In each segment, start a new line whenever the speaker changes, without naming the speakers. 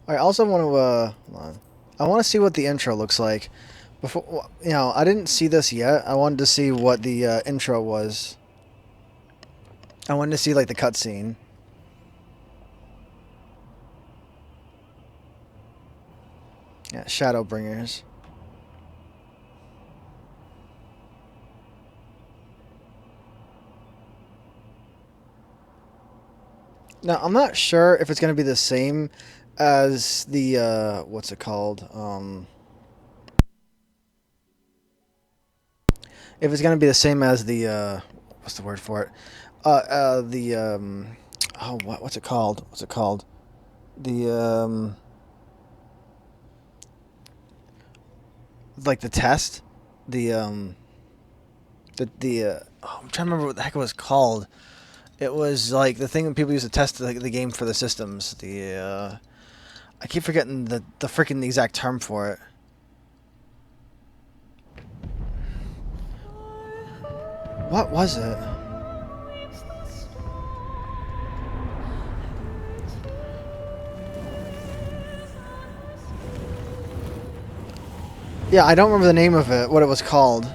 I also want to hold on. I want to see what the intro looks like. Before, I didn't see this yet. I wanted to see what the intro was. I wanted to see like the cutscene. Yeah, Shadowbringers. Now I'm not sure if it's gonna be the same as the what's it called? If it's gonna be the same as the what's the word for it? The oh what's it called? What's it called? The like the test, the oh, I'm trying to remember what the heck it was called. It was like the thing that people use to test the game for the systems. The I keep forgetting the freaking exact term for it. What was it? Yeah, I don't remember the name of it. What it was called.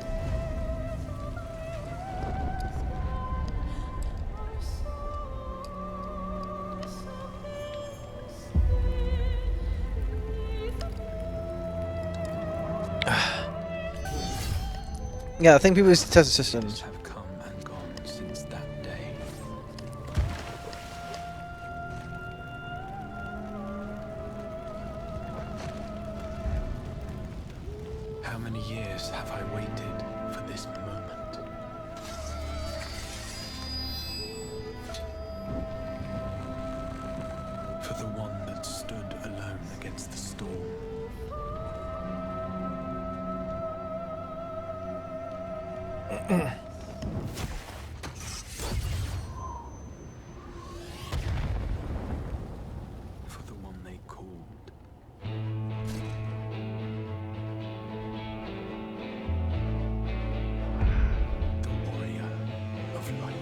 Yeah, I think people used to test the systems.
Have come and gone since that day. How many years have I waited for this moment? For the one that stood alone against the storm. For the one they called. The warrior of light.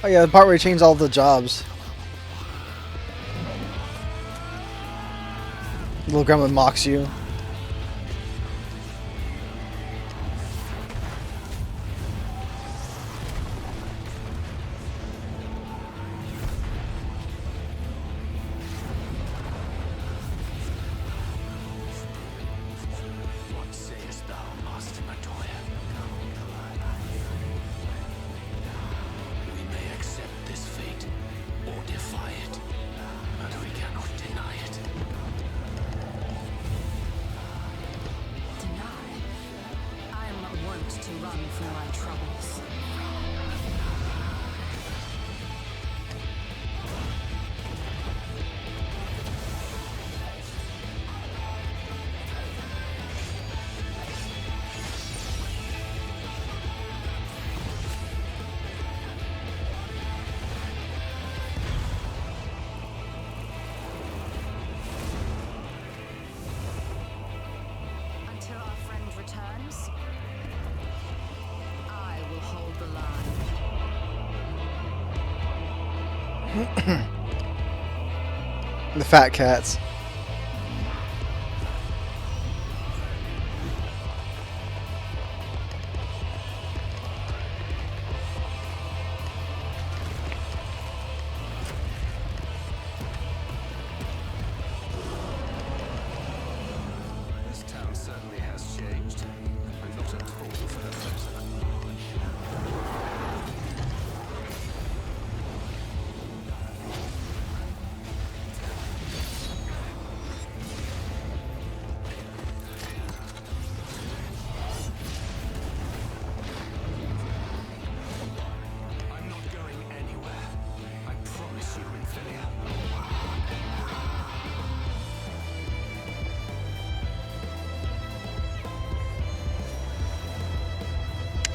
Oh yeah, the part where he changed all the jobs. Little gremlin mocks you.
What sayest thou, Master Matoya? We may accept this fate or defy it, but we cannot deny it.
Deny? I'm not wont to run from my troubles. Until our friend returns, I will hold the line.
The fat cats.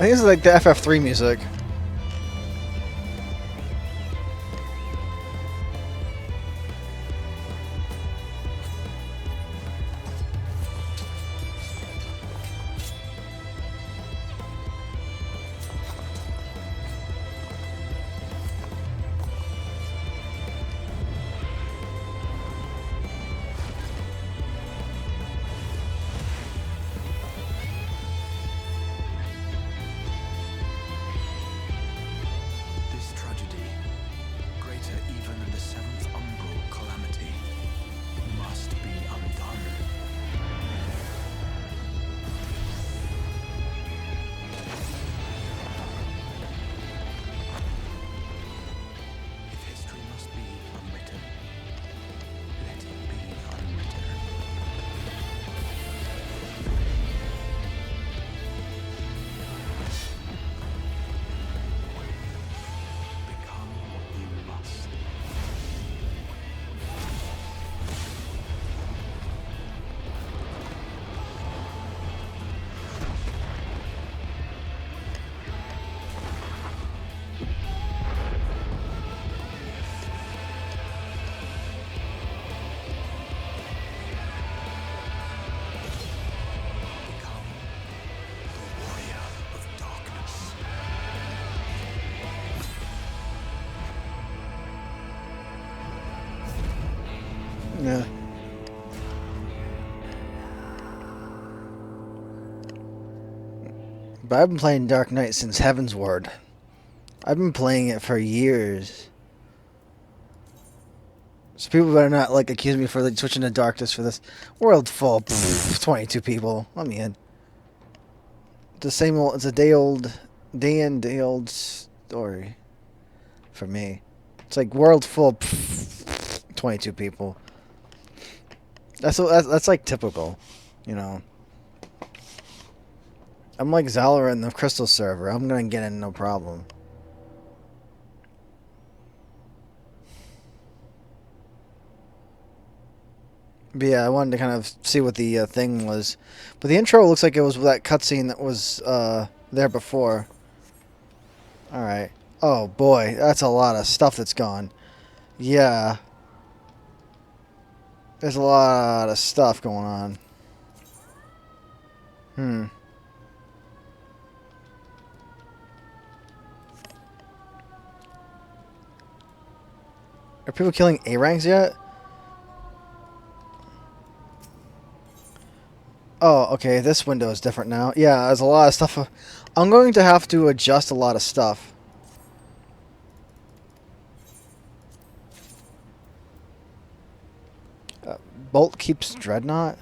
think this is like the FF3 music.
This tragedy, greater even than the seventh umbral calamity, must be undone. If history must be unwritten, let it be unwritten. Become what you must. Become the warrior of darkness.
Yeah. But I've been playing Dark Knight since Heaven's Ward. I've been playing it for years. So people better not like accuse me for like switching to Darkness for this. World full. 22 people. Let me in. The same old. It's a day in, day old story. For me. It's like world full. 22 people. That's like typical. You know. I'm like Zalora in the Crystal server. I'm gonna get in no problem. But yeah, I wanted to kind of see what the thing was. But the intro looks like it was that cutscene that was there before. Alright. Oh boy, that's a lot of stuff that's gone. Yeah. There's a lot of stuff going on. Are people killing A-ranks yet? Oh, okay, this window is different now. Yeah, there's a lot of stuff. I'm going to have to adjust a lot of stuff. Bolt keeps Dreadnought?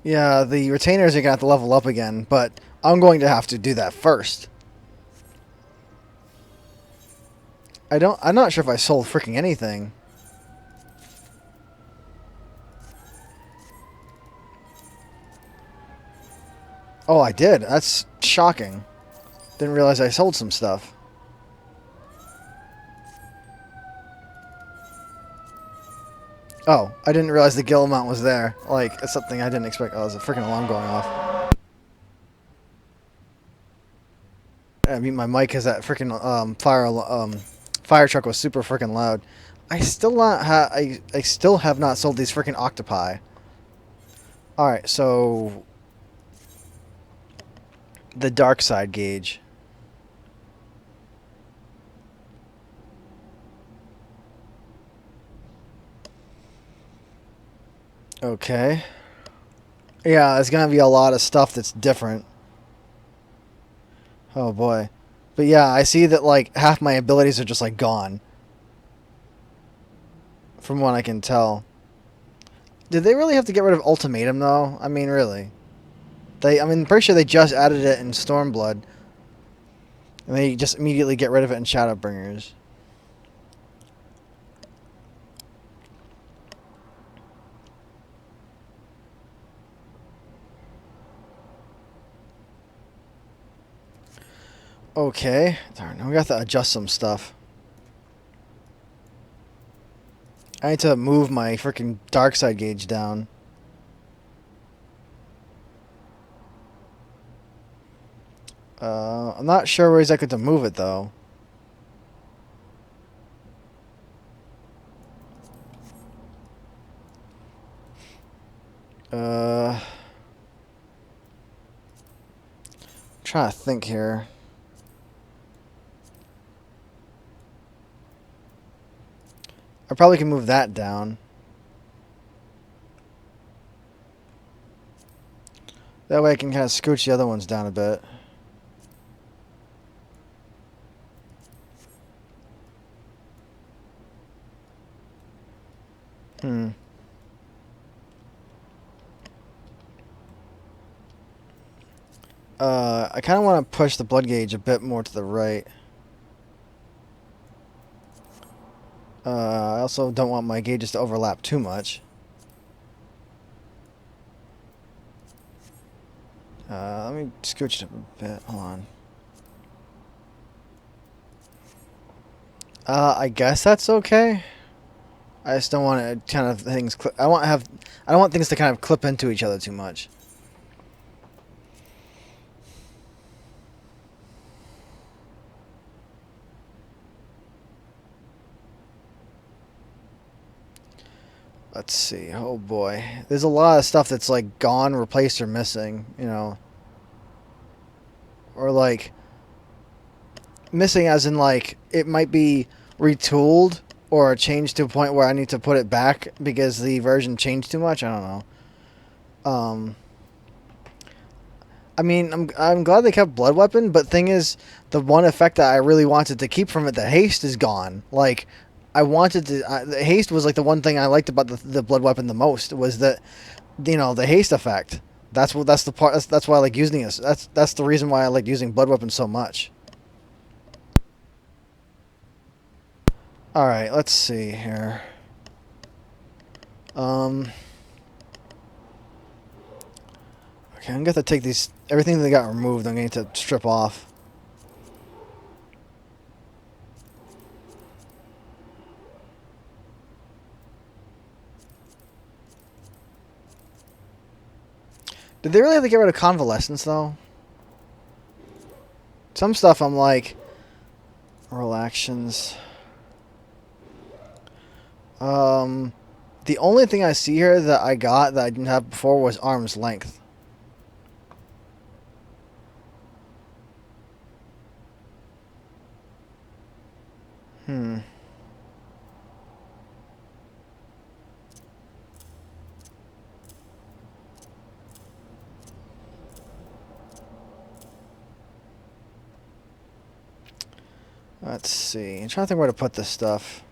Yeah, the retainers are going to have to level up again, but I'm going to have to do that first. I'm not sure if I sold freaking anything. Oh, I did. That's shocking. Didn't realize I sold some stuff. Oh, I didn't realize the gill amount was there. Like, it's something I didn't expect. Oh, there's a freaking alarm going off. I mean, my mic has that freaking fire truck was super freaking loud. I still have not sold these freaking octopi. All right, so the dark side gauge. Okay. Yeah, there's gonna be a lot of stuff that's different. Oh boy. But yeah, I see that like half my abilities are just like gone. From what I can tell. Did they really have to get rid of Ultimatum though? I mean, really. I'm pretty sure they just added it in Stormblood. And they just immediately get rid of it in Shadowbringers. Okay. Darn, we got to adjust some stuff. I need to move my freaking dark side gauge down. I'm not sure where exactly to move it though. Uh, trying to think here. I probably can move that down. That way I can kind of scooch the other ones down a bit. Hmm. I kind of want to push the blood gauge a bit more to the right. I also don't want my gauges to overlap too much. Let me scooch it a bit. Hold on. I guess that's okay. I just don't want it kind of things. I don't want things to kind of clip into each other too much. Let's see. Oh boy, there's a lot of stuff that's like gone, replaced, or missing. You know, or like missing as in like it might be retooled or changed to a point where I need to put it back because the version changed too much. I don't know. I mean, I'm glad they kept Blood Weapon, but thing is, the one effect that I really wanted to keep from it, the haste, is gone. Like, I wanted to. The haste was like the one thing I liked about the Blood Weapon the most was that, you know, the haste effect. That's the part. That's why I like using this. That's the reason why I like using Blood Weapon so much. All right, let's see here. Um. Okay, I'm gonna have to take these. Everything that got removed, I'm going to need to strip off. Did they really have to get rid of convalescence though? Some stuff I'm like, roll actions. The only thing I see here that I got that I didn't have before was arm's length. Hmm. Let's see. I'm trying to think where to put this stuff.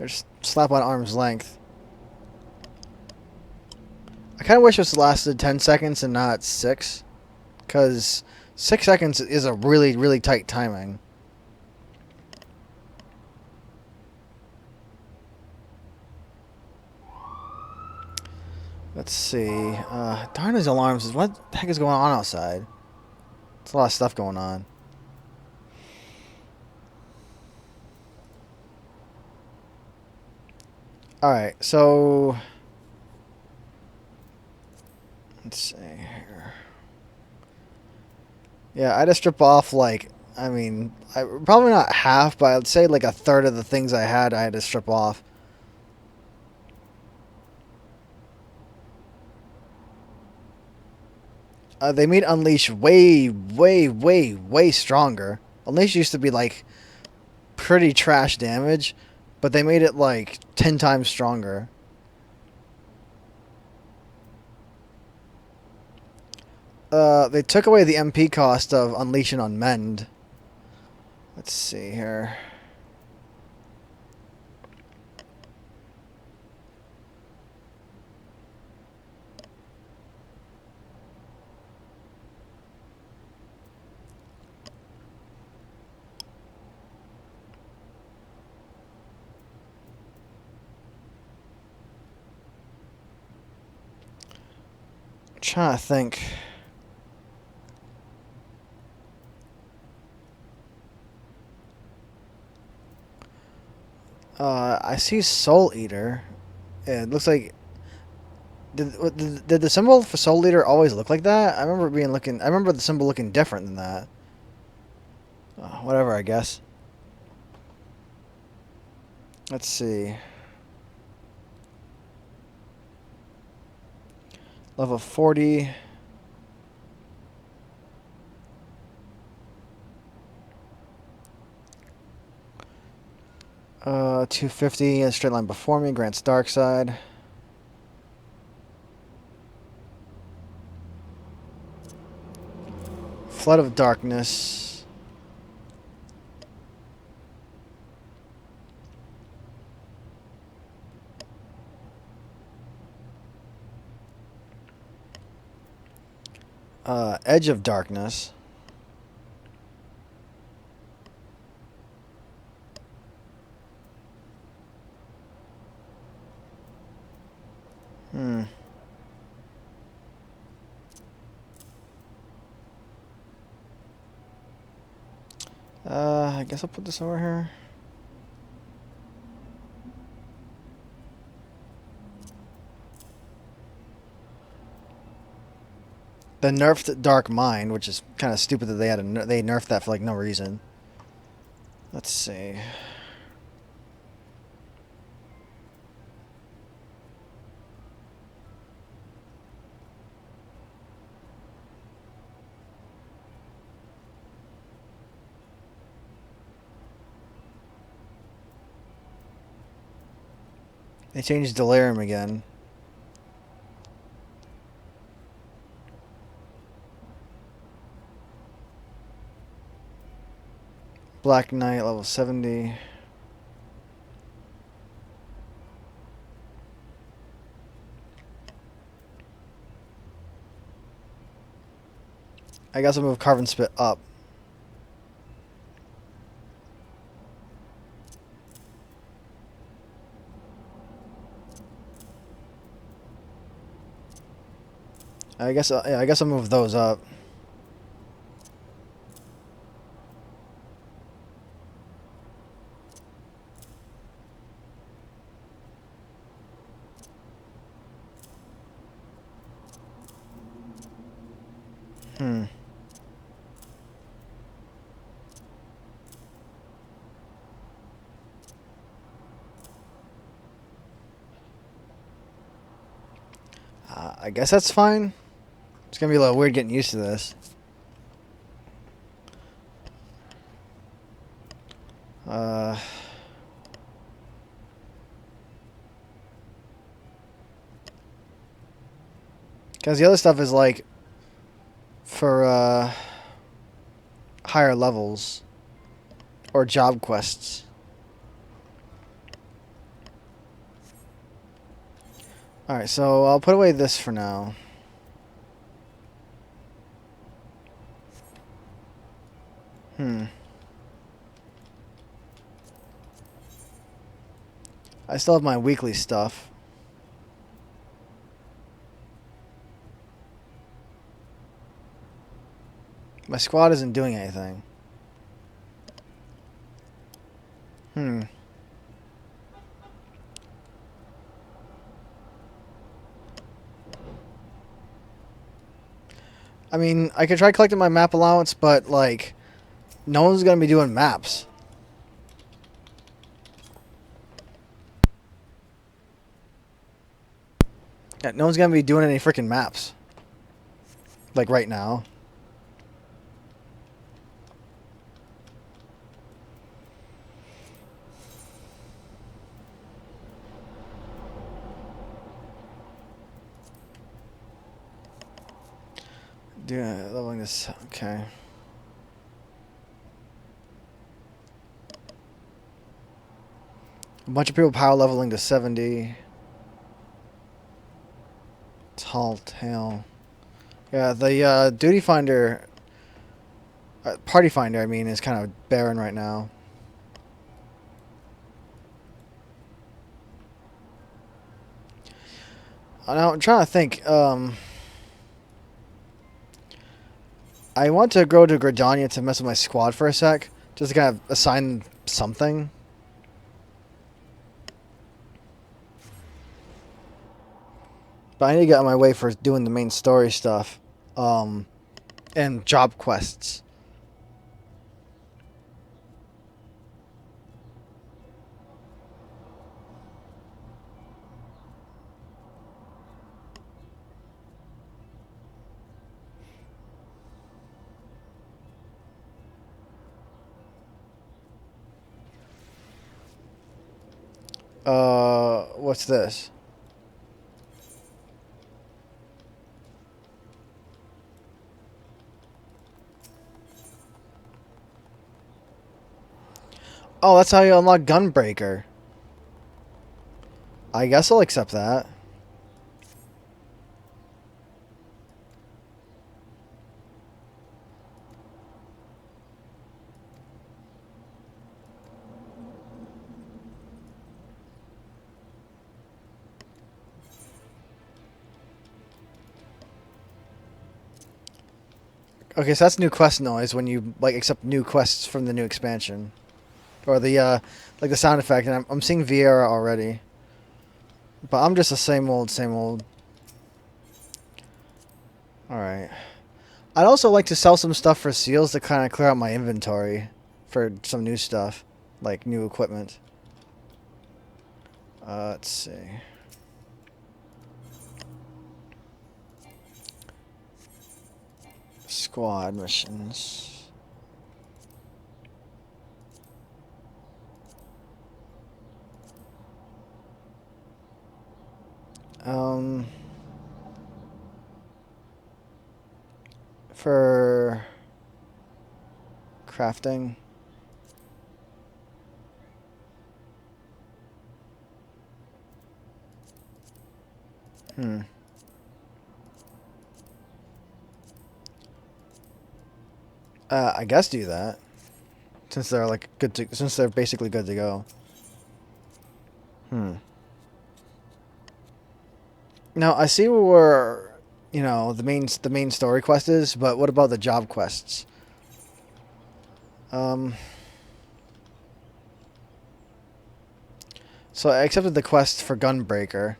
Just slap on arm's length. I kind of wish this lasted 10 seconds and not 6. Because 6 seconds is a really, really tight timing. Let's see. Darn his alarms. What the heck is going on outside? There's a lot of stuff going on. Alright, so... Let's see here. Yeah, I had to strip off, like... I mean, probably not half, but I'd say like a third of the things I had to strip off. They made Unleash way, way, way, way stronger. Unleash used to be like pretty trash damage, but they made it like 10 times stronger. They took away the MP cost of Unleash and Unmend. Let's see here. Trying to think. I see Soul Eater. It looks like did the symbol for Soul Eater always look like that? I remember I remember the symbol looking different than that. Whatever, I guess. Let's see. Level 40. Uh, 250. A straight line before me. Grants Dark Side. Flood of Darkness. Edge of Darkness. Hmm. I guess I'll put this over here. The nerfed Dark Mind, which is kind of stupid that they nerfed that for like no reason. Let's see. They changed Delirium again. Black Knight, level 70. I guess I'll move Carven Spit up. Yeah, I guess I'll move those up. Hmm. I guess that's fine. It's gonna be a little weird getting used to this. Uh, because the other stuff is like for higher levels or job quests. Alright, so I'll put away this for now. I still have my weekly stuff. My squad isn't doing anything. I mean, I could try collecting my map allowance, but, like, no one's going to be doing maps. Yeah, no one's going to be doing any freaking maps. Like, right now. Yeah, leveling this. Okay. A bunch of people power leveling to 70. Tall Tale. Yeah, the Duty Finder. Party Finder, I mean, is kind of barren right now. Now, I'm trying to think. I want to go to Gridania to mess with my squad for a sec. Just to kind of assign something. But I need to get on my way for doing the main story stuff. And job quests. What's this? Oh, that's how you unlock Gunbreaker. I guess I'll accept that. Okay, so that's new quest noise when you like accept new quests from the new expansion, or the like the sound effect. And I'm seeing Vieira already, but I'm just the same old, same old. All right. I'd also like to sell some stuff for seals to kind of clear out my inventory for some new stuff, like new equipment. Let's see. Squad missions. For crafting. I guess do that. Since they're like good to, since they're basically good to go. Now I see where, you know, the main story quest is, but what about the job quests? So I accepted the quest for Gunbreaker.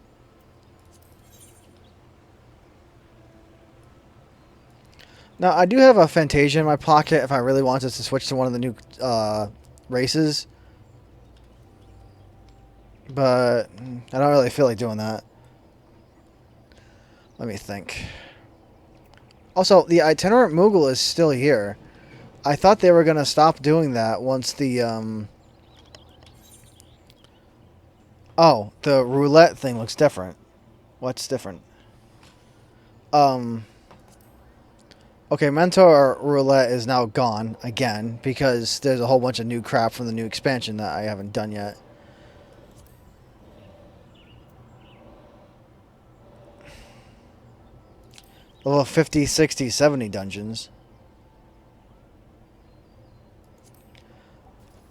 Now I do have a Fantasia in my pocket if I really wanted to switch to one of the new races. But I don't really feel like doing that. Let me think. Also, the itinerant Moogle is still here. I thought they were going to stop doing that once the... Oh, the roulette thing looks different. What's different? Okay, Mentor Roulette is now gone again because there's a whole bunch of new crap from the new expansion that I haven't done yet. Level 50, 60, 70 dungeons.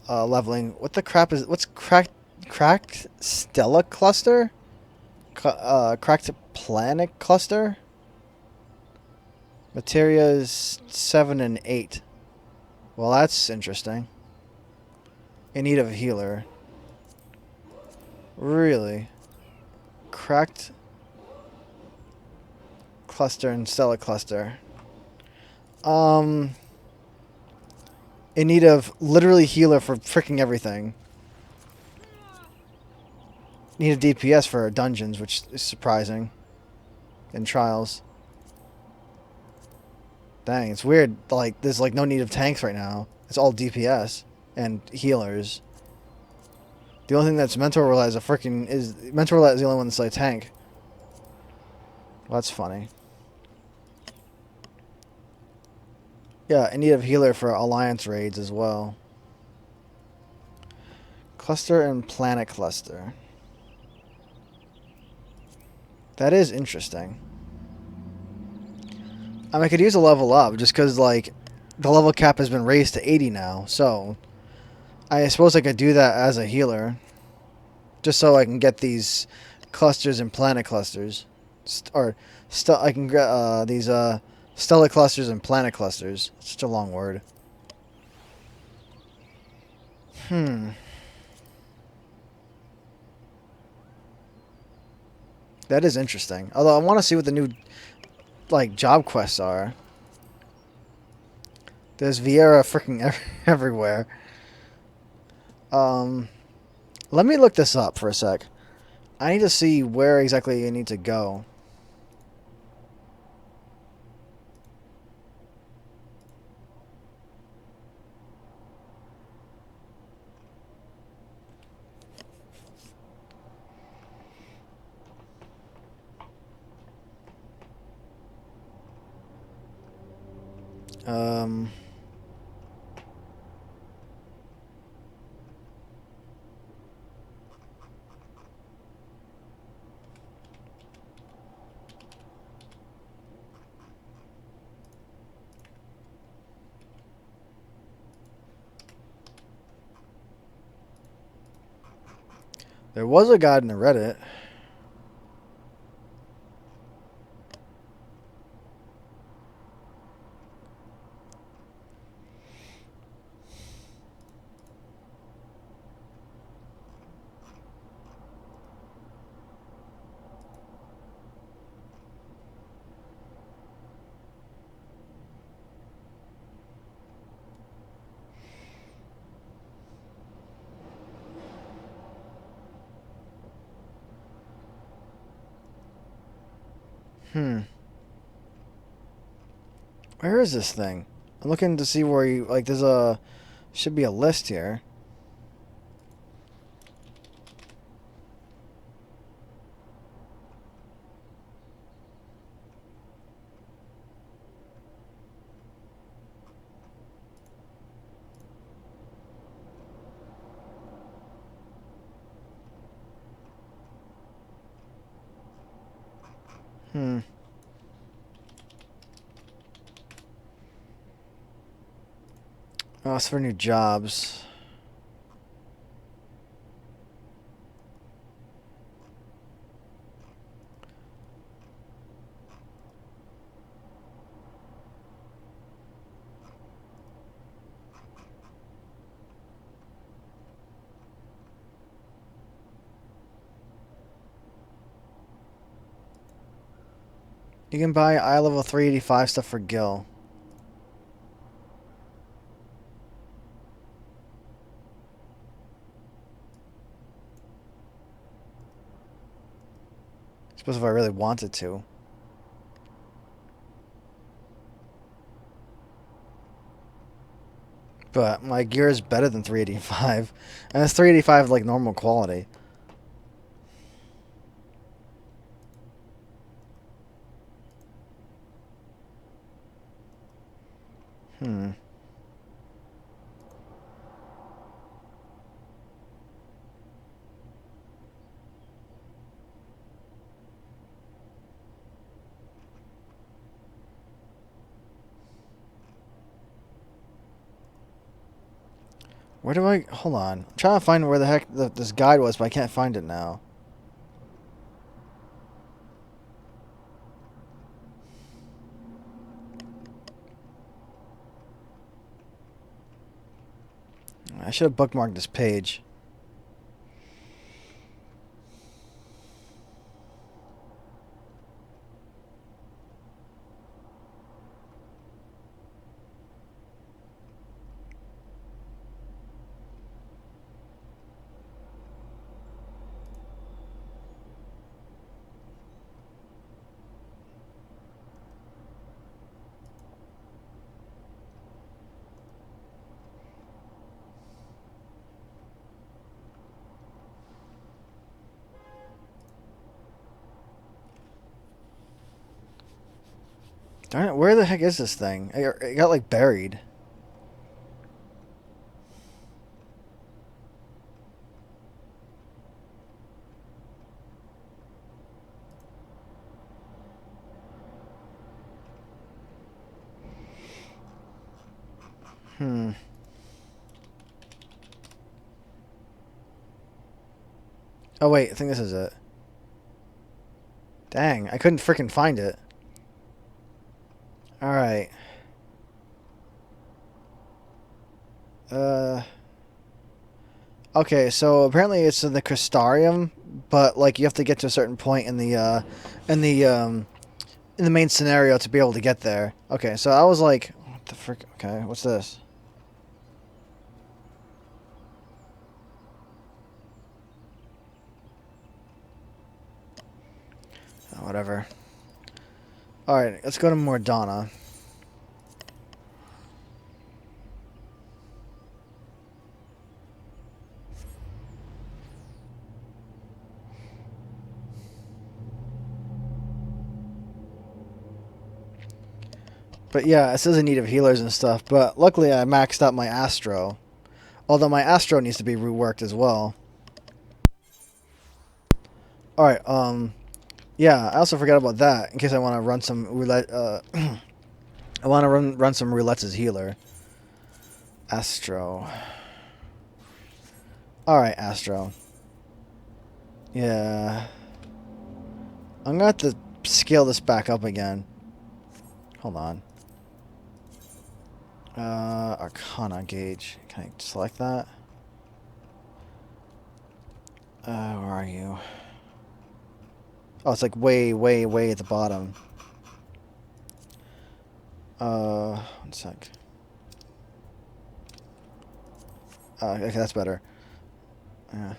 Leveling. What the crap is... What's cracked Stella Cluster? Cracked Planet Cluster? Materias 7 and 8. Well, that's interesting. In need of a healer. Really? Cracked Cluster and Stella Cluster. In need of literally healer for freaking everything. Need a DPS for dungeons, which is surprising. In trials. Dang, it's weird. Like, there's like no need of tanks right now. It's all DPS and healers. The only thing that's Mentor Roulette is Mentor Roulette is the only one that's like tank. Well, that's funny. Yeah, in need of healer for Alliance raids as well. Cluster and Planet Cluster. That is interesting. I mean, I could use a level up just because, like, the level cap has been raised to 80 now. So, I suppose I could do that as a healer. Just so I can get these clusters and planet clusters. I can get these stellar clusters and planet clusters. It's such a long word. That is interesting. Although I want to see what the new like job quests are. There's Vieira freaking everywhere. Let me look this up for a sec. I need to see where exactly you need to go. Um, there was a guide in the Reddit. Where is this thing? I'm looking to see where you like. There's a should be a list here. Oh, it's for new jobs. You can buy eye level 385 stuff for Gil. I suppose if I really wanted to. But my gear is better than 385. And it's 385 like normal quality. Where do I... Hold on. I'm trying to find where the heck this guide was, but I can't find it now. I should have bookmarked this page. Darn it, where the heck is this thing? It got like buried. Oh wait, I think this is it. Dang, I couldn't freaking find it. Alright. Okay, so apparently it's in the Crystarium but like you have to get to a certain point in in the um, in the main scenario to be able to get there. Okay, so I was like, what the frick? Okay, what's this? Oh, whatever. All right, let's go to Mordana. But yeah, it says in need of healers and stuff. But luckily, I maxed out my Astro. Although my Astro needs to be reworked as well. All right. Yeah. I also forgot about that in case I want to run some roulette. I want to run some roulettes as healer. Astro. All right, Astro. Yeah. I'm gonna have to scale this back up again. Hold on. Arcana gauge. Can I select that? Where are you? Oh, it's like way, way, way at the bottom. 1 sec. Okay, that's better. Yeah.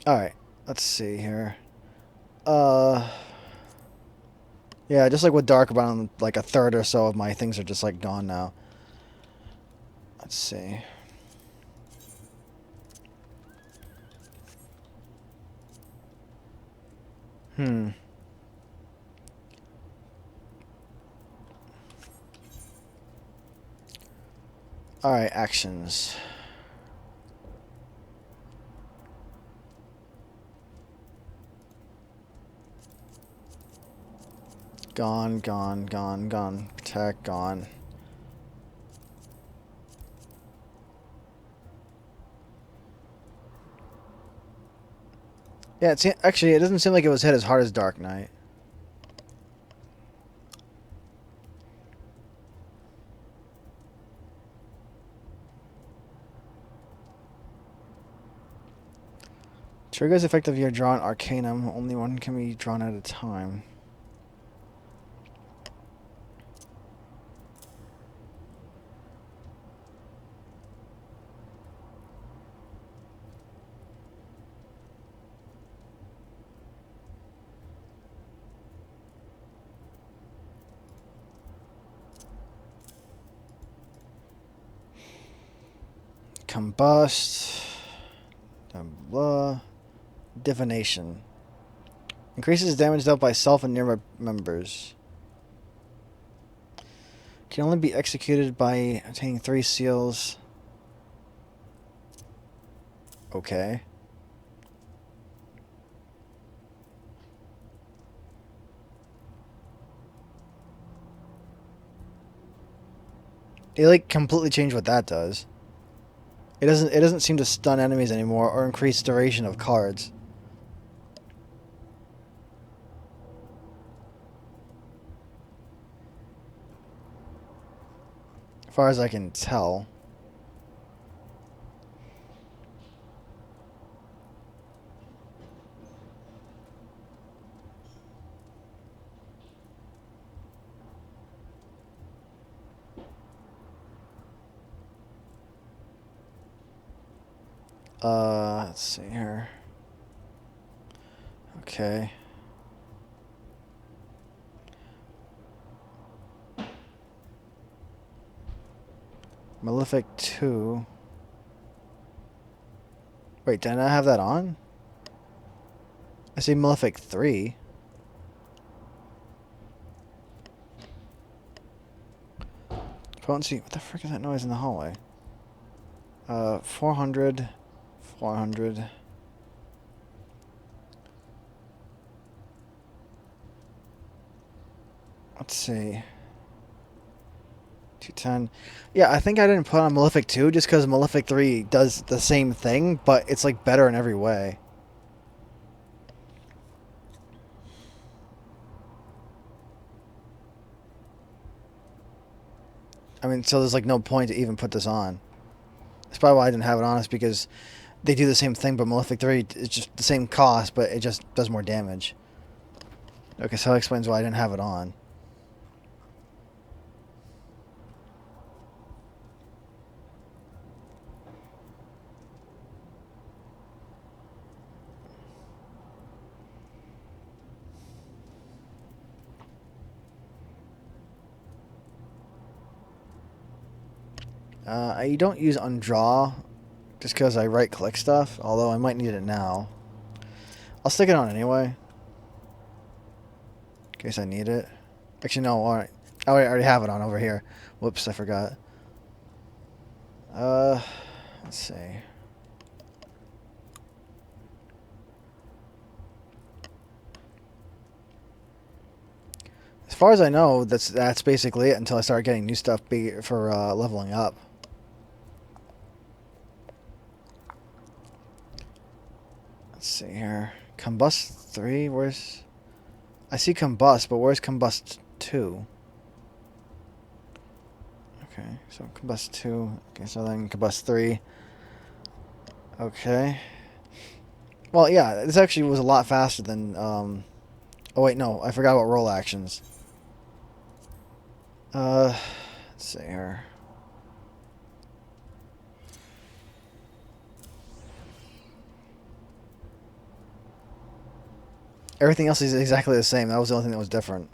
Alright, let's see here. Yeah, just like with Dark Brown, like a third or so of my things are just like gone now. Let's see. Alright, actions. Gone, gone, gone, gone. Protect, gone. Yeah, actually, it doesn't seem like it was hit as hard as Dark Knight. Triggers effect of your drawn Arcanum. Only one can be drawn at a time. Combust. Blah, blah. Divination. Increases damage dealt by self and nearby members. Can only be executed by obtaining 3 seals. Okay. They like completely change what that does. It doesn't seem to stun enemies anymore or increase duration of cards. As far as I can tell. Let's see here. Okay. Malefic 2. Wait, did I not have that on? I see Malefic 3. Potency. What the frick is that noise in the hallway? 400. 400. Let's see. 210. Yeah, I think I didn't put on Malefic 2 just because Malefic 3 does the same thing, but it's like better in every way. I mean, so there's like no point to even put this on. That's probably why I didn't have it on, is because they do the same thing, but Malefic 3 is just the same cost, but it just does more damage. Okay, so that explains why I didn't have it on. I don't use undraw just because I right click stuff, although I might need it now. I'll stick it on anyway, in case I need it. Actually, no, alright. I already have it on over here. Whoops, I forgot. Let's see. As far as I know, that's basically it until I start getting new stuff for leveling up. Let's see here. Combust 3, where's... I see Combust, but where's Combust 2? Okay, so Combust 2. Okay, so then Combust 3. Okay. Well, yeah, this actually was a lot faster than... Oh, wait, no. I forgot about roll actions. Let's see here. Everything else is exactly the same. That was the only thing that was different.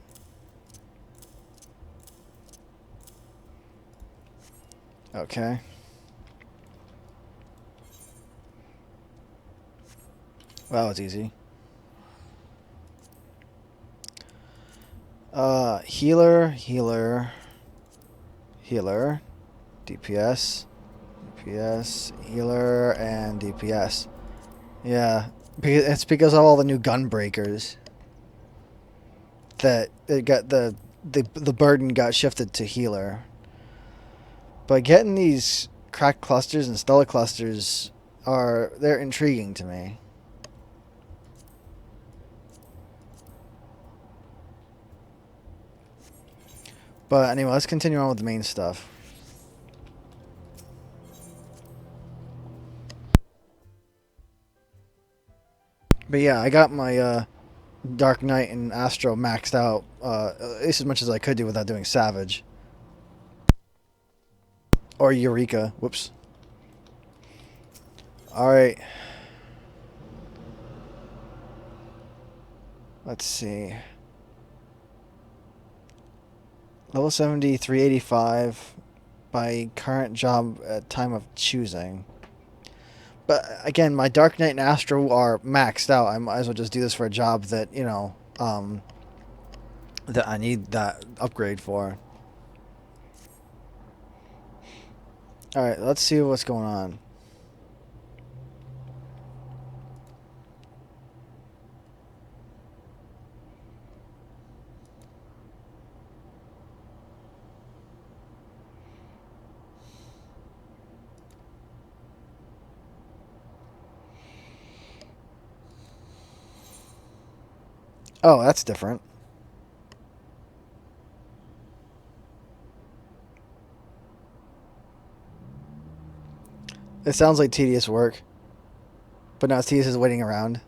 Okay. Well, that was easy. Healer, healer, healer, DPS, DPS, healer, and DPS. Yeah, it's because of all the new gun breakers that it got the burden got shifted to healer. But getting these cracked clusters and stellar clusters they're intriguing to me. But anyway, let's continue on with the main stuff. But yeah, I got my Dark Knight and Astro maxed out, at least as much as I could do without doing Savage. Or Eureka. Whoops. Alright. Let's see. Level 70, 385 by current job at time of choosing. But again, my Dark Knight and Astro are maxed out. I might as well just do this for a job that, you know, that I need that upgrade for. Alright, let's see what's going on. Oh, that's different. It sounds like tedious work. But now it's tedious as waiting around.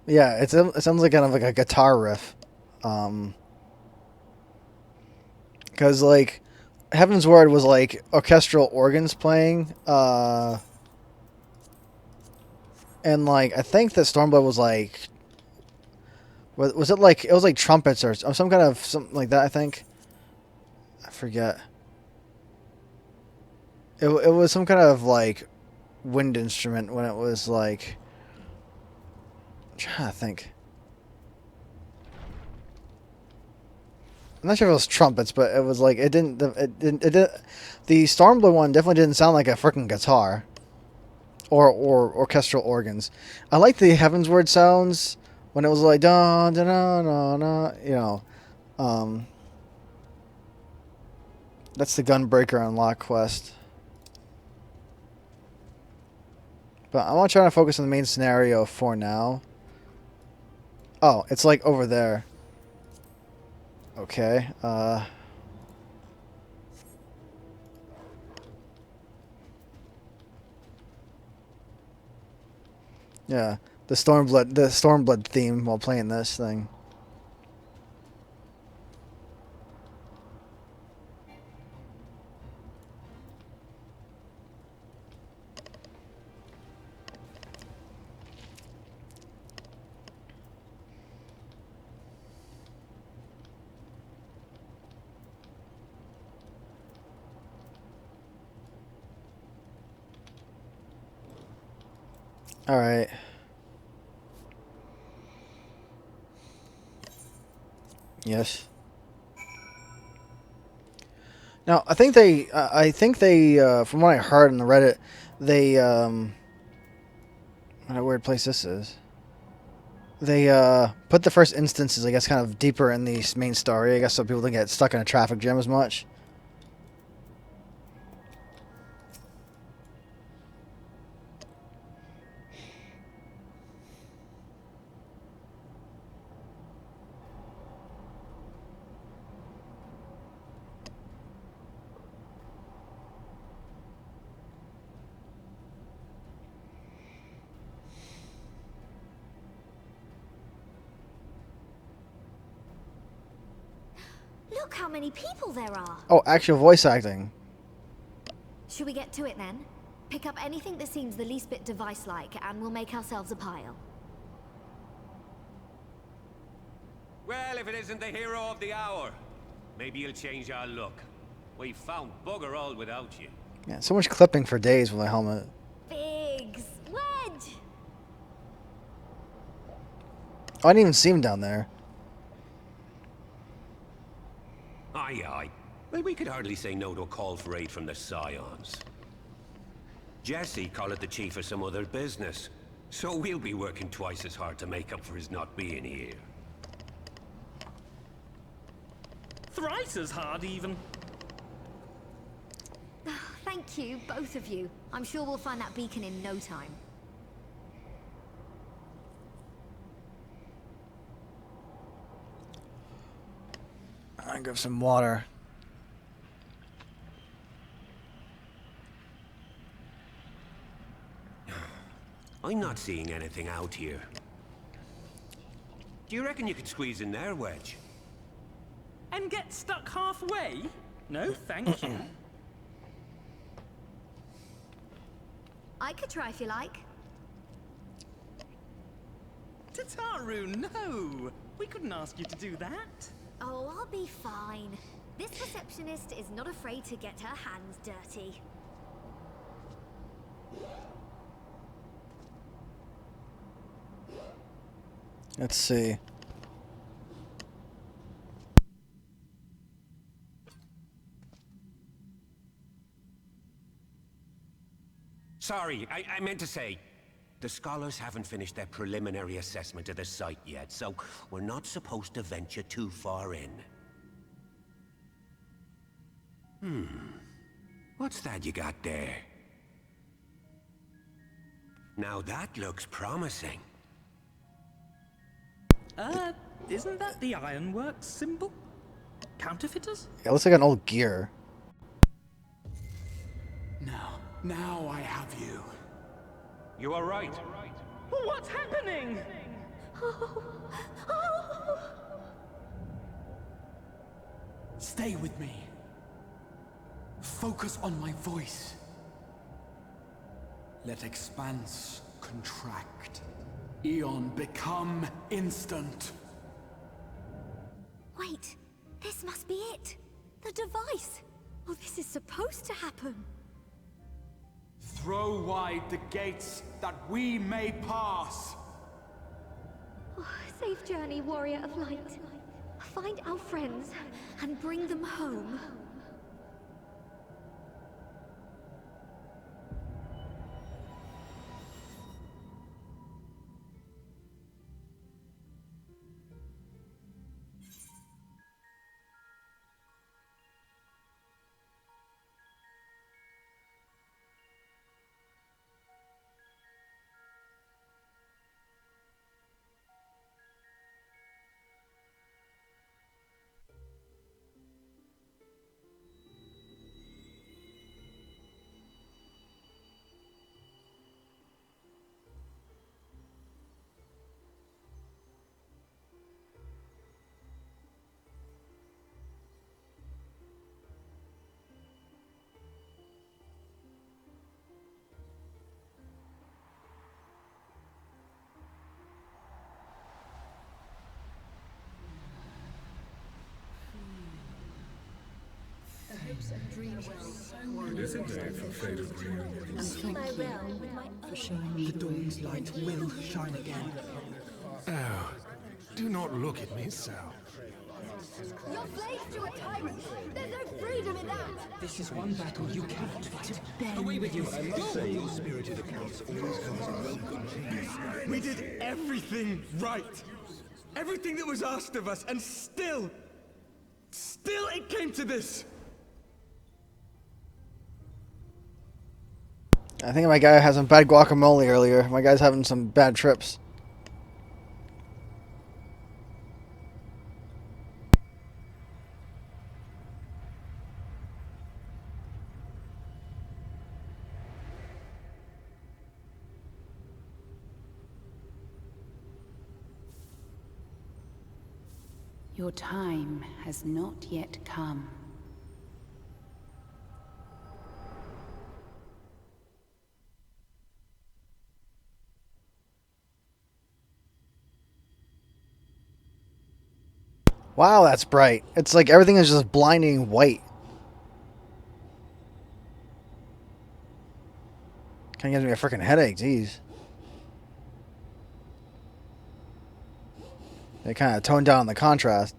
Yeah, it sounds like kind of like a guitar riff. Because, like, Heaven's Word was, like, orchestral organs playing. And, like, I think that Stormblood was, like... Was it, like... It was, like, trumpets or some kind of... Something like that, I think. I forget. It was some kind of, like, wind instrument when it was, like... I'm trying to think. I'm not sure if it was trumpets, but it was like it didn't. The Stormblood one definitely didn't sound like a freaking guitar. or orchestral organs. I like the Heavensward sounds when it was like da da da da da. You know, um, that's the Gunbreaker unlock quest. But I want to try to focus on the main scenario for now. Oh, it's like over there. Okay. Yeah, the Stormblood theme while playing this thing. All right. Yes. Now, I think they, from what I heard on the Reddit, they, what a weird place this is. They, put the first instances, I guess, kind of deeper in the main story, I guess, so people don't get stuck in a traffic jam as much.
Look how many people there are.
Oh, actual voice acting.
Should we get to it then? Pick up anything that seems the least bit device-like, and we'll make ourselves a pile.
Well, if it isn't the hero of the hour, maybe you'll change our look. We've found bugger all without you.
Yeah, so much clipping for days with a helmet.
Biggs! Wedge!
Oh, I didn't even see him down there.
Aye, aye. Well, we could hardly say no to a call for aid from the Scions. Jesse called it the chief of some other business, so we'll be working twice as hard to make up for his not being here.
Thrice as hard, even.
Thank you, both of you. I'm sure we'll find that beacon in no time.
I grab some water.
I'm not seeing anything out here. Do you reckon you could squeeze in there, Wedge?
And get stuck halfway? No, thank you.
I could try if you like.
Tataru, no! We couldn't ask you to do that.
Oh, I'll be fine. This receptionist is not afraid to get her hands dirty.
Let's see.
Sorry, I meant to say, the scholars haven't finished their preliminary assessment of the site yet, so we're not supposed to venture too far in. What's that you got there? Now that looks promising.
Isn't that the Ironworks symbol? Counterfeiters?
Yeah, it looks like an old gear.
Now I have you.
You are right.
What's happening?
Stay with me. Focus on my voice. Let expanse contract. Eon become instant.
Wait, this must be it. The device. Oh, this is supposed to happen.
Throw wide the gates that we may pass.
Oh, safe journey, warrior of light. Find our friends and bring them home.
It is a day for faded reunions.
And thank you for showing me
The dawn's light will shine again.
Oh, do not look at me so.
You're slaves to a tyrant! There's no freedom in that!
This is one battle you cannot fight.
Away with you.
I must say, your spirited accounts always comes at welcome cheese.
We did everything right. Everything that was asked of us, and still it came to this.
I think my guy had some bad guacamole earlier. My guy's having some bad trips.
Your time has not yet come.
Wow, that's bright. It's like everything is just blinding white. Kind of gives me a freaking headache, jeez. They kind of toned down the contrast.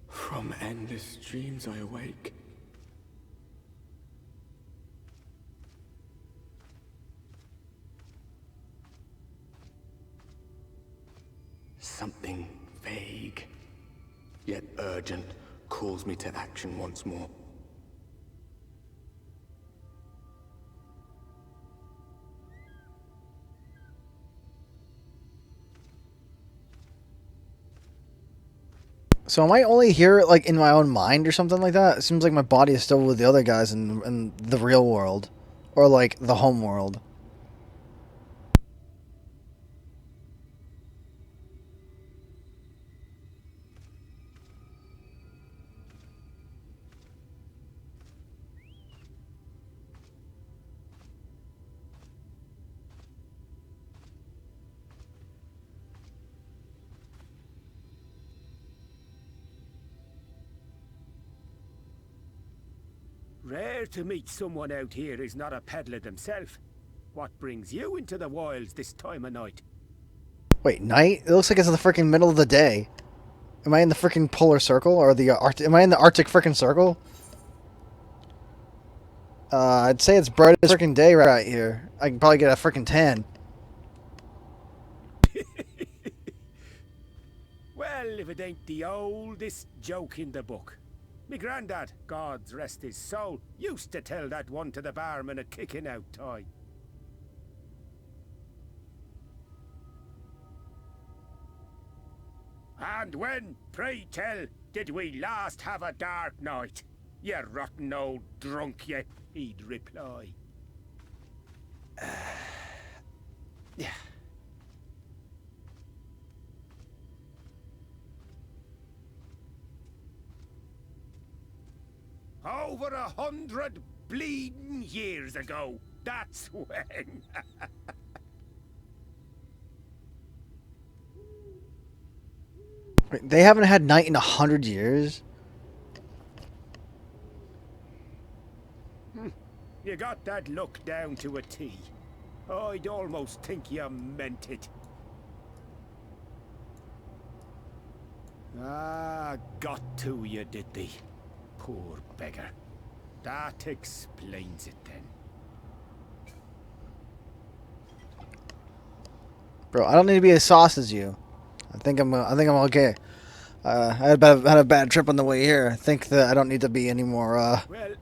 From endless dreams I awake. Something vague, yet urgent, calls me to action once more.
So am I only here like in my own mind or something like that? It seems like my body is still with the other guys in the real world. Or like the home world.
Rare to meet someone out here who's not a peddler themselves. What brings you into the wilds this time of night?
Wait, night? It looks like it's in the freaking middle of the day. Am I in the freaking polar circle or the am I in the Arctic freaking circle? I'd say it's bright as freaking day right here. I can probably get a freaking tan.
Well, if it ain't the oldest joke in the book. Me grandad, God's rest his soul, used to tell that one to the barman at kicking out time. And when, pray tell, did we last have a dark night? You rotten old drunk, you, he'd reply.
Yeah.
Over 100 bleeding years ago, that's when.
Wait, they haven't had night in 100 years?
You got that look down to a T. I'd almost think you meant it.
Ah, got to you, did they? Poor beggar. That explains it then.
Bro, I don't need to be as sauce as you. I think I'm okay. I had a bad trip on the way here. I think that I don't need to be any more
Well,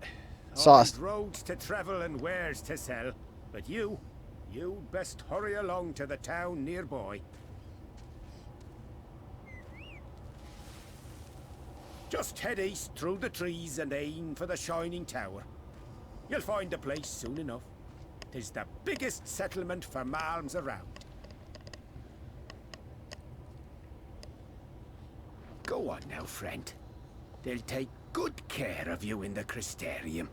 sauced.
I've roads to travel and wares to sell, but you'd best hurry along to the town nearby. Just head east through the trees and aim for the Shining Tower. You'll find the place soon enough. 'Tis the biggest settlement for malms around. Go on now, friend. They'll take good care of you in the Crystarium.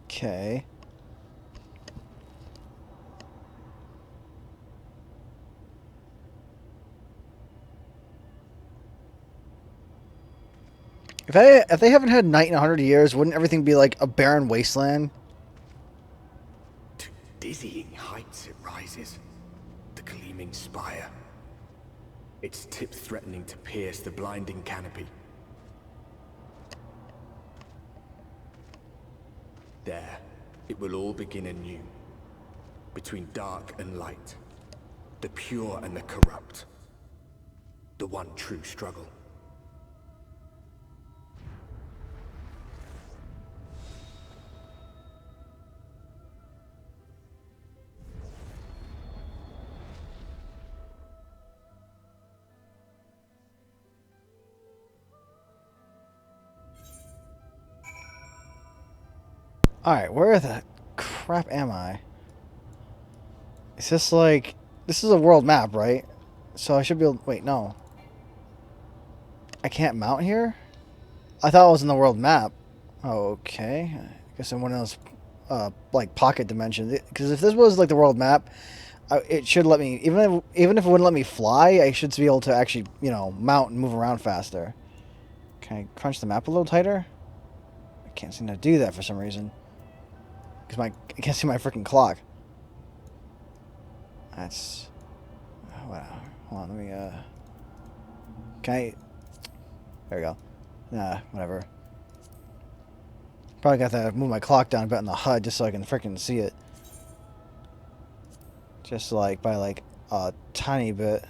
Okay. If they haven't had night in 100 years, wouldn't everything be like a barren wasteland?
To dizzying heights it rises. The gleaming spire. Its tip threatening to pierce the blinding canopy. There, it will all begin anew. Between dark and light. The pure and the corrupt. The one true struggle.
Alright, where the crap am I? Is this like... This is a world map, right? So I should be able... Wait, no. I can't mount here? I thought it was in the world map. Oh, okay. I guess I'm one of those, like, pocket dimensions. Because if this was, like, the world map, it should let me... Even if it wouldn't let me fly, I should be able to actually, you know, mount and move around faster. Can I crunch the map a little tighter? I can't seem to do that for some reason. Because I can't see my freaking clock. That's... Whatever. Hold on, let me, Can I... There we go. Nah, whatever. Probably got to move my clock down a bit in the HUD just so I can freaking see it. Just like, by like, a tiny bit.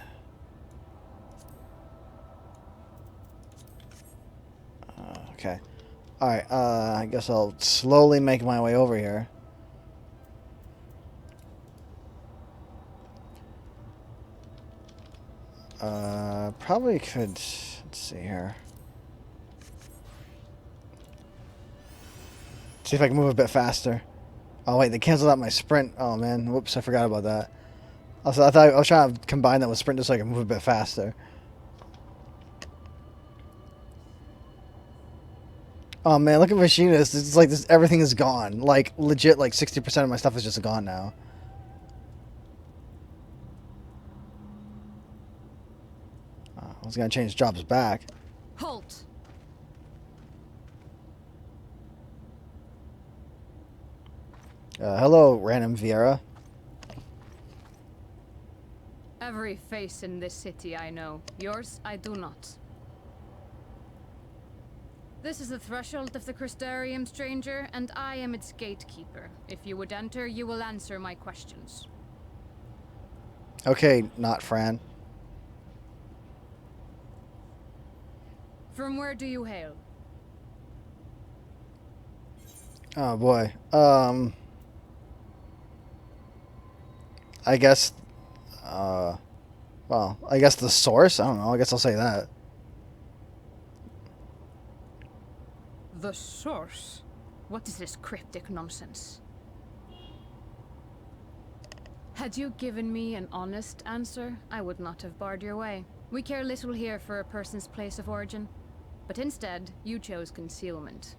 Okay. Alright, I guess I'll slowly make my way over here. Probably could... Let's see here. See if I can move a bit faster. Oh wait, they canceled out my sprint. Oh man, whoops, I forgot about that. Also, I thought I was trying to combine that with sprint just so I can move a bit faster. Oh man, look at Machinist. It's like this, everything is gone. Like legit, like 60% of my stuff is just gone now. I was gonna change jobs back.
Halt!
Hello, random Vieira.
Every face in this city I know. Yours, I do not. This is the threshold of the Crystarium, stranger, and I am its gatekeeper. If you would enter, you will answer my questions.
Okay, not Fran.
From where do you hail?
Oh boy. I guess, well, I guess the source? I don't know. I guess I'll say that.
The source? What is this cryptic nonsense? Had you given me an honest answer, I would not have barred your way. We care little here for a person's place of origin. But instead, you chose concealment.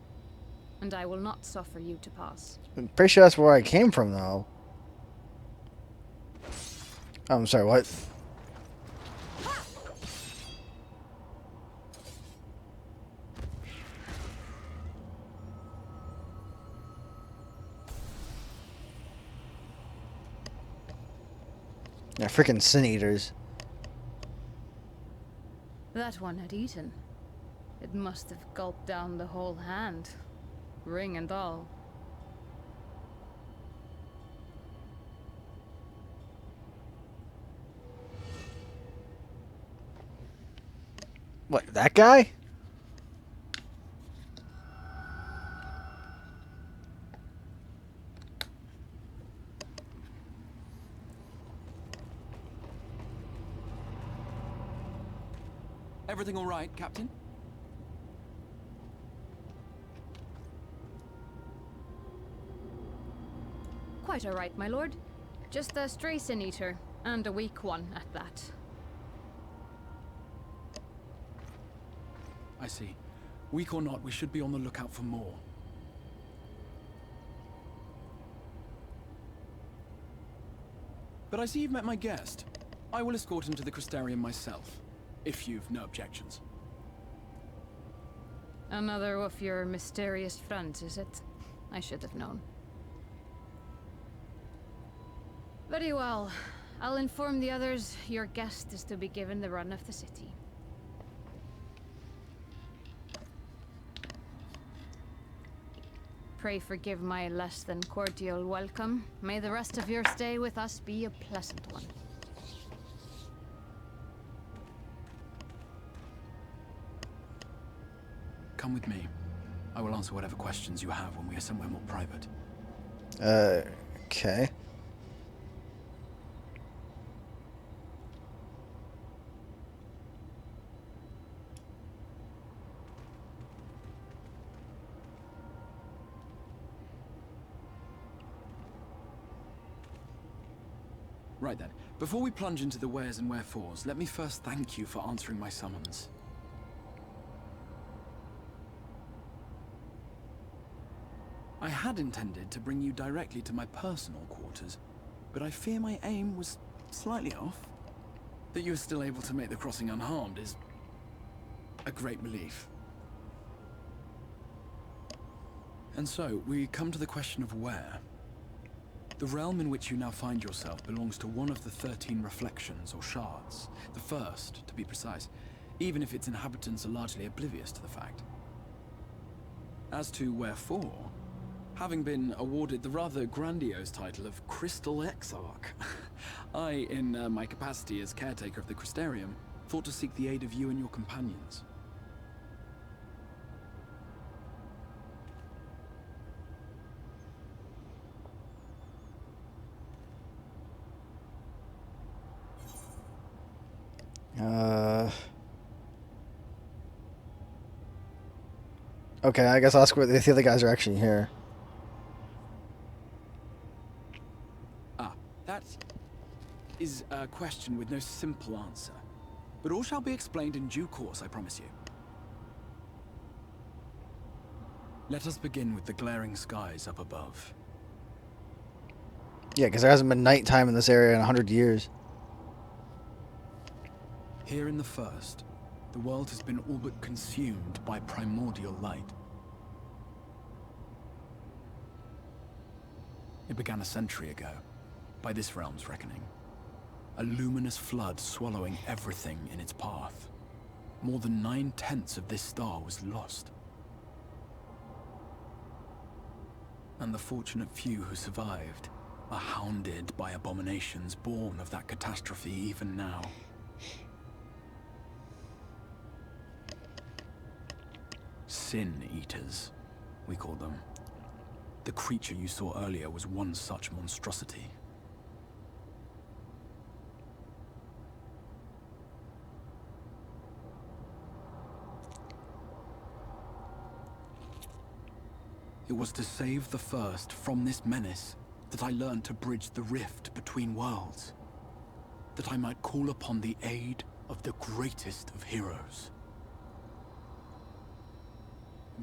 And I will not suffer you to pass.
I'm pretty sure that's where I came from, though. I'm sorry, what? freaking sin eaters.
That one had eaten. It must have gulped down the whole hand, ring and all.
What, that guy?
Everything all right, Captain?
Quite all right, my lord. Just a stray sin eater, and a weak one at that.
I see. Weak or not, we should be on the lookout for more. But I see you've met my guest. I will escort him to the Crystarium myself, if you've no objections.
Another of your mysterious friends, is it? I should have known. Very well. I'll inform the others your guest is to be given the run of the city. Pray forgive my less than cordial welcome. May the rest of your stay with us be a pleasant one.
Come with me. I will answer whatever questions you have when we are somewhere more private.
Okay.
Right then. Before we plunge into the wheres and wherefores, let me first thank you for answering my summons. I had intended to bring you directly to my personal quarters, but I fear my aim was slightly off. That you are still able to make the crossing unharmed is a great relief. And so, we come to the question of where. The realm in which you now find yourself belongs to one of the 13 reflections, or shards. The first, to be precise, even if its inhabitants are largely oblivious to the fact. As to wherefore, having been awarded the rather grandiose title of Crystal Exarch, I, in my capacity as caretaker of the Crystarium, thought to seek the aid of you and your companions.
Okay, I guess I'll ask what if the other guys are actually here.
Ah, that is a question with no simple answer. But all shall be explained in due course, I promise you. Let us begin with the glaring skies up above.
Yeah, because there hasn't been nighttime in this area in 100 years.
Here in the first, the world has been all but consumed by primordial light. It began a century ago, by this realm's reckoning. A luminous flood swallowing everything in its path. More than 9/10 of this star was lost. And the fortunate few who survived are hounded by abominations born of that catastrophe even now. Sin Eaters, we call them. The creature you saw earlier was one such monstrosity. It was to save the first from this menace that I learned to bridge the rift between worlds. That I might call upon the aid of the greatest of heroes.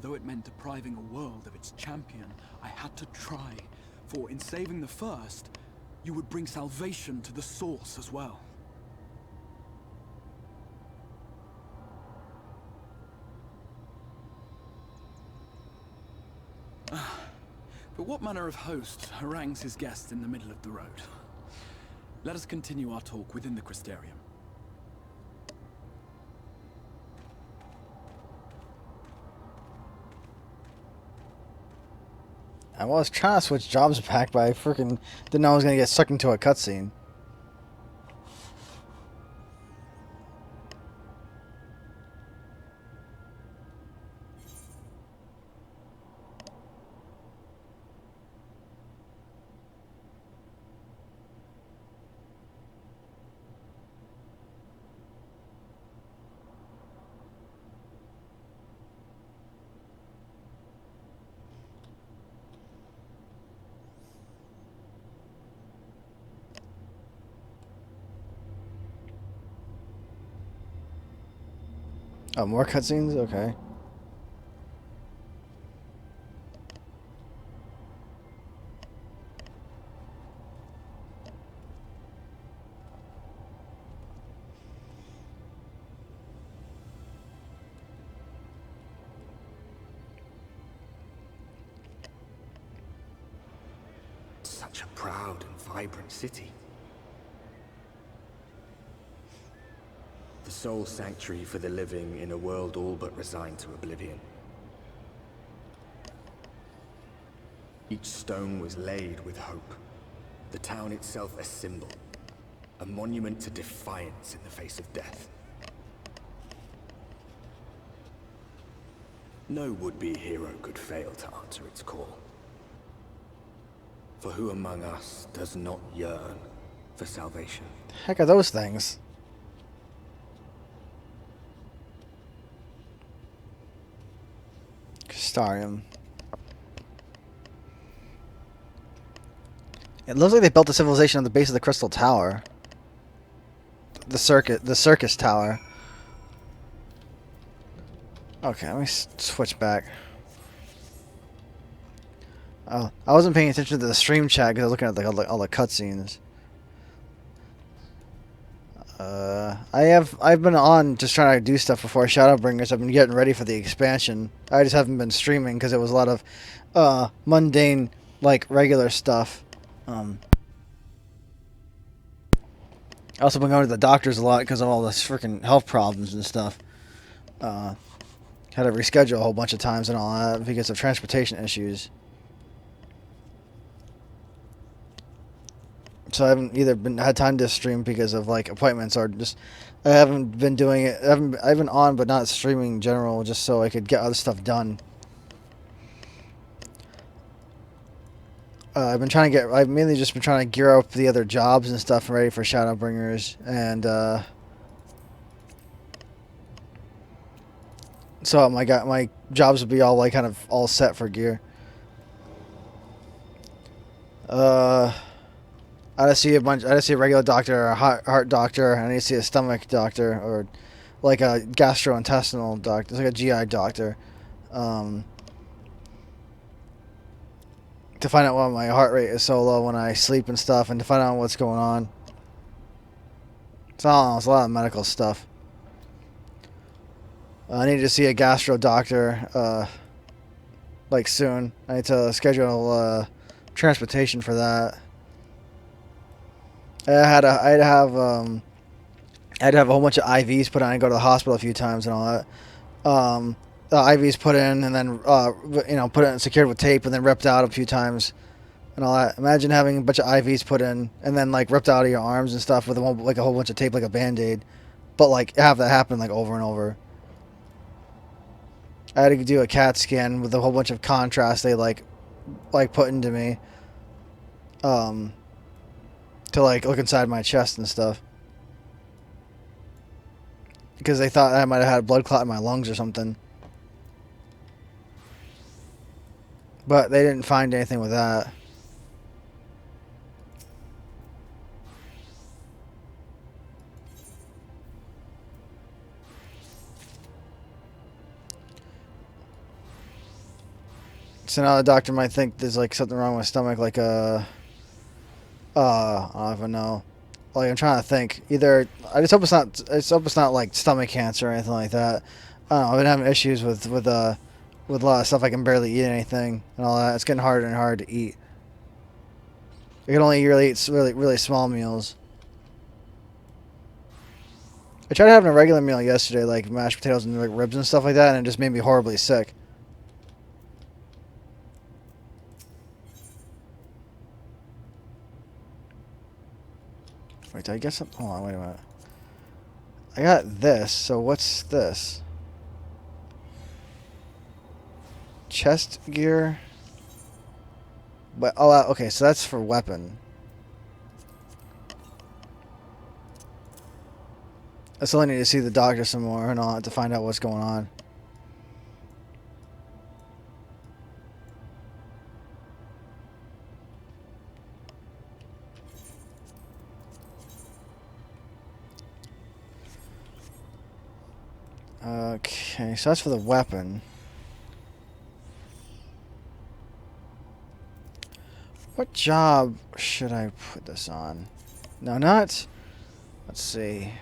Though it meant depriving a world of its champion, I had to try, for in saving the first, you would bring salvation to the source as well. But what manner of host harangues his guests in the middle of the road? Let us continue our talk within the Crystarium.
I was trying to switch jobs back, but I freaking didn't know I was gonna get sucked into a cutscene. Oh, more cutscenes? Okay.
Such a proud and vibrant city. The sole sanctuary for the living in a world all but resigned to oblivion. Each stone was laid with hope. The town itself a symbol. A monument to defiance in the face of death. No would-be hero could fail to answer its call. For who among us does not yearn for salvation?
Heck are those things? Crystarium. It looks like they built a civilization on the base of the Crystal Tower. The circus tower. Okay, let me switch back. Oh, I wasn't paying attention to the stream chat because I was looking at like all the cutscenes. I've been on just trying to do stuff before Shadowbringers. I've been getting ready for the expansion. I just haven't been streaming because it was a lot of mundane, like regular stuff. I also been going to the doctors a lot because of all the freaking health problems and stuff. Had to reschedule a whole bunch of times and all that because of transportation issues. So I haven't either had time to stream because of like appointments or just I haven't been doing it. I've been on but not streaming in general just so I could get other stuff done. I've mainly just been trying to gear up the other jobs and stuff ready for Shadowbringers and so my jobs will be all like kind of all set for gear. I just see a regular doctor or a heart doctor, and I need to see a stomach doctor or like a gastrointestinal doctor. It's like a GI doctor. To find out why my heart rate is so low when I sleep and stuff, and to find out what's going on. It's a lot of medical stuff. I need to see a gastro doctor, like soon. I need to schedule transportation for that. I had to have a whole bunch of IVs put on and go to the hospital a few times and all that. The IVs put in and then put in secured with tape and then ripped out a few times and all that. Imagine having a bunch of IVs put in and then like ripped out of your arms and stuff with a whole bunch of tape like a band-aid, but like have that happen like over and over. I had to do a CAT scan with a whole bunch of contrast they like put into me. To like look inside my chest and stuff because they thought I might have had a blood clot in my lungs or something, but they didn't find anything with that. So now the doctor might think there's like something wrong with my stomach, like I don't even know. Like I'm trying to think. Either I just hope it's not. I just hope it's not like stomach cancer or anything like that. I don't know. I've been having issues with a lot of stuff. I can barely eat anything and all that. It's getting harder and harder to eat. I can only really eat really small meals. I tried having a regular meal yesterday, like mashed potatoes and like ribs and stuff like that, and it just made me horribly sick. Wait, did I get some? Hold on, wait a minute. I got this, so what's this? Chest gear. But oh, okay, so that's for weapon. I still need to see the doctor some more and all to find out what's going on. Okay, so that's for the weapon. What job should I put this on? No, not. Let's see.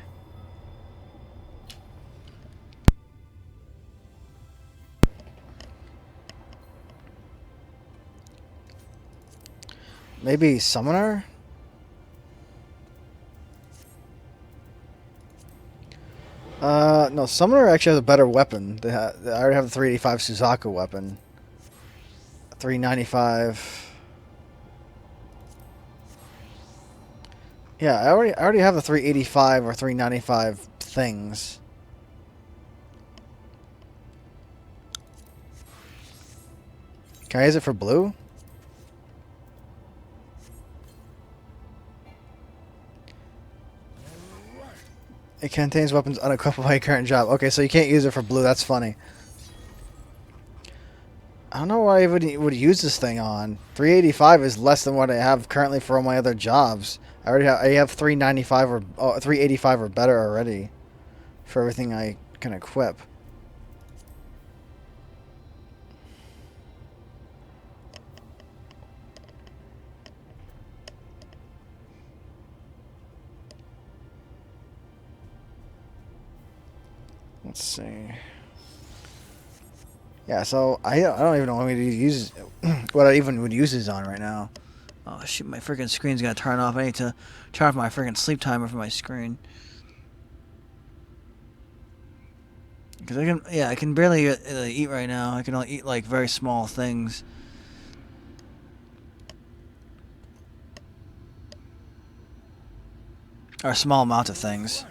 Maybe summoner? No, summoner actually has a better weapon. I already have the 385 Suzaku weapon. 395. Yeah, I already have the 385 or 395 things. Can I use it for blue? It contains weapons unequipped by your current job. Okay, so you can't use it for blue. That's funny. I don't know what I would use this thing on. 385 is less than what I have currently for all my other jobs. I have 395 or 385 or better already for everything I can equip. Let's see. Yeah, so I don't even know what what I even would use these on right now. Oh shoot, my freaking screen's gonna turn off. I need to turn off my freaking sleep timer for my screen. Because I can barely eat right now. I can only eat like very small things. Or a small amount of things.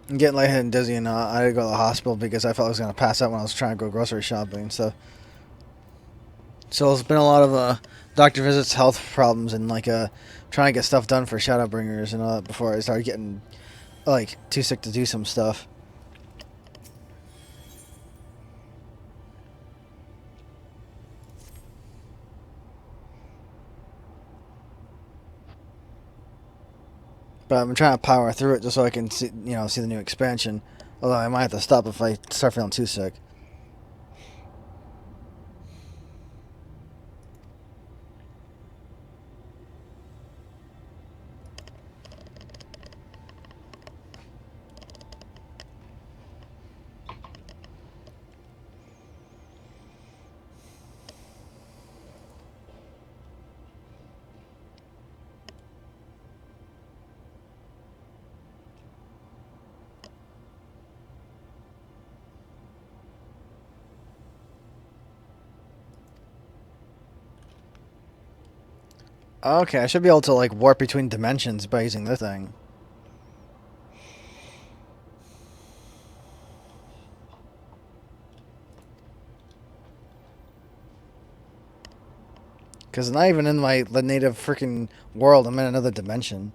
I'm getting lightheaded and dizzy, and I had to go to the hospital because I felt I was going to pass out when I was trying to go grocery shopping and stuff. So there's been a lot of doctor visits, health problems, and like trying to get stuff done for Shadowbringers and all that before I started getting like too sick to do some stuff. But I'm trying to power through it just so I can see, see the new expansion. Although I might have to stop if I start feeling too sick. Okay, I should be able to like warp between dimensions by using this thing. Because not even in the native freaking world, I'm in another dimension.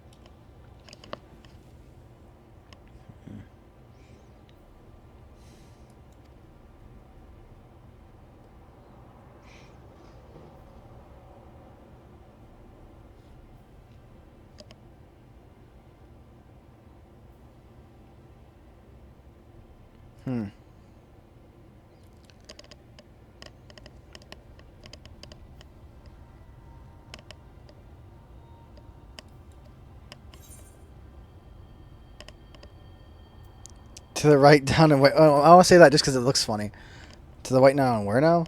To the right, down, and wait. Oh, I want to say that just because it looks funny. To the right now and where now?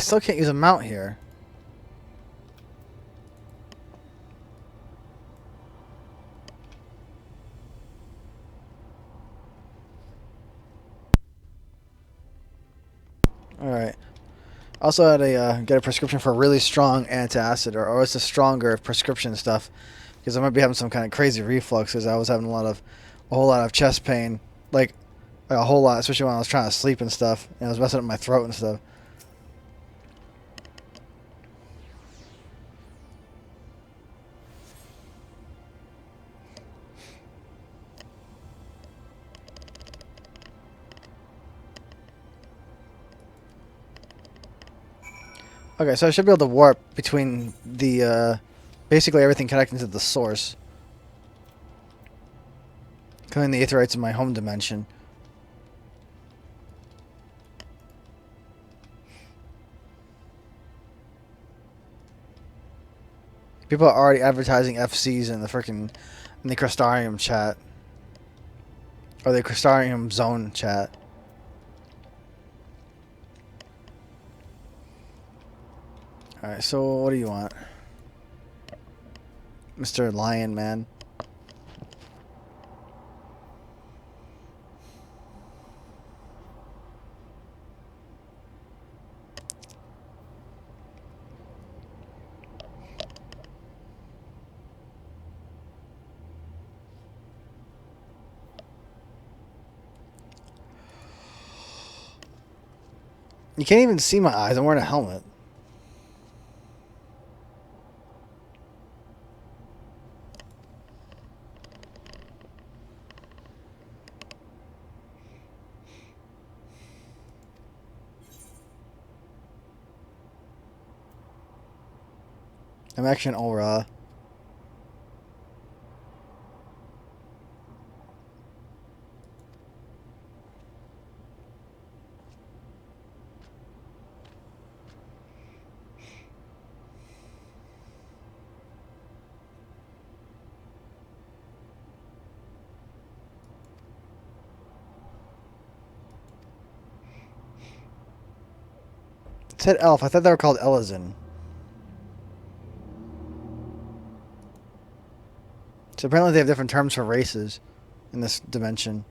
still can't use a mount here. Alright. Also had to get a prescription for really strong antacid, or it's a stronger prescription stuff, because I might be having some kind of crazy reflux, because I was having a whole lot of chest pain, like a whole lot, especially when I was trying to sleep and stuff, and it was messing up my throat and stuff. Okay, so I should be able to warp between the, basically everything connecting to the source. Including the aetherites in my home dimension. People are already advertising FCs in the in the Crystarium chat. Or the Crystarium zone chat. Alright, so what do you want? Mr. Lion Man. You can't even see my eyes. I'm wearing a helmet. I'm actually an aura. It said elf. I thought they were called Elizin. So apparently they have different terms for races in this dimension.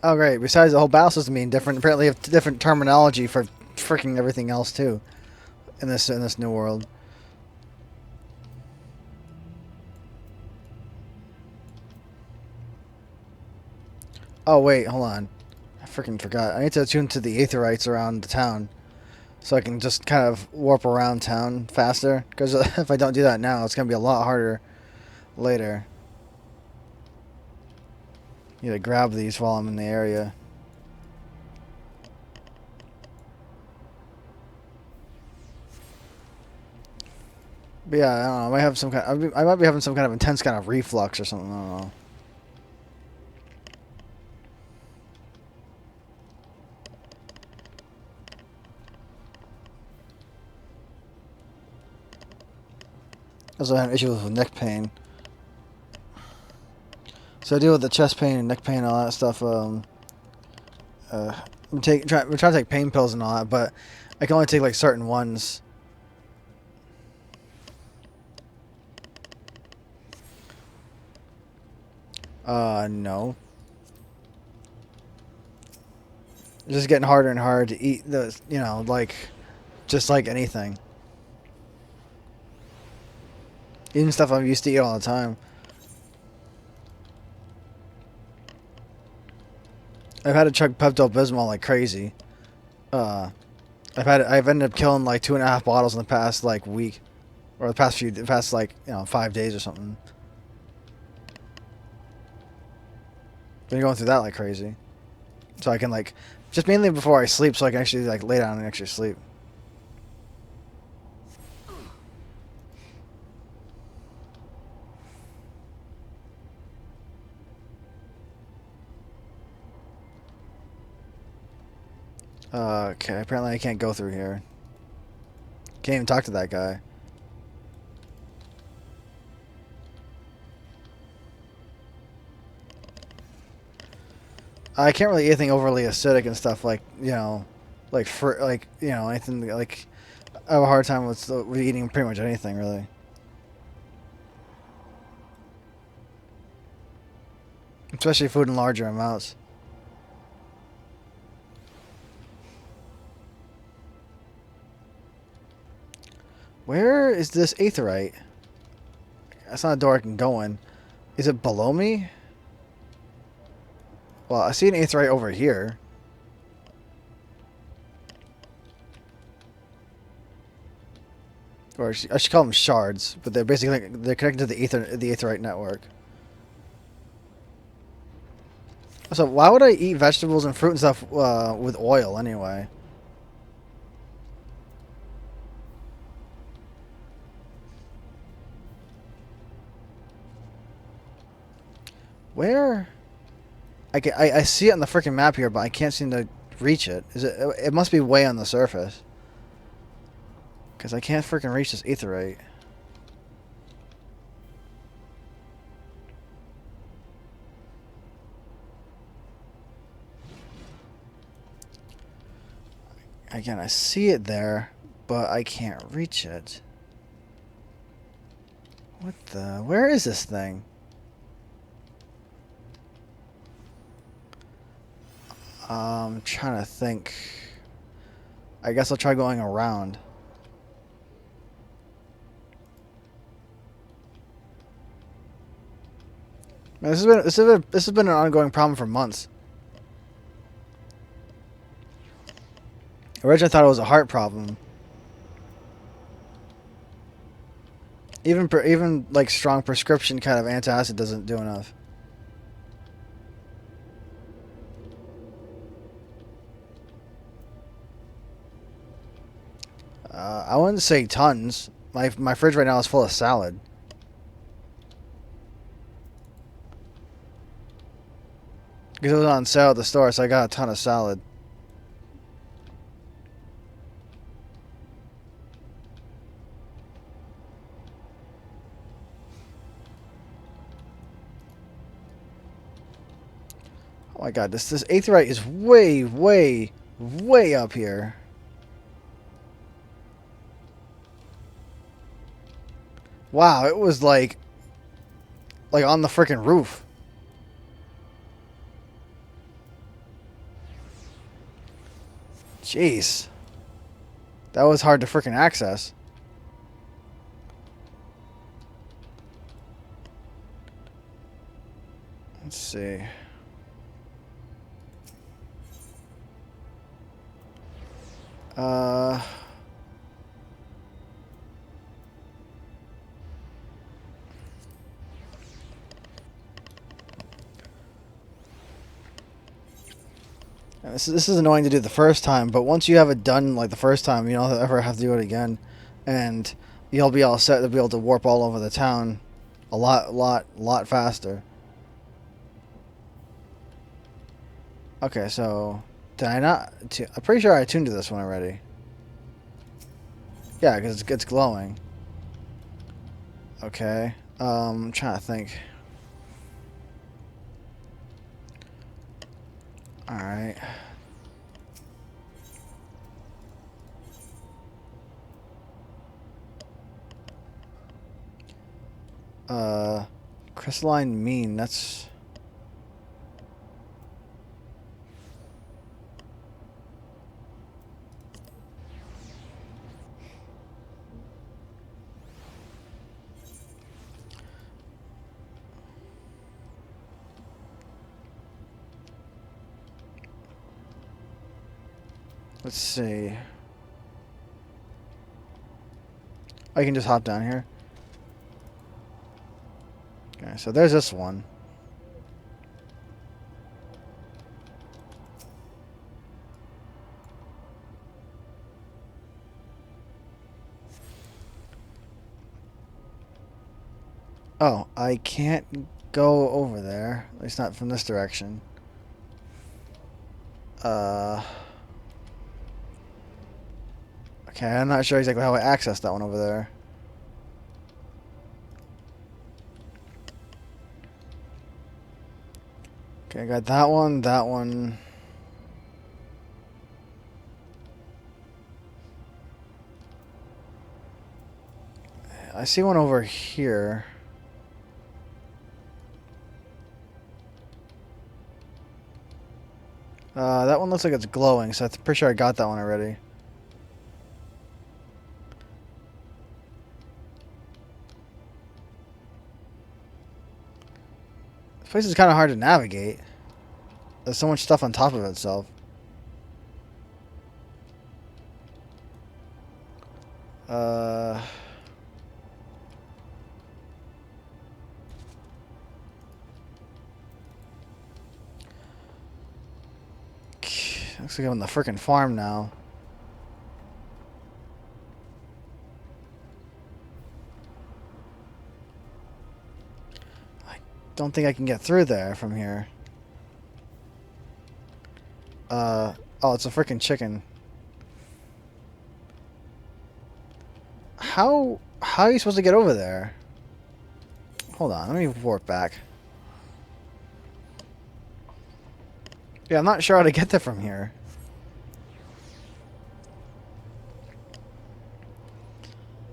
Oh great! Besides the whole battle system being different, apparently have different terminology for freaking everything else too, in this new world. Oh wait, hold on. I freaking forgot. I need to attune to the aetherites around the town, so I can just kind of warp around town faster. Because if I don't do that now, it's gonna be a lot harder later. Need to grab these while I'm in the area. But yeah, I don't know. I might have some kind. I might be having some kind of intense kind of reflux or something. I don't know. Also, I have issues with neck pain. So I deal with the chest pain and neck pain and all that stuff. We're trying to take pain pills and all that, but I can only take like certain ones. No. It's just getting harder and harder to eat the, like, just like anything. Even stuff I'm used to eat all the time. I've had to chug Pepto-Bismol like crazy. I've ended up killing like 2.5 bottles in the past like week, or the past 5 days or something. Been going through that like crazy. So I can like, just mainly before I sleep, so I can actually like lay down and actually sleep. Okay, apparently I can't go through here. Can't even talk to that guy. I can't really eat anything overly acidic and stuff like, you know, like for like, you know, anything like I have a hard time with eating pretty much anything really. Especially food in larger amounts. Where is this aetherite? That's not a door I can go in. Is it below me? Well, I see an aetherite over here. Or I should call them shards, but they're basically they're connected to the aetherite network. So why would I eat vegetables and fruit and stuff with oil anyway? Where? I see it on the freaking map here, but I can't seem to reach it. Is it? It must be way on the surface. Because I can't freaking reach this aetherite. Again, I see it there, but I can't reach it. What the? Where is this thing? I'm trying to think. I guess I'll try going around. Man, this has been an ongoing problem for months. Originally, I thought it was a heart problem. Even like strong prescription kind of antacid doesn't do enough. I wouldn't say tons. My fridge right now is full of salad. Because it was on sale at the store, so I got a ton of salad. Oh my god, this aetherite is way up here. Wow, it was like on the freaking roof. Jeez. That was hard to freaking access. Let's see. This is annoying to do the first time, but once you have it done like the first time, you don't ever have to do it again, and you'll be all set to be able to warp all over the town a lot faster. Okay, so did I not? I'm pretty sure I tuned to this one already. Yeah, because it's glowing. Okay, I'm trying to think. All right. Crystalline mean, that's... Let's see. I can just hop down here. Okay, so there's this one. Oh, I can't go over there. At least not from this direction. Okay, I'm not sure exactly how I access that one over there. Okay, I got that one, that one. I see one over here. That one looks like it's glowing, so I'm pretty sure I got that one already. This place is kind of hard to navigate. There's so much stuff on top of itself. Looks like I'm on the frickin' farm now. I don't think I can get through there from here. Oh, it's a frickin' chicken. How are you supposed to get over there? Hold on, let me warp back. Yeah, I'm not sure how to get there from here.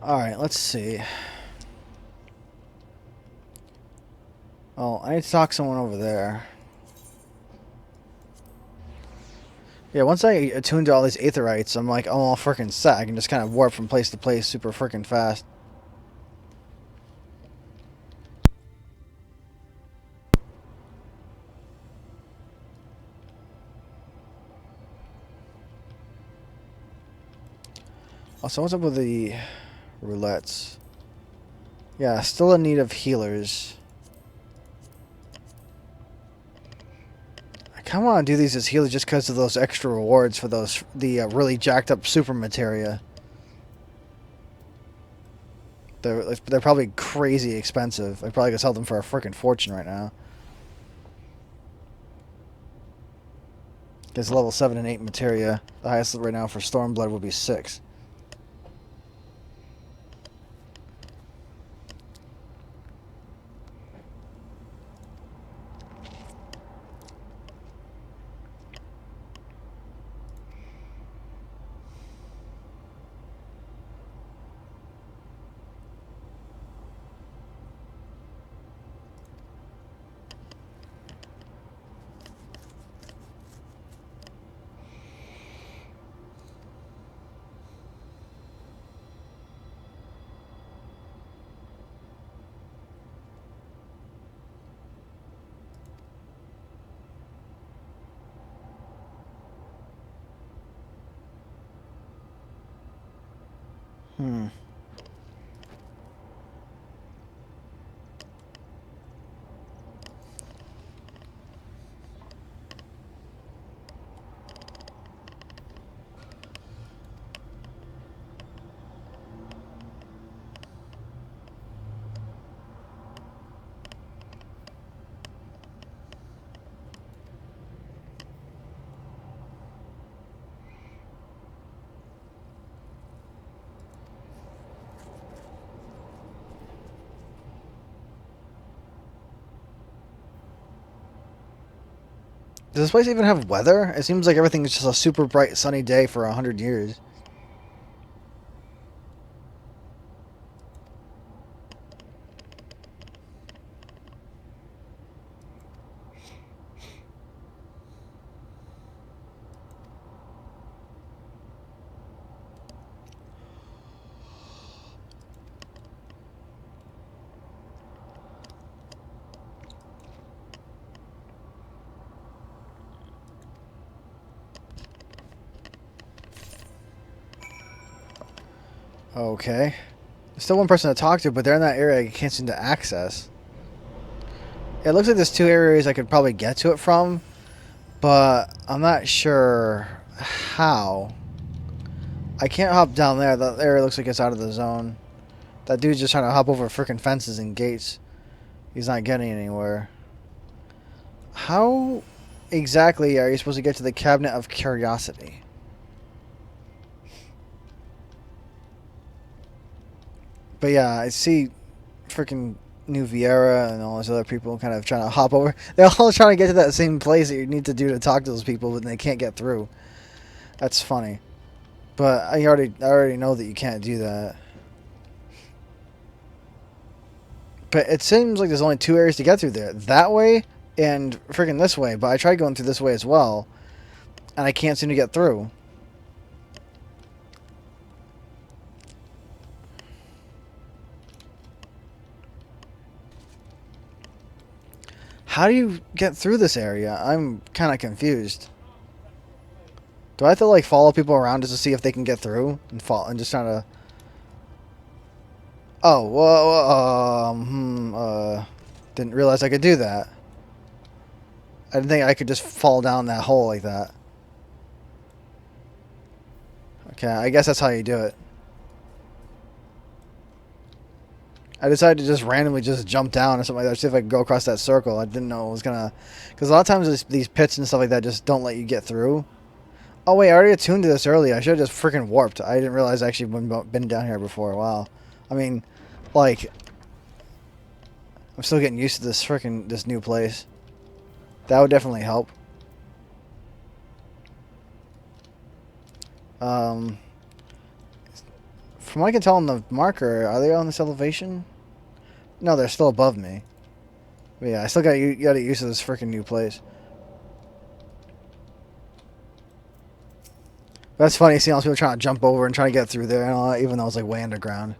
Alright, let's see. Oh, I need to talk to someone over there. Yeah, once I attune to all these aetherites, I'm like, I'm all freaking set. I can just kind of warp from place to place super freaking fast. Also, what's up with the roulettes? Yeah, still in need of healers. I kind of want to do these as healers just because of those extra rewards for the really jacked up super materia. They're probably crazy expensive. I probably could sell them for a freaking fortune right now. Because level 7 and 8 materia, the highest right now for Stormblood would be 6. Hmm. Does this place even have weather? It seems like everything is just a super bright sunny day for 100 years. Okay. There's still one person to talk to, but they're in that area I can't seem to access. It looks like there's 2 areas I could probably get to it from, but I'm not sure how. I can't hop down there. That area looks like it's out of the zone. That dude's just trying to hop over freaking fences and gates. He's not getting anywhere. How exactly are you supposed to get to the Cabinet of Curiosity? But yeah, I see freaking New Vieira and all those other people kind of trying to hop over. They're all trying to get to that same place that you need to do to talk to those people, but they can't get through. That's funny. But I already know that you can't do that. But it seems like there's only 2 areas to get through there. That way and freaking this way. But I tried going through this way as well. And I can't seem to get through. How do you get through this area? I'm kind of confused. Do I have to like follow people around just to see if they can get through and fall and just trying to? Oh, well, didn't realize I could do that. I didn't think I could just fall down that hole like that. Okay, I guess that's how you do it. I decided to just randomly just jump down or something like that, see if I could go across that circle. I didn't know it was gonna, because a lot of times these pits and stuff like that just don't let you get through. Oh wait, I already attuned to this earlier. I should have just freaking warped. I didn't realize I actually been down here before. Wow. I mean, like, I'm still getting used to this new place. That would definitely help. From what I can tell on the marker, are they on this elevation? No, they're still above me. But yeah, I still got to get used to this freaking new place. That's funny seeing all those people trying to jump over and trying to get through there, and all that, even though it's like way underground.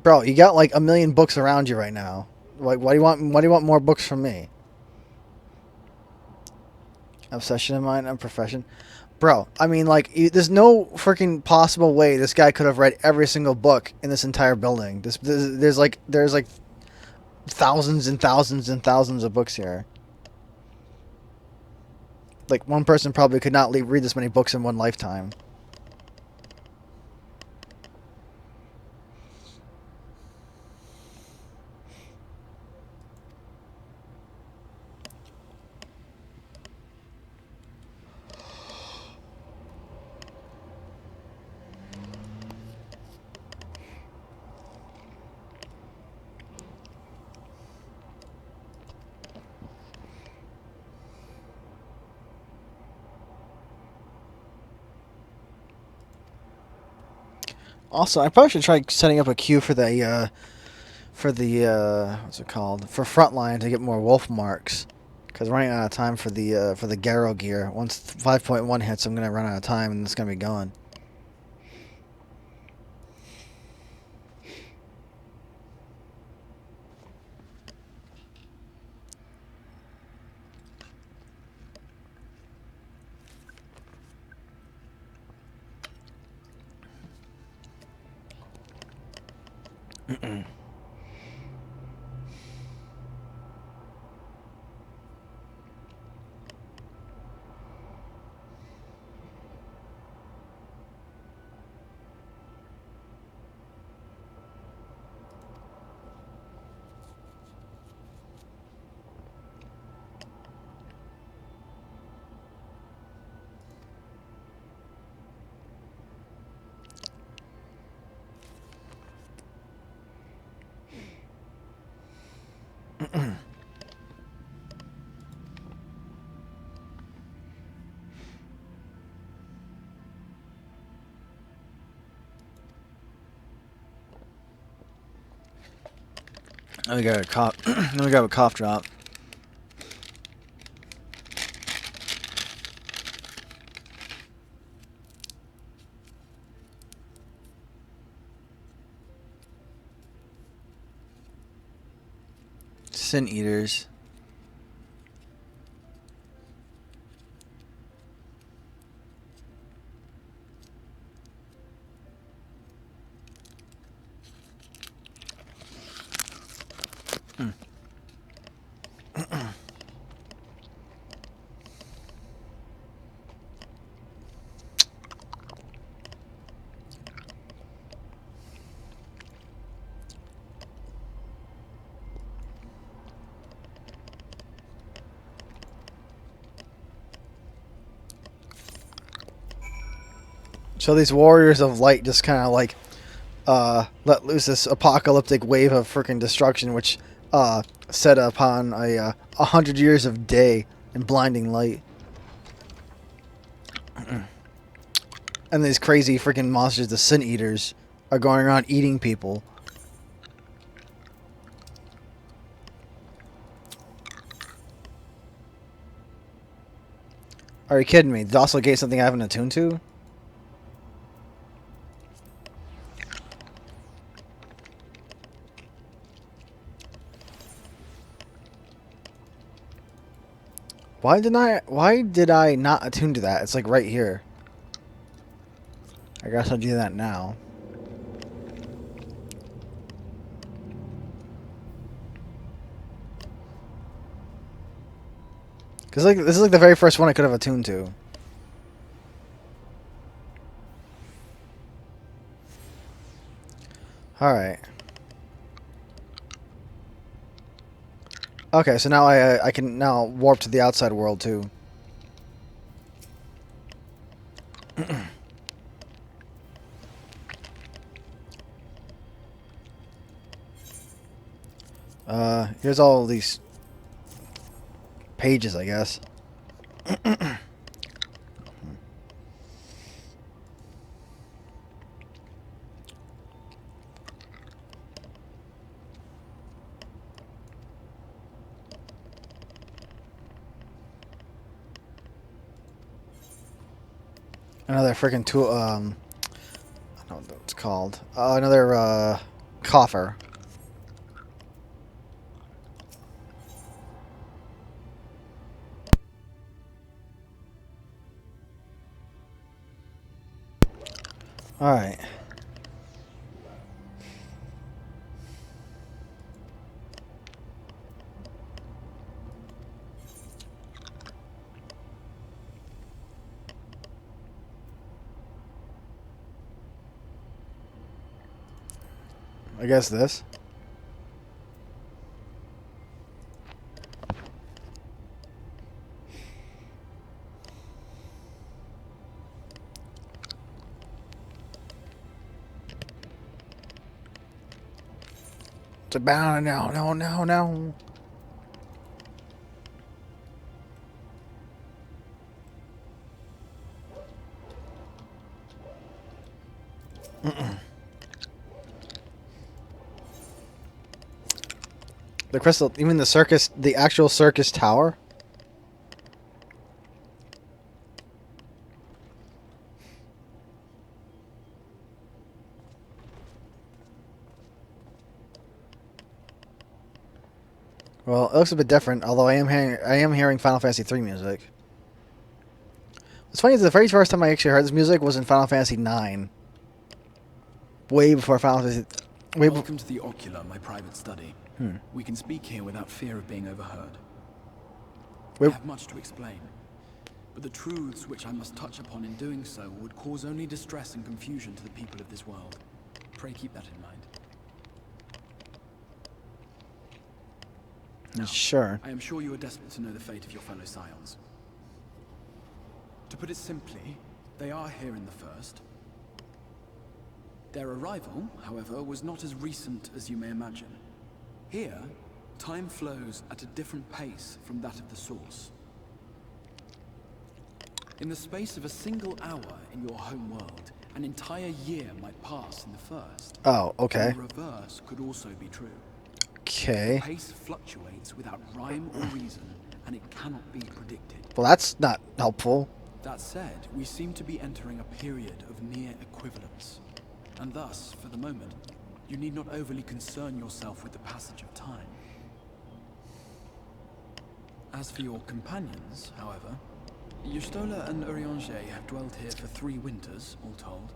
Bro, you got like a million books around you right now. Like, why do you want more books from me? Obsession of mine and profession. Bro, I mean, like, there's no freaking possible way this guy could have read every single book in this entire building. There's like thousands and thousands and thousands of books here. Like, one person probably could not read this many books in one lifetime. Also, I probably should try setting up a queue for the what's it called? For Frontline to get more wolf marks. Because running out of time for the Garrow gear. Once 5.1 hits, I'm gonna run out of time and it's gonna be gone. Let me grab a cough. Let me grab a cough drop. Sin eaters. So these warriors of light just kind of like let loose this apocalyptic wave of freaking destruction, which set upon 100 years of day and blinding light. And these crazy freaking monsters, the Sin Eaters, are going around eating people. Are you kidding me? Docile Gate something I haven't attuned to? Why did I not attune to that? It's like right here. I guess I'll do that now. Cause like this is like the very first one I could have attuned to. All right. Okay, so now I can now warp to the outside world too. Here's all these pages, I guess. Another freaking tool. I don't know what it's called. Another coffer. All right. I guess this. It's a bound now, no. The crystal, even the circus, the actual circus tower? Well, it looks a bit different, although I am hearing Final Fantasy 3 music. What's funny is the very first time I actually heard this music was in Final Fantasy 9. Way before Final Fantasy...
Welcome to the Ocular, my private study. We can speak here without fear of being overheard. I have much to explain, but the truths which I must touch upon in doing so would cause only distress and confusion to the people of this world. Pray keep that in mind. Now,
sure.
I am sure you are desperate to know the fate of your fellow Scions. To put it simply, they are here in the first. Their arrival, however, was not as recent as you may imagine. Here, time flows at a different pace from that of the source. In the space of a single hour in your home world, an entire year might pass in the first.
Oh, okay.
And the reverse could also be true.
Okay.
The pace fluctuates without rhyme or reason, and it cannot be predicted.
Well, that's not helpful.
That said, we seem to be entering a period of near equivalence. And thus, for the moment, you need not overly concern yourself with the passage of time. As for your companions, however, Y'shtola and Urianger have dwelled here for 3 winters, all told,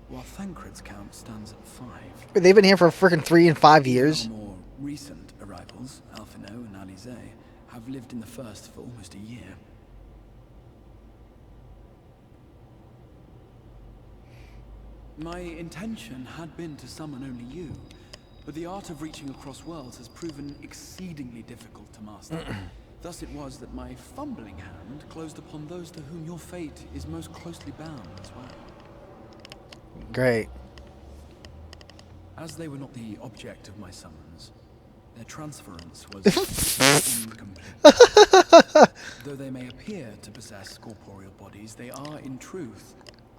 while Thancred's count stands at 5.
They've been here for freaking 3 and 5 years.
Our more recent arrivals, Alphino and Alize, have lived in the first for almost a year. My intention had been to summon only you, but the art of reaching across worlds has proven exceedingly difficult to master. Thus it was that my fumbling hand closed upon those to whom your fate is most closely bound as well.
Great.
As they were not the object of my summons, their transference was incomplete. Though they may appear to possess corporeal bodies, they are, in truth,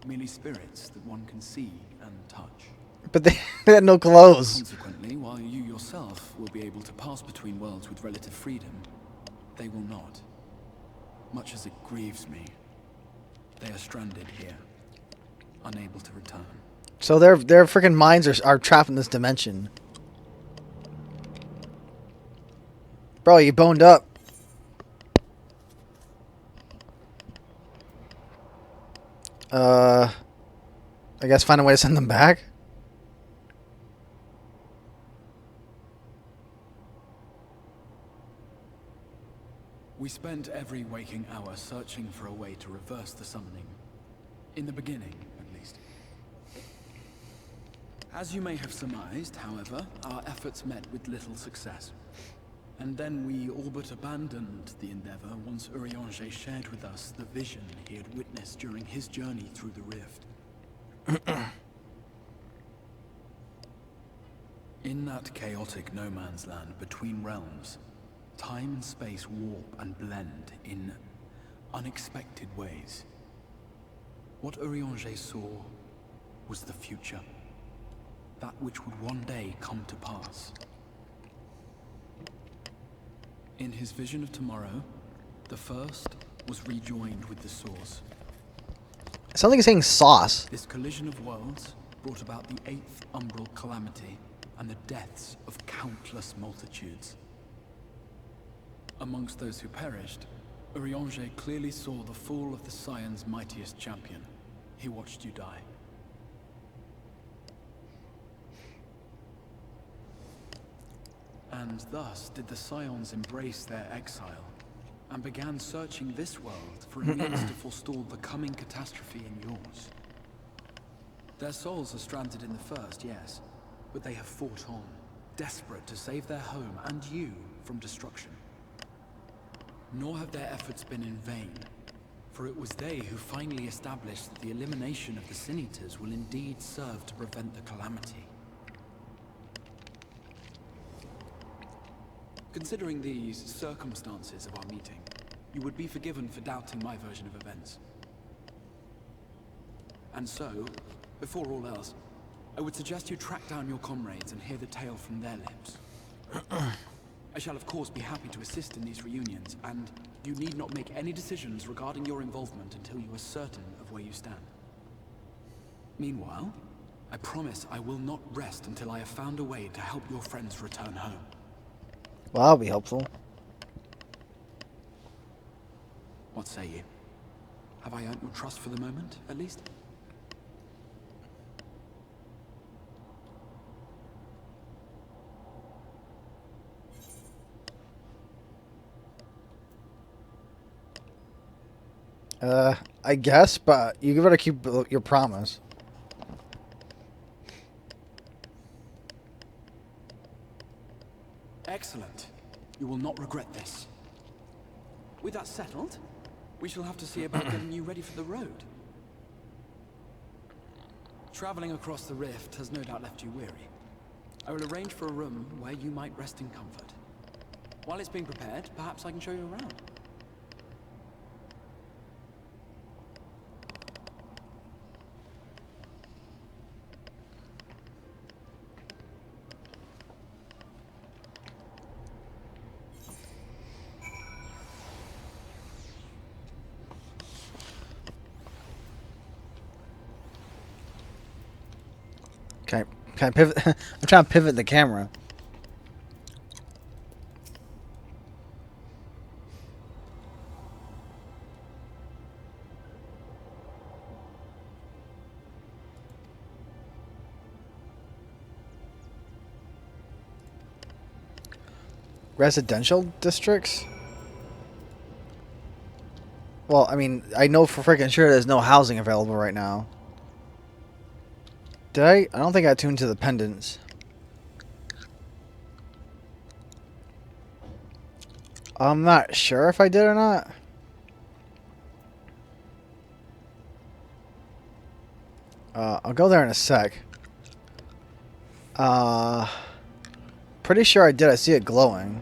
merely spirits that one can see and touch.
But they had no clothes.
Consequently, while you yourself will be able to pass between worlds with relative freedom, they will not. Much as it grieves me, they are stranded here, unable to return.
So their freaking minds are trapped in this dimension. Bro, you boned up. I guess find a way to send them back.
We spent every waking hour searching for a way to reverse the summoning. In the beginning, at least. As you may have surmised, however, our efforts met with little success. And then we all but abandoned the endeavor once Urianger shared with us the vision he had witnessed during his journey through the rift. In that chaotic no man's land between realms, time and space warp and blend in unexpected ways. What Urianger saw was the future. That which would one day come to pass. In his vision of tomorrow, the first was rejoined with the source.
It sounds like he's saying sauce.
This collision of worlds brought about the 8th umbral calamity and the deaths of countless multitudes. Amongst those who perished, Urianger clearly saw the fall of the Scion's mightiest champion. He watched you die. And thus did the Scions embrace their exile, and began searching this world for a means to forestall the coming catastrophe in yours. Their souls are stranded in the first, yes, but they have fought on, desperate to save their home and you from destruction. Nor have their efforts been in vain, for it was they who finally established that the elimination of the Sin Eaters will indeed serve to prevent the calamity. Considering these circumstances of our meeting, you would be forgiven for doubting my version of events. And so, before all else, I would suggest you track down your comrades and hear the tale from their lips. I shall of course be happy to assist in these reunions, and you need not make any decisions regarding your involvement until you are certain of where you stand. Meanwhile, I promise I will not rest until I have found a way to help your friends return home.
Well, that'll be helpful.
What say you? Have I earned your trust for the moment, at least?
I guess, but you better keep your promise.
Excellent. You will not regret this. With that settled, we shall have to see about getting you ready for the road. Traveling across the rift has no doubt left you weary. I will arrange for a room where you might rest in comfort. While it's being prepared, perhaps I can show you around.
Can I pivot? I'm trying to pivot the camera. Residential districts? Well, I mean, I know for freaking sure there's no housing available right now. Did I? I don't think I tuned to the pendants. I'm not sure if I did or not. I'll go there in a sec. Pretty sure I did. I see it glowing.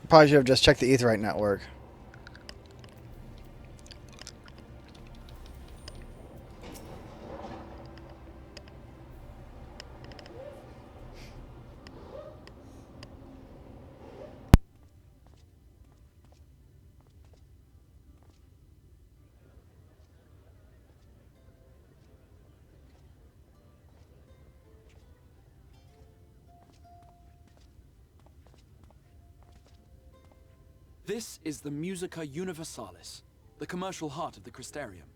Probably should have just checked the Aetheryte network.
This is the Musica Universalis, the commercial heart of the Crystarium.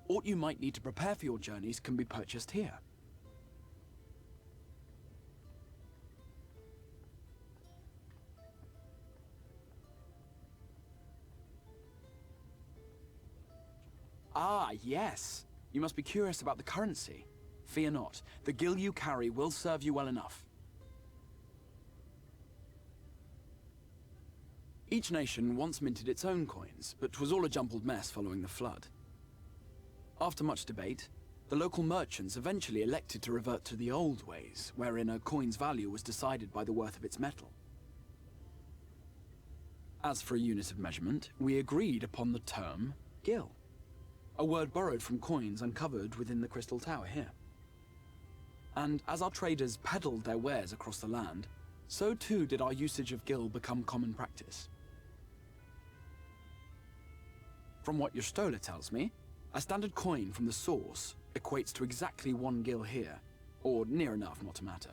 Aught you might need to prepare for your journeys can be purchased here. Ah, yes. You must be curious about the currency. Fear not. The gil you carry will serve you well enough. Each nation once minted its own coins, but 'twas all a jumbled mess following the flood. After much debate, the local merchants eventually elected to revert to the old ways, wherein a coin's value was decided by the worth of its metal. As for a unit of measurement, we agreed upon the term gil, a word borrowed from coins uncovered within the Crystal Tower here. And as our traders peddled their wares across the land, so too did our usage of gil become common practice. From what your stola tells me, a standard coin from the source equates to exactly 1 gil here, or near enough not to matter.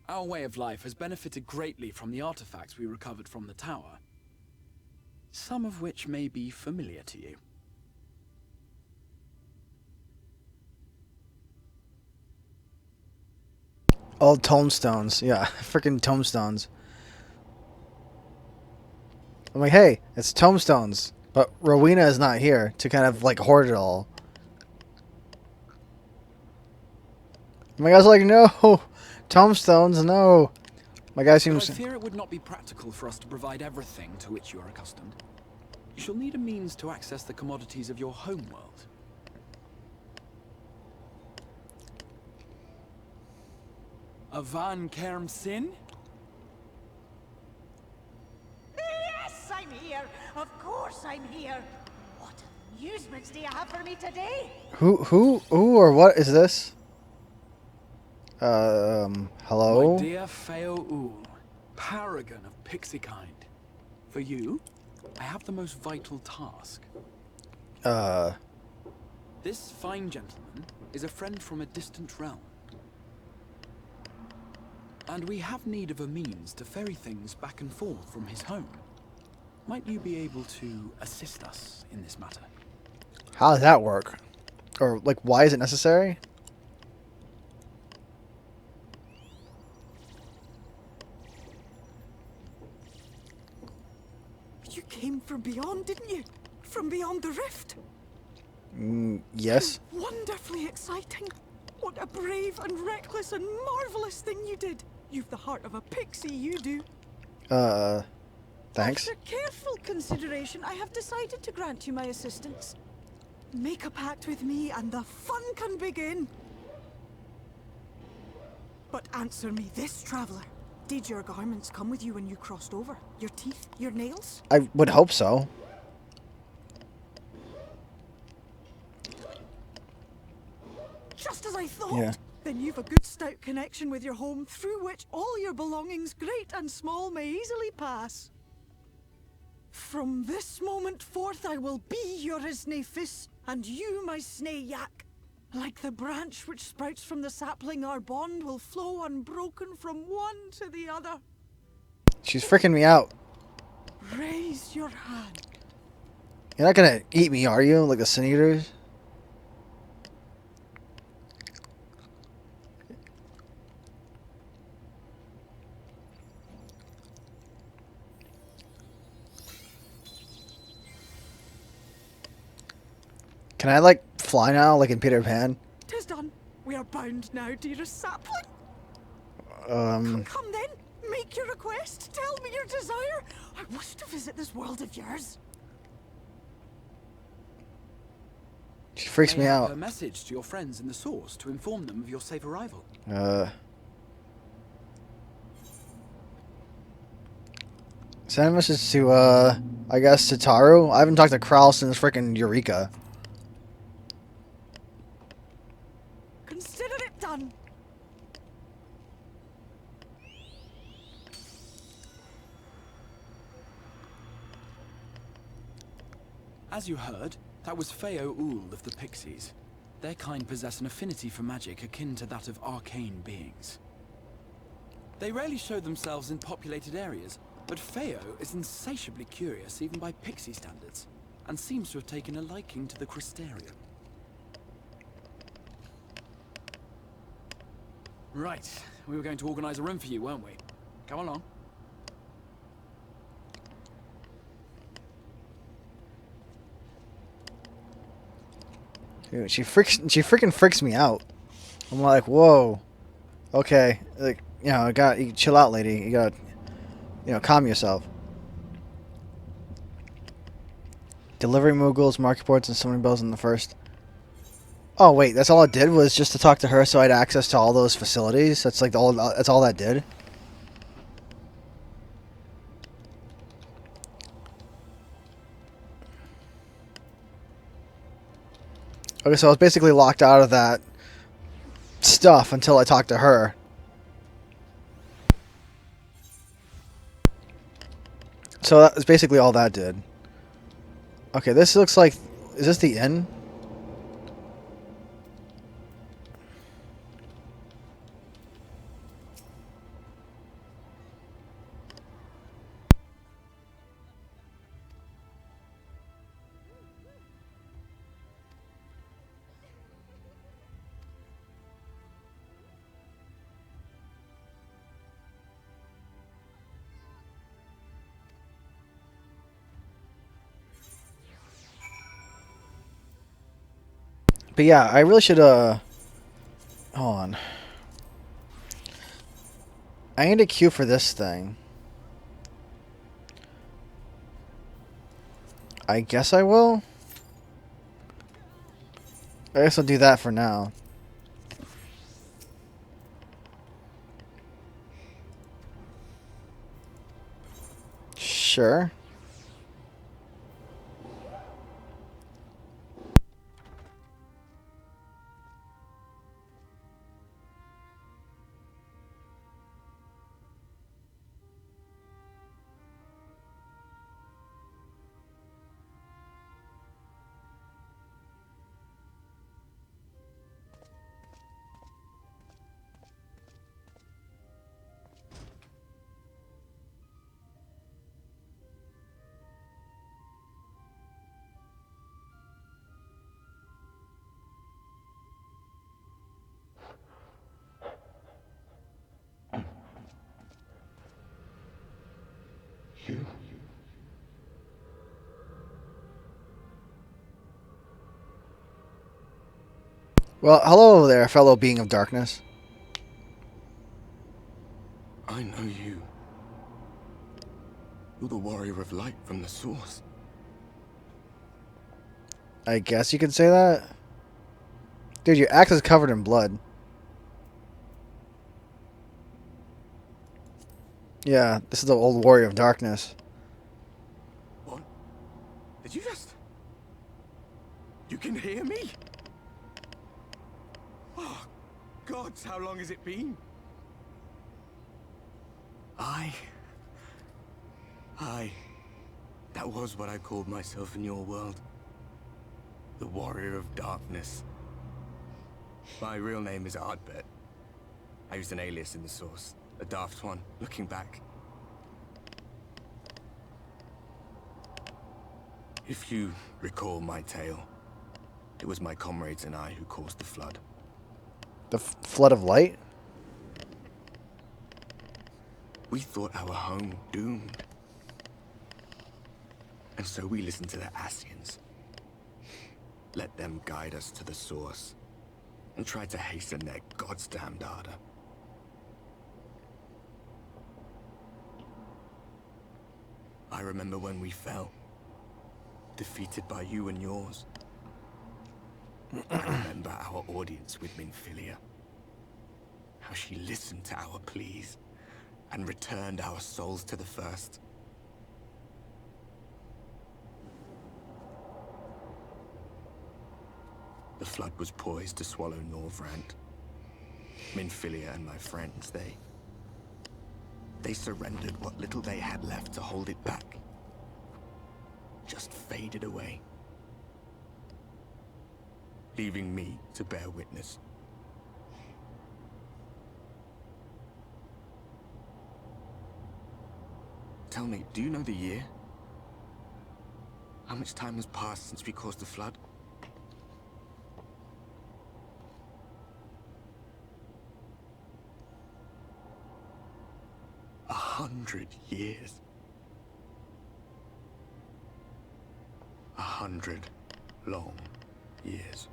Our way of life has benefited greatly from the artifacts we recovered from the tower, some of which may be familiar to you.
Old tomestones. Yeah, freaking tomestones. I'm like, hey, it's tomestones. But Rowena is not here to kind of like hoard it all. My guy's like, no, tomestones, no. My guy seems.
But I fear it would not be practical for us to provide everything to which you are accustomed. You shall need a means to access the commodities of your homeworld. A Van Kerm Sin?
Yes, I'm here. Of course I'm here. What amusements do you have for me today?
Who, or what is this? Hello?
My dear Feo Ool, paragon of pixie kind. For you, I have the most vital task. This fine gentleman is a friend from a distant realm. And we have need of a means to ferry things back and forth from his home. Might you be able to assist us in this matter?
How does that work? Or, like, why is it necessary?
You came from beyond, didn't you? From beyond the rift?
Yes.
How wonderfully exciting. What a brave and reckless and marvelous thing you did. You've the heart of a pixie, you do.
Thanks.
After careful consideration, I have decided to grant you my assistance. Make a pact with me and the fun can begin. But answer me this, traveler. Did your garments come with you when you crossed over? Your teeth? Your nails?
I would hope so.
Just as I thought.
Yeah.
Then you've a good stout connection with your home through which all your belongings, great and small, may easily pass. From this moment forth I will be your Isne Fis, and you my Snay Yak. Like the branch which sprouts from the sapling, our bond will flow unbroken from one to the other.
She's freaking me out.
Raise your hand.
You're not gonna eat me, are you? Like the Sin Eaters? Can I, like, fly now, like in Peter Pan?
'Tis done. We are bound now, dearest sapling.
Um...
Come then, make your request. Tell me your desire. I wish to visit this world of yours.
She freaks
May
me
have
out.
a message to your friends in the source to inform them of your safe arrival.
Send a message to, I guess, Tataru? I haven't talked to Kral since freaking Eureka.
Consider it done.
As you heard, that was Feo Ul of the Pixies. Their kind possess an affinity for magic akin to that of arcane beings. They rarely show themselves in populated areas, but Feo is insatiably curious even by Pixie standards, and seems to have taken a liking to the Crystarium. Right, we were going to organize a room for you, weren't we? Come along.
Dude, she freaking freaks me out. I'm like, whoa. Okay. Like, you know, you chill out, lady. You gotta, you know, calm yourself. Delivery moogles, market ports, and summoning bells in the first. Oh wait, that's all it did was just to talk to her, so I had access to all those facilities. That's like that's all that did. Okay, so I was basically locked out of that stuff until I talked to her. So that was basically all that did. Okay, this looks like... Is this the inn? But yeah, I really should, hold on. I need a queue for this thing. I guess I will. I guess I'll do that for now. Sure.
You.
Well, hello there, fellow being of darkness.
I know you. You're the warrior of light from the source.
I guess you could say that. Dude, your axe is covered in blood. Yeah, this is the old warrior of darkness.
What? Did you just... You can hear me? Oh, gods, how long has it been? That was what I called myself in your world. The Warrior of Darkness. My real name is Ardbert. I used an alias in the source. A daft one, looking back. If you recall my tale, it was my comrades and I who caused the flood.
The flood of light?
We thought our home doomed. And so we listened to the Ascians. Let them guide us to the source. And tried to hasten their goddamned ardor. I remember when we fell, defeated by you and yours. I remember our audience with Minfilia. How she listened to our pleas and returned our souls to the First. The flood was poised to swallow Norvrand. Minfilia and my friends, they surrendered what little they had left to hold it back. Just faded away, leaving me to bear witness. Tell me, do you know the year? How much time has passed since we caused the flood? 100 years. 100 long years.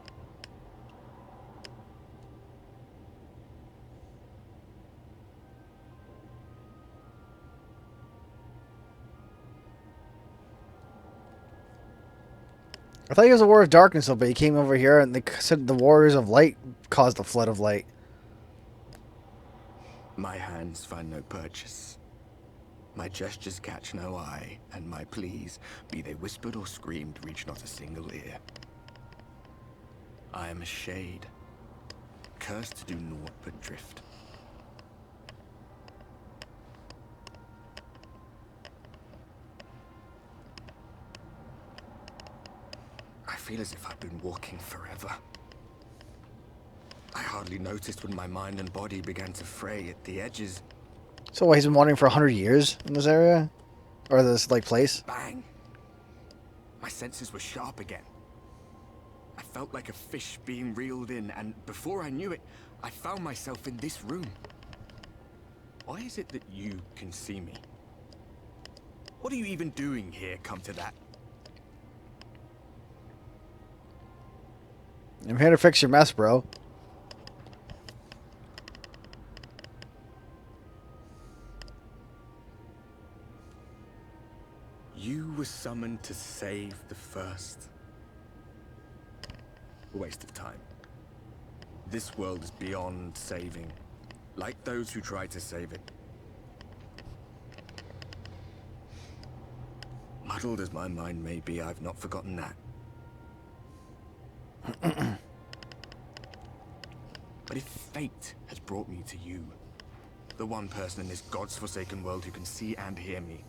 I thought he was a War of Darkness, though, but he came over here and they said the Warriors of Light caused the flood of light.
My hands find no purchase. My gestures catch no eye, and my pleas, be they whispered or screamed, reach not a single ear. I am a shade, cursed to do naught but drift. I feel as if I've been walking forever. I hardly noticed when my mind and body began to fray at the edges.
So he's been wandering for 100 years in this area? Or this, like, place?
Bang! My senses were sharp again. I felt like a fish being reeled in, and before I knew it, I found myself in this room. Why is it that you can see me? What are you even doing here, come to that?
I'm here to fix your mess, bro.
You were summoned to save the First. A waste of time. This world is beyond saving, like those who try to save it. Muddled as my mind may be, I've not forgotten that. But if fate has brought me to you, the one person in this God's forsaken world who can see and hear me,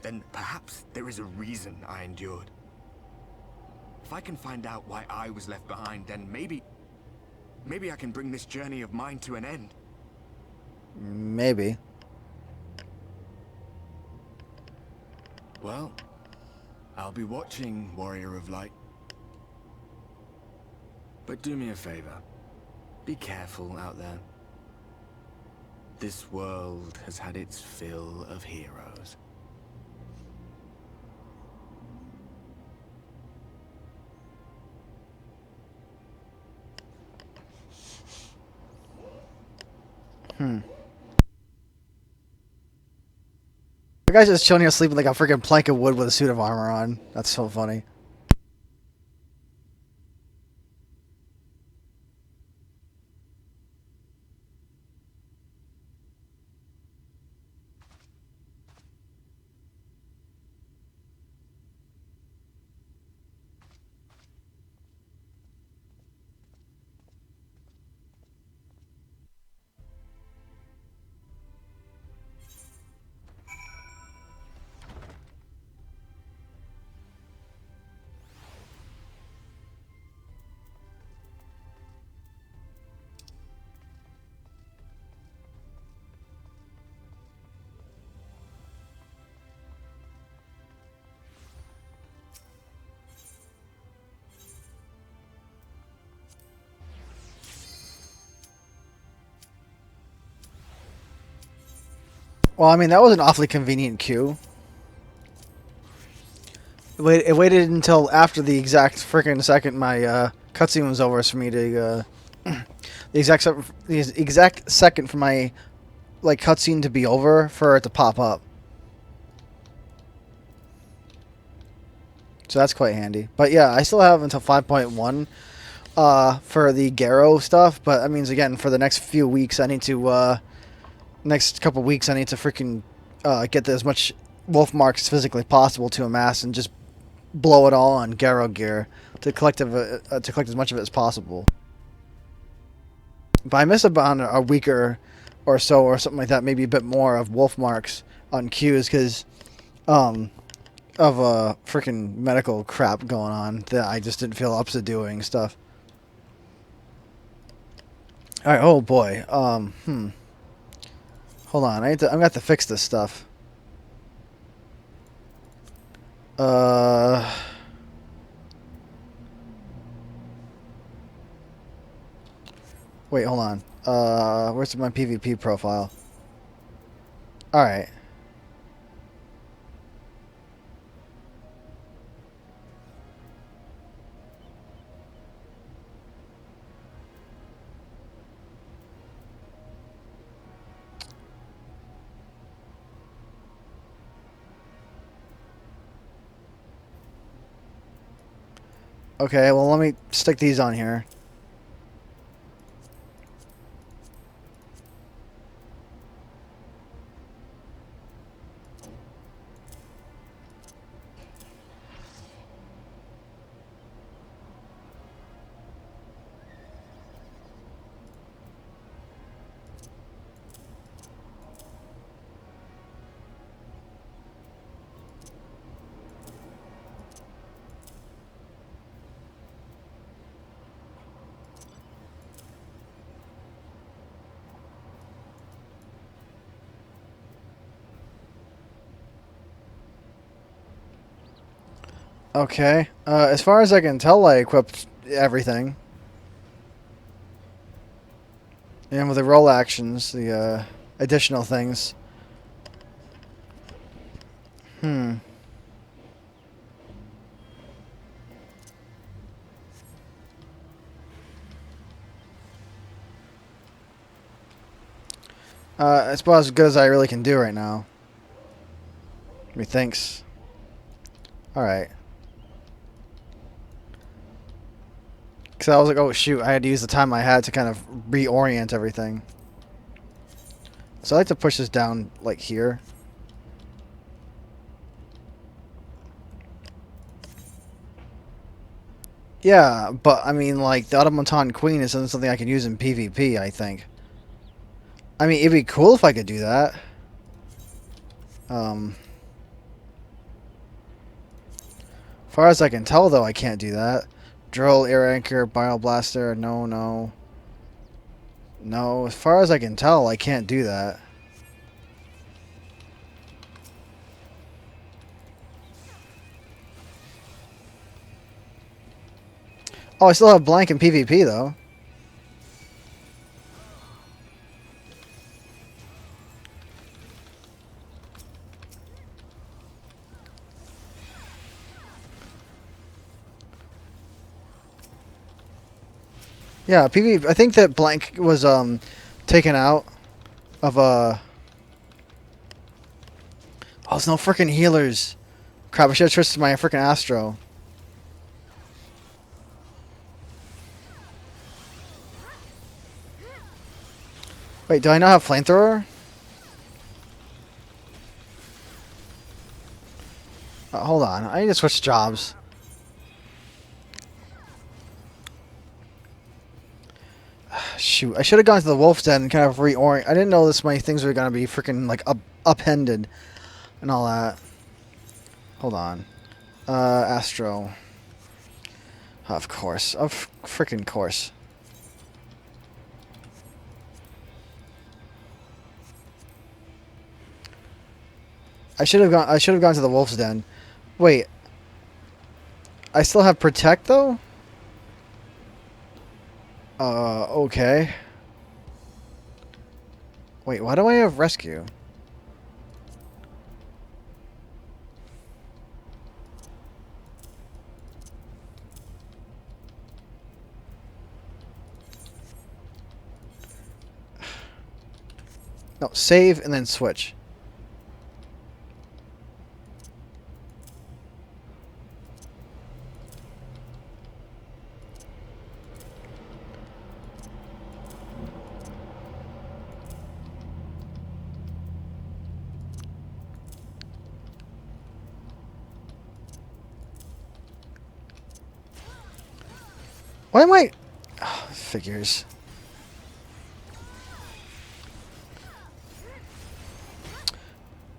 then perhaps there is a reason I endured. If I can find out why I was left behind, then maybe I can bring this journey of mine to an end.
Maybe.
Well, I'll be watching, Warrior of Light. But do me a favor. Be careful out there. This world has had its fill of heroes.
The guy's just chilling here sleeping like a freaking plank of wood with a suit of armor on. That's so funny. Well, I mean, that was an awfully convenient queue. It waited until after the exact freaking second my cutscene was over for me to the exact second for my like cutscene to be over for it to pop up. So that's quite handy. But yeah, I still have until 5.1 for the Garrow stuff. But that means, again, for the next few weeks, I need to... next couple weeks, I need to freaking get as much wolf marks as physically possible to amass and just blow it all on Garrow gear to collect as much of it as possible. But I miss about a week or so or something like that, maybe a bit more of wolf marks on queues because of freaking medical crap going on that I just didn't feel up to doing stuff. All right, oh boy. Hold on, I'm gonna have to fix this stuff. Wait, hold on. Where's my PvP profile? Alright. Okay, well, let me stick these on here. Okay. As far as I can tell, I equipped everything. And with the roll actions, the additional things. It's about as good as I really can do right now. Methinks. Alright. Because I was like, oh shoot, I had to use the time I had to kind of reorient everything. So I like to push this down, like, here. Yeah, but, I mean, like, the Automaton Queen isn't something I can use in PvP, I think. I mean, it'd be cool if I could do that. Far as I can tell, though, I can't do that. Drill, air anchor, bioblaster, no, no. No, as far as I can tell, I can't do that. Oh, I still have blank in PvP, though. Yeah, PvP. I think that blank was taken out of Oh, there's no freaking healers. Crap! I should have trusted my freaking Astro. Wait, do I not have flamethrower? Hold on, I need to switch jobs. Shoot, I should have gone to the Wolf's Den and kind of reorient. I didn't know this many things were gonna be freaking like upended and all that. Hold on, Astro. Of course, of freaking course. I should have gone. I should have gone to the Wolf's Den. Wait, I still have Protect though. Okay. Wait, why do I have Rescue? No, save and then switch. Why am I... Oh, figures.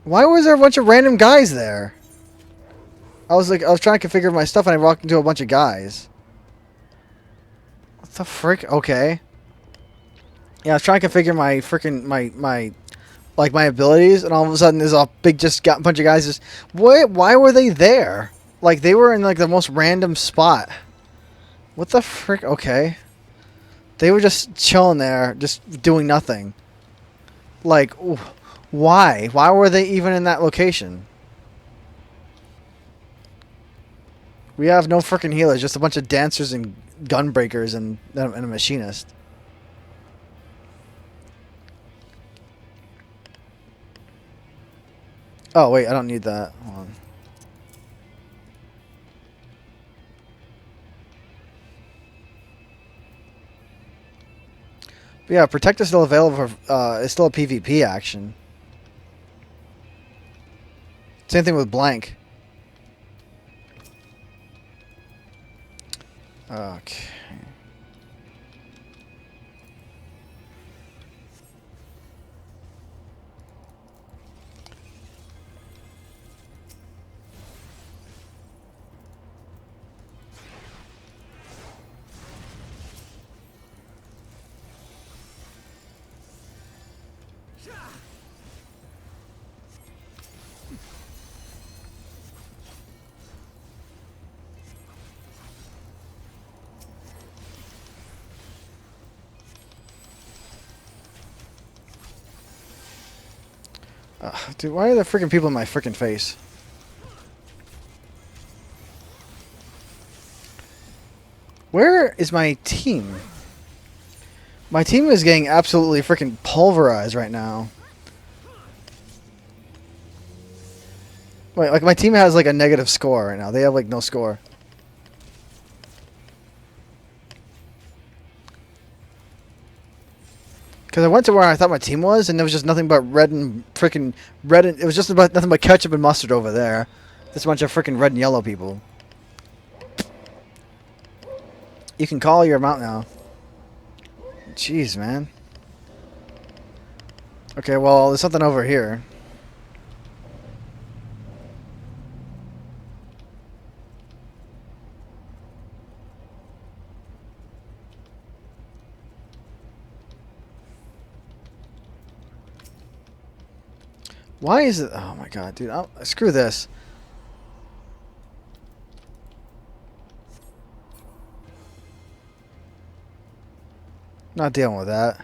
Why was there a bunch of random guys there? I was trying to configure my stuff and I walked into a bunch of guys. What the frick? Okay. Yeah, I was trying to configure my freaking my abilities, and all of a sudden there's a bunch of guys just... Why were they there? Like, they were in like the most random spot. What the frick? Okay. They were just chilling there, just doing nothing. Like, why? Why were they even in that location? We have no freaking healers, just a bunch of dancers and gunbreakers and a machinist. Oh, wait, I don't need that. Hold on. But yeah, Protect is still available for, it's still a PvP action. Same thing with Blank. Okay. Dude, why are there freaking people in my freaking face? Where is my team? My team is getting absolutely freaking pulverized right now. Wait, like my team has like a negative score right now. They have like no score. Because I went to where I thought my team was, and there was just nothing but red and freaking red. And it was just about nothing but ketchup and mustard over there. Just a bunch of freaking red and yellow people. You can call your amount now. Jeez, man. Okay, well, there's something over here. Why is it... Oh my god, dude. Screw this. Not dealing with that.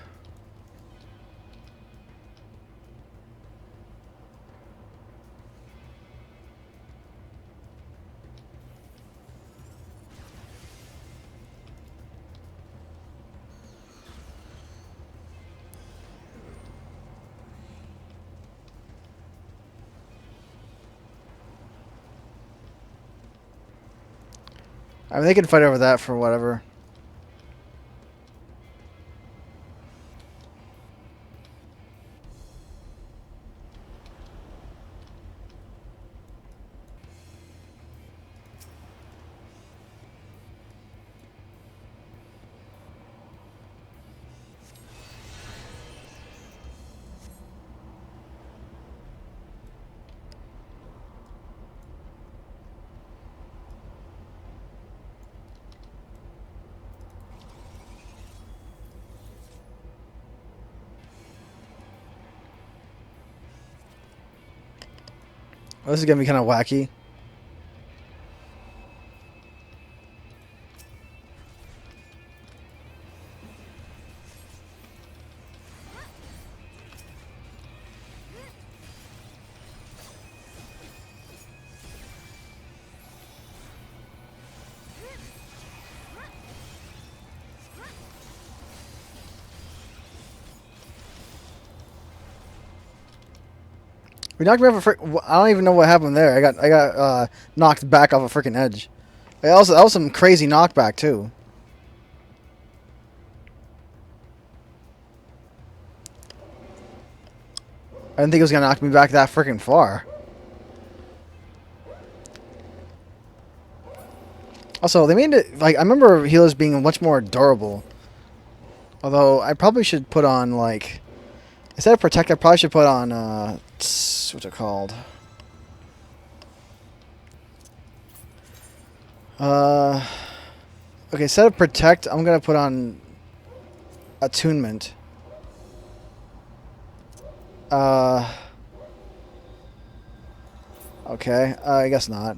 I mean, they can fight over that for whatever. Oh, this is gonna be kind of wacky. We knocked me off a I don't even know what happened there. I got knocked back off a freaking edge. That was some crazy knockback too. I didn't think it was gonna knock me back that freaking far. Also, they made it like I remember healers being much more durable. Although I probably should put on like instead of protect, I probably should put on what's it called? Okay, instead of protect, I'm gonna put on attunement. Okay, I guess not.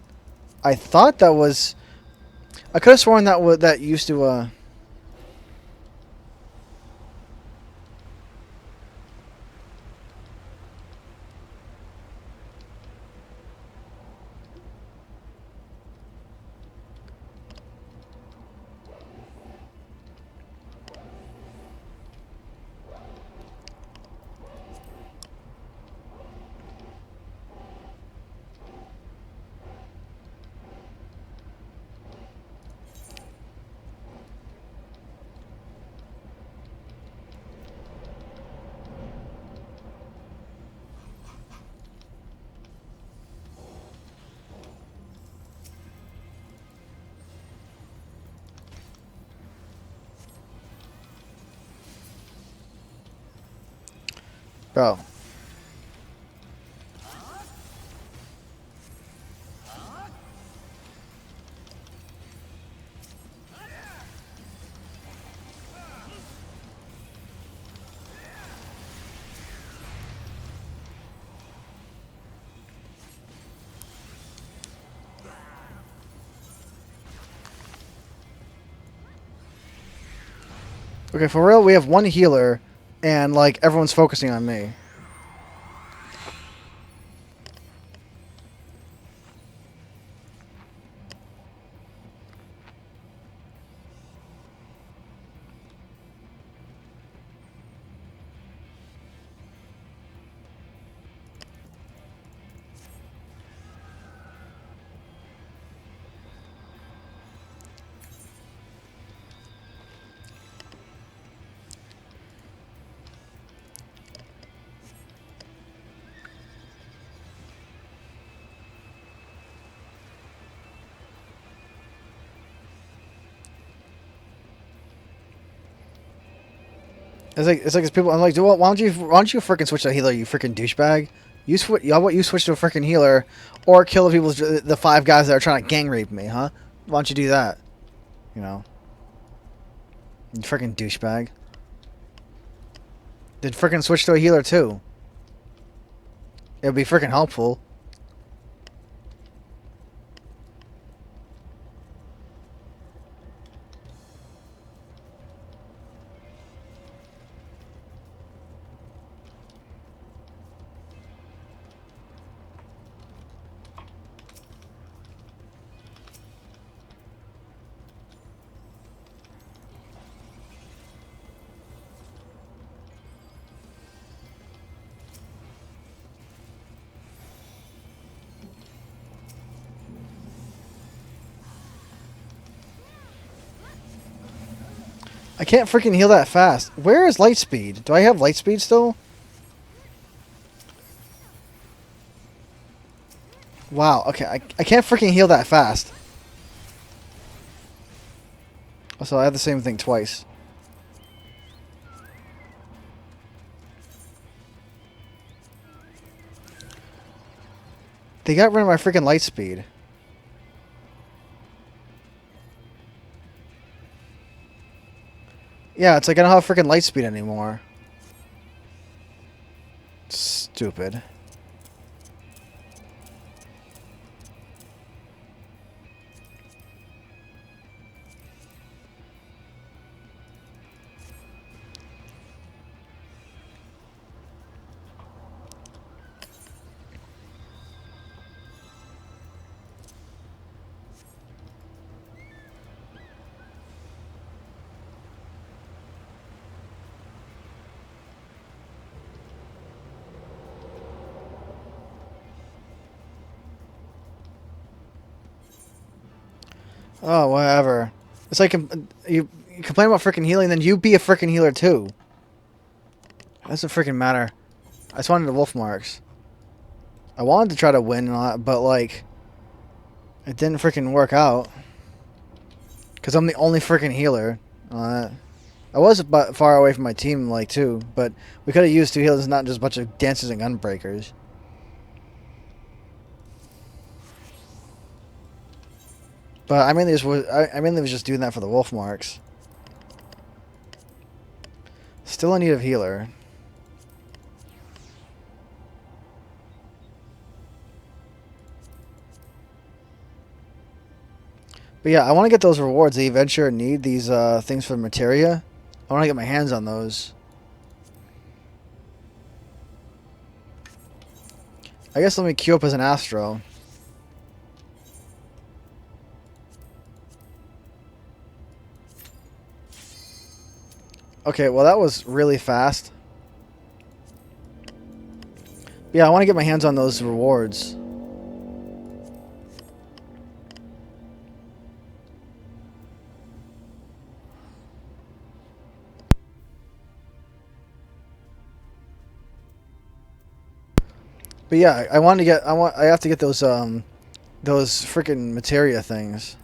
I thought that was. I could have sworn that used to. Bro. Okay, for real, we have one healer, and like everyone's focusing on me. It's like it's people. I'm like, why don't you freaking switch to a healer, you freaking douchebag? How about you switch to a freaking healer, or kill the 5 guys that are trying to gang rape me, huh? Why don't you do that? You know, you freaking douchebag. Did freaking switch to a healer too. It would be freaking helpful. I can't freaking heal that fast. Where is Lightspeed? Do I have Lightspeed still? Wow, okay, I can't freaking heal that fast. Also, I have the same thing twice. They got rid of my freaking Lightspeed. Yeah, it's like I don't have freaking Lightspeed anymore. Stupid. Oh, whatever. It's like you complain about freaking healing, then you be a freaking healer too. Doesn't freaking matter. I just wanted the wolf marks. I wanted to try to win, but like, it didn't freaking work out. Because I'm the only freaking healer. I was about far away from my team, like, too, but we could have used 2 healers, not just a bunch of dancers and gunbreakers. But I mainly was just doing that for the wolf marks. Still in need of healer. But yeah, I want to get those rewards. The adventure need these things for materia. I want to get my hands on those. I guess let me queue up as an Astro. Okay, well that was really fast. Yeah, I want to get my hands on those rewards. But yeah, I have to get those freaking materia things.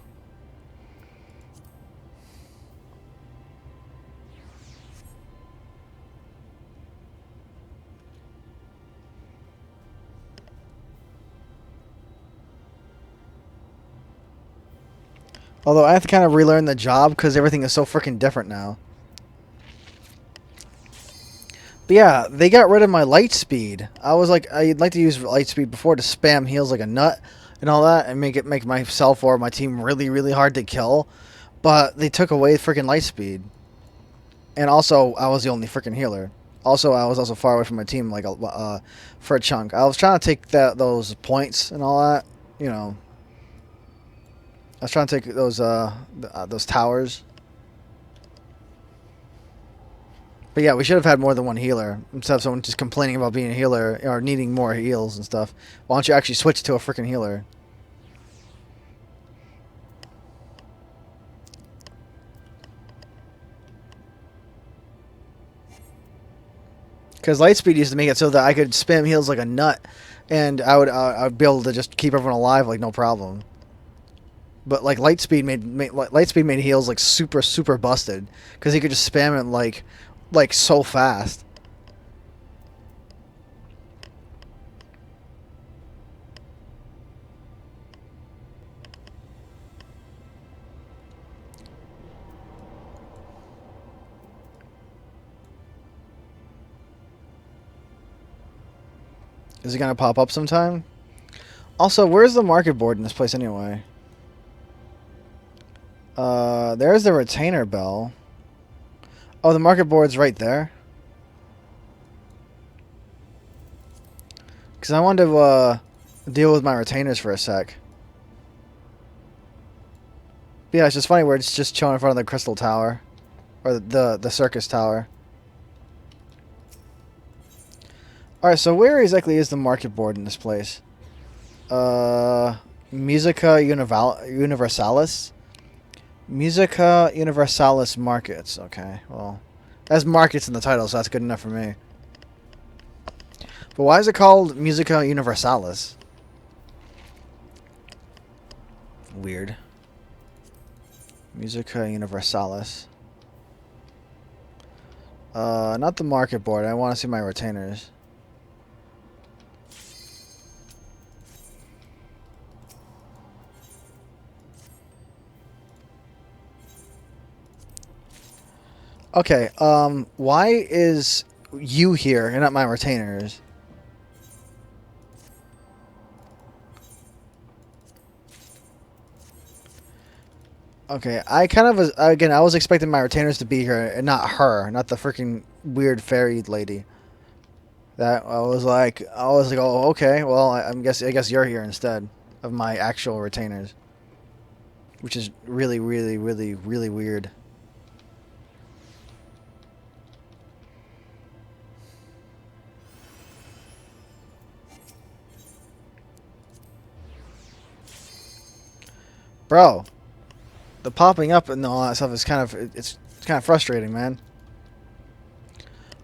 Although I have to kind of relearn the job because everything is so freaking different now. But yeah, they got rid of my light speed. I was like, I'd like to use light speed before to spam heals like a nut and all that and make myself or my team really, really hard to kill. But they took away freaking light speed. And also, I was the only freaking healer. Also, I was also far away from my team like for a chunk. I was trying to take those points and all that, you know. I was trying to take those towers. But yeah, we should have had more than one healer. Instead of someone just complaining about being a healer or needing more heals and stuff. Why don't you actually switch to a freaking healer? Because Lightspeed used to make it so that I could spam heals like a nut. And I'd be able to just keep everyone alive like no problem. But like Lightspeed made heals like super, super busted. Because he could just spam it like so fast. Is it gonna pop up sometime? Also, where's the market board in this place anyway? There's the retainer bell. Oh, the market board's right there. Because I wanted to deal with my retainers for a sec. But yeah, it's just funny where it's just chilling in front of the crystal tower. Or the circus tower. Alright, so where exactly is the market board in this place? Musica Universalis? Musica Universalis Markets. Okay, well, that's markets in the title, so that's good enough for me. But why is it called Musica Universalis? Weird. Musica Universalis. Not the market board. I want to see my retainers. Okay, why is you here and not my retainers? Okay, I kind of was, again, I was expecting my retainers to be here and not her, not the freaking weird fairy lady. That I was like, oh, okay, well, I guess you're here instead of my actual retainers. Which is really, really, really, really weird. Bro, the popping up and all that stuff is it's kind of frustrating, man.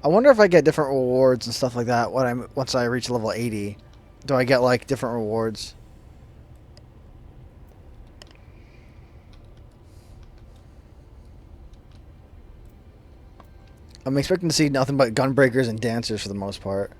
I wonder if I get different rewards and stuff like that once I reach level 80. Do I get like different rewards? I'm expecting to see nothing but gunbreakers and dancers for the most part.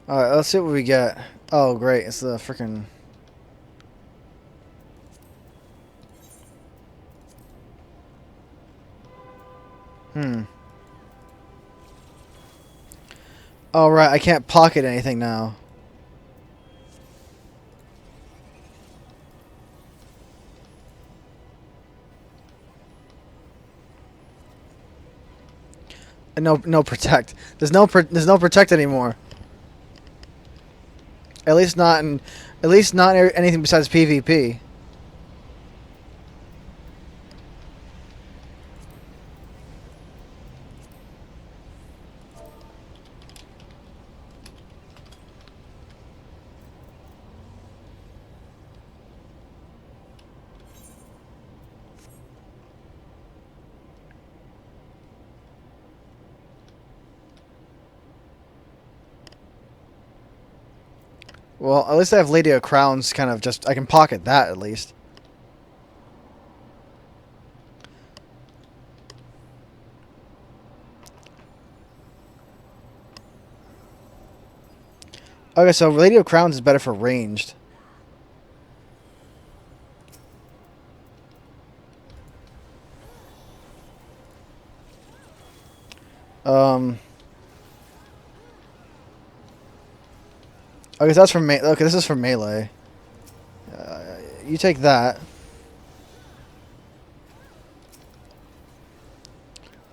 Alright, let's see what we get. Oh, great. It's the freaking... Oh, right. I can't pocket anything now. And no protect. There's no protect anymore. At least not anything besides PvP. Well, at least I have Lady of Crowns kind of just... I can pocket that, at least. Okay, so Lady of Crowns is better for ranged. Okay, so that's for okay, this is for melee. You take that.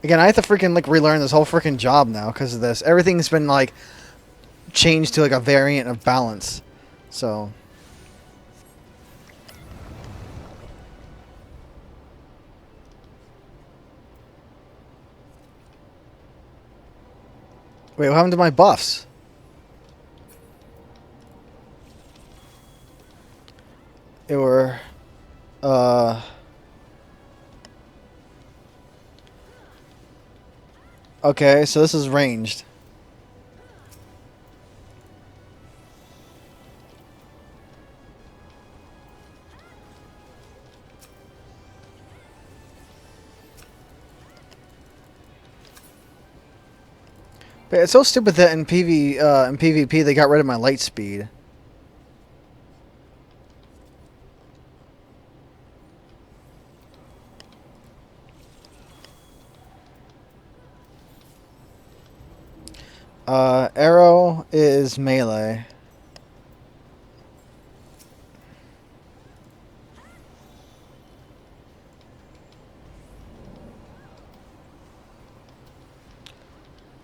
Again, I have to freaking like relearn this whole freaking job now because of this. Everything's been like changed to like a variant of balance. So wait, what happened to my buffs? They were okay, so this is ranged. But it's so stupid that in PvP they got rid of my light speed. Arrow is melee.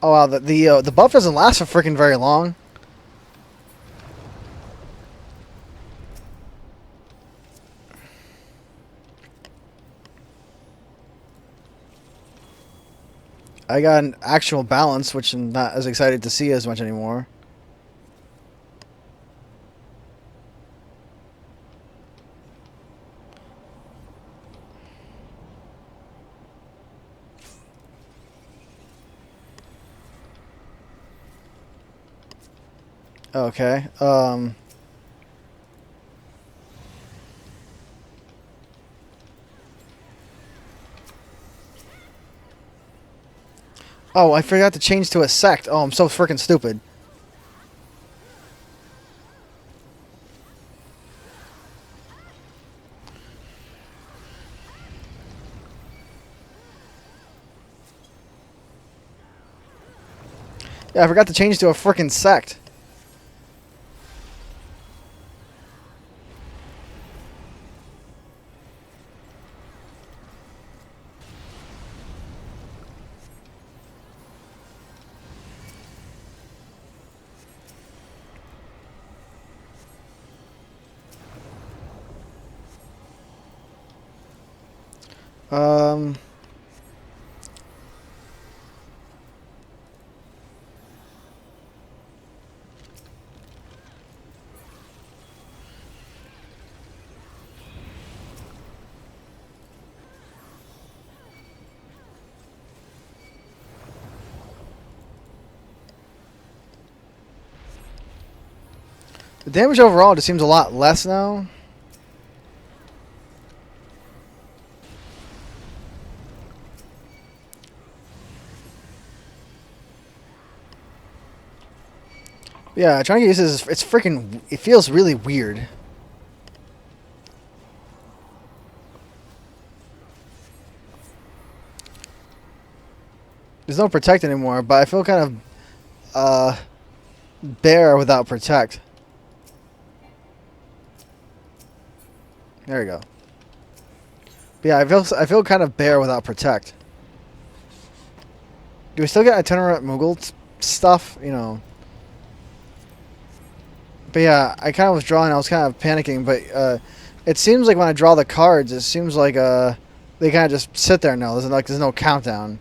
Oh wow, the buff doesn't last for freaking very long. I got an actual balance, which I'm not as excited to see as much anymore. Okay. Oh, I forgot to change to a sect. Oh, I'm so freaking stupid. Yeah, I forgot to change to a freaking sect. Um... The damage overall just seems a lot less now. Yeah, trying to get used to this, it's freaking, it feels really weird. There's no protect anymore, but I feel kind of bare without protect. There you go. But yeah, I feel kind of bare without protect. Do we still get itinerant Moogle stuff? You know. But yeah, I kind of was drawing. I was kind of panicking, but it seems like when I draw the cards, it seems like they kind of just sit there now. There's no countdown.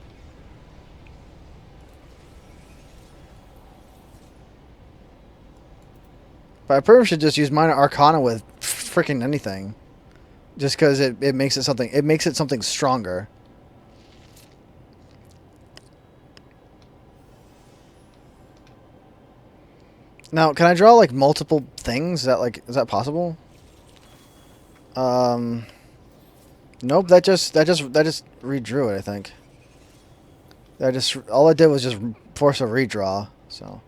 But I probably should just use Minor Arcana with freaking anything, just because it makes it something. It makes it something stronger. Now, can I draw like multiple things? Is that possible? Nope. That just redrew it. I think. All I did was just force a redraw. So.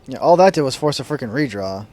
Yeah, all that did was force a freaking redraw.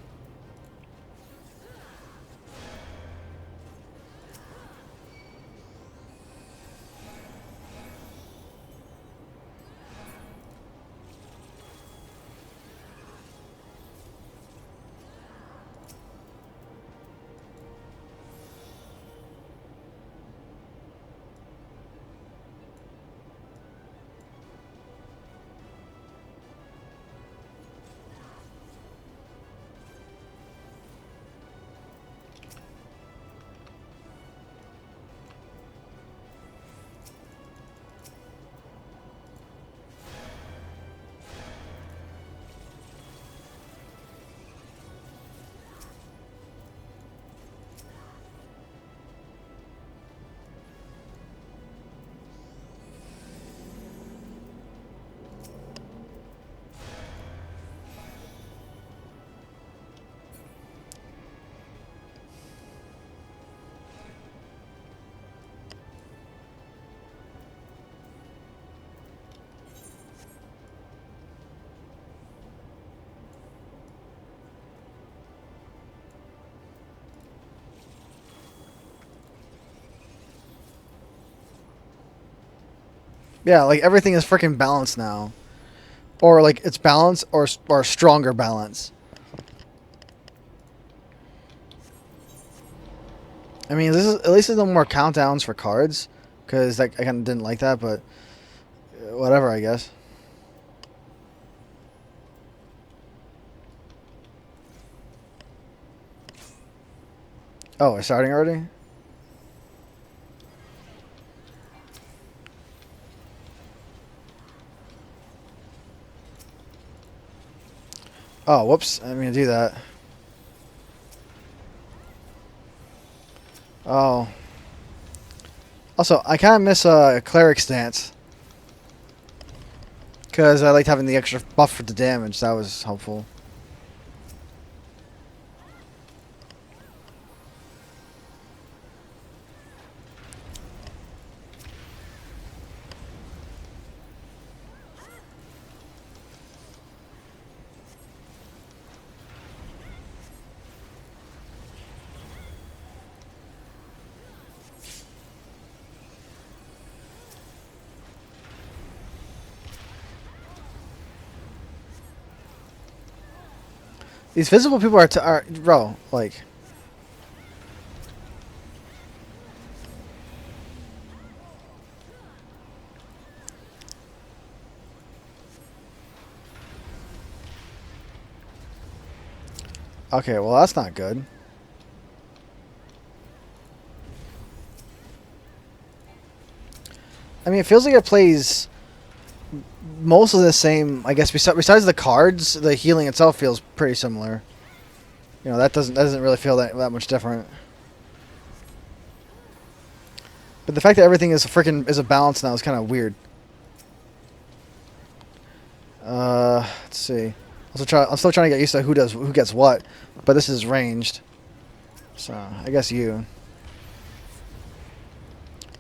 Yeah, like everything is freaking balanced now, or like it's balanced or stronger balance. I mean, this is at least there's no more countdowns for cards, because like I kind of didn't like that, but whatever, I guess. Oh, we're starting already? Oh, whoops. I didn't mean to do that. Oh. Also, I kind of miss a cleric stance. Because I liked having the extra buff for the damage. That was helpful. These visible people are bro, like. Okay, well that's not good. I mean, it feels like it plays most of the same. I guess besides the cards, the healing itself feels pretty similar. You know, that doesn't really feel that much different. But the fact that everything is a balance now is kind of weird. Let's see. I'm still trying to get used to who gets what, but this is ranged. So I guess you.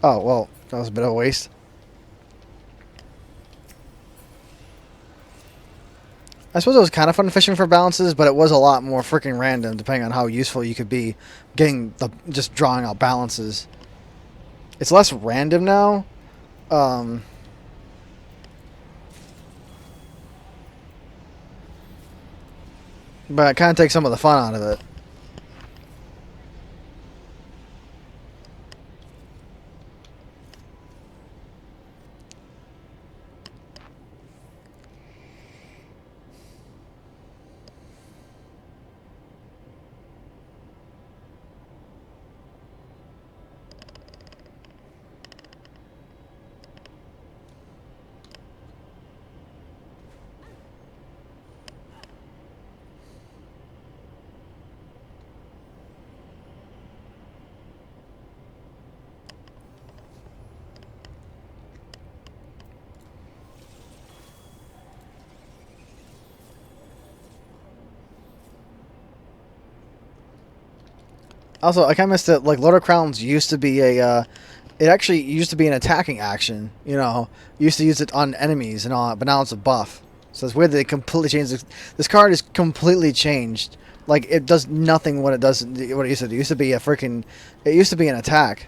Oh well, that was a bit of a waste. I suppose it was kind of fun fishing for balances, but it was a lot more freaking random depending on how useful you could be just drawing out balances. It's less random now. But it kind of takes some of the fun out of it. Also, I kind of missed it. Like, Lord of Crowns used to be it actually used to be an attacking action. You know, you used to use it on enemies and all, but now it's a buff. So it's weird that they completely changed this. This card is completely changed. Like, it does nothing what it does. What it used to do. It used to be it used to be an attack.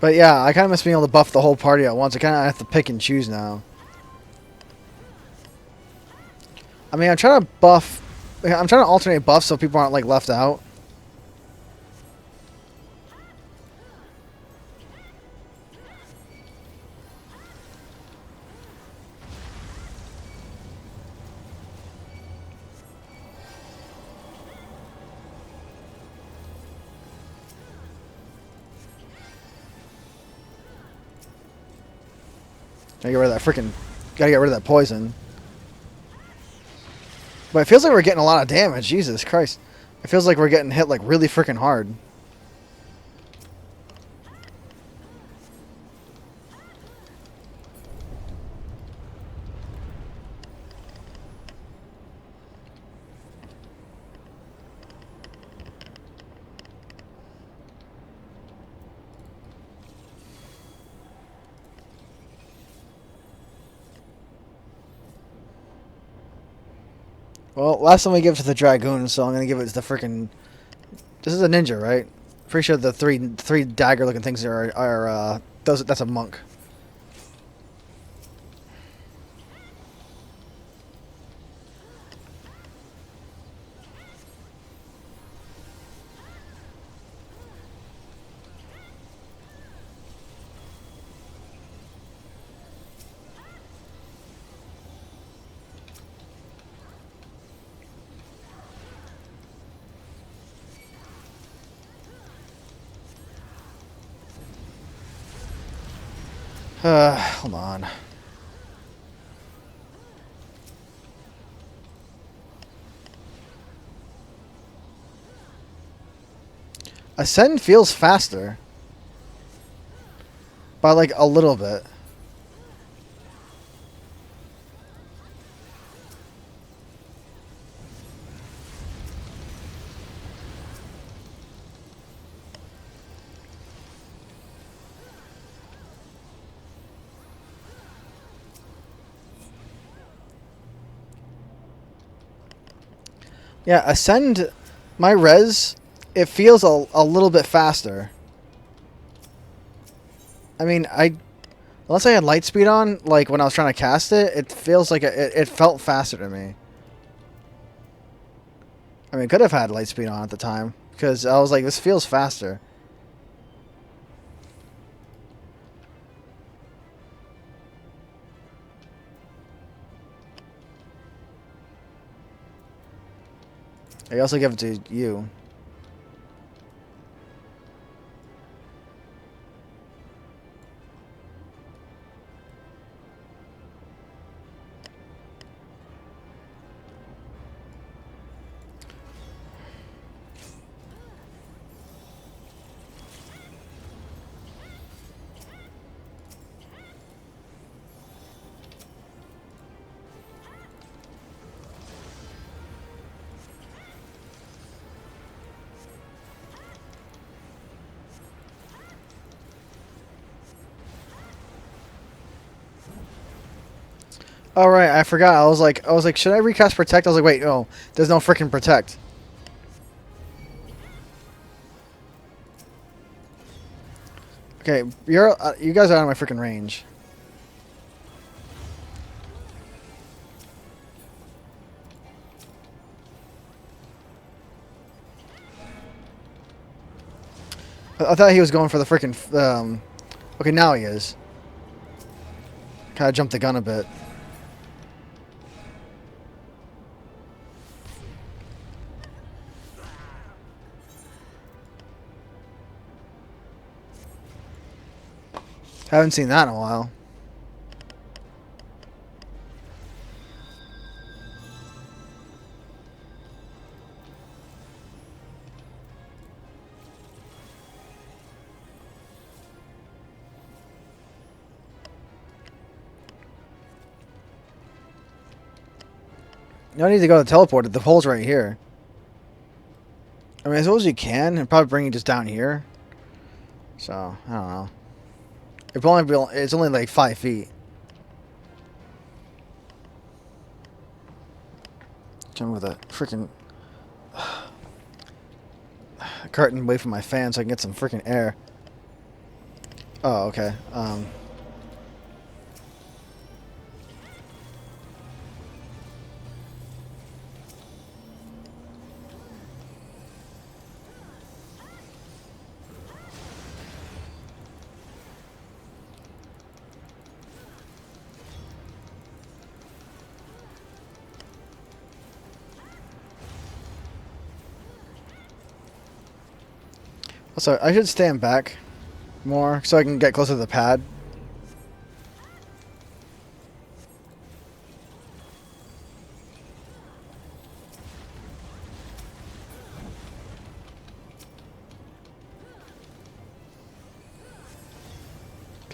But yeah, I kind of miss being able to buff the whole party at once. I kind of have to pick and choose now. I mean, I'm trying to alternate buffs so people aren't like left out. Gotta get rid of that poison. But it feels like we're getting a lot of damage. Jesus Christ. It feels like we're getting hit like really freaking hard. Well, last time we give it to the Dragoon, so I'm gonna give it to the freaking... This is a ninja, right? Pretty sure the three dagger looking things are that's a monk. Hold on. Ascend feels faster. By like a little bit. Yeah, Ascend, my res, it feels a little bit faster. I mean, unless I had light speed on, like when I was trying to cast it, it feels like it felt faster to me. I mean, could have had light speed on at the time because I was like, this feels faster. I also give it to you. All right, I forgot. I was like, should I recast protect? I was like, wait, no, there's no freaking protect. Okay, you guys are out of my freaking range. I thought he was going for the freaking. Okay, now he is. Kind of jumped the gun a bit. Haven't seen that in a while. No need to go to teleport. The hole's right here. I mean, I suppose you can, and probably bring it just down here. So I don't know. It's only like 5 feet. Jump with a freaking curtain away from my fan so I can get some freaking air. Oh, okay. Also, I should stand back more so I can get closer to the pad.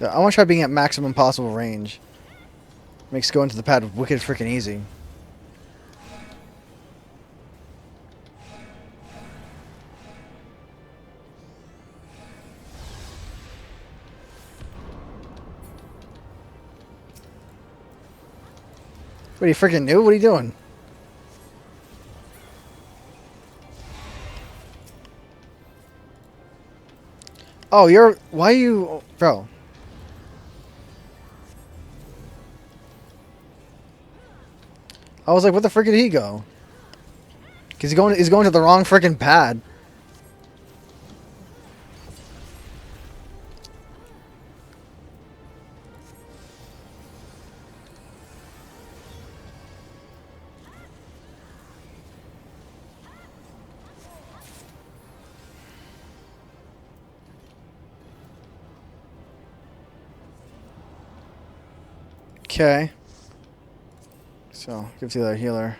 I want to try being at maximum possible range. Makes going to the pad wicked freaking easy. What, are you freaking new? What are you doing? Oh, why are you... Bro. I was like, where the frick did he go? Because he's going to the wrong freaking pad. Okay. So, give it to the other healer.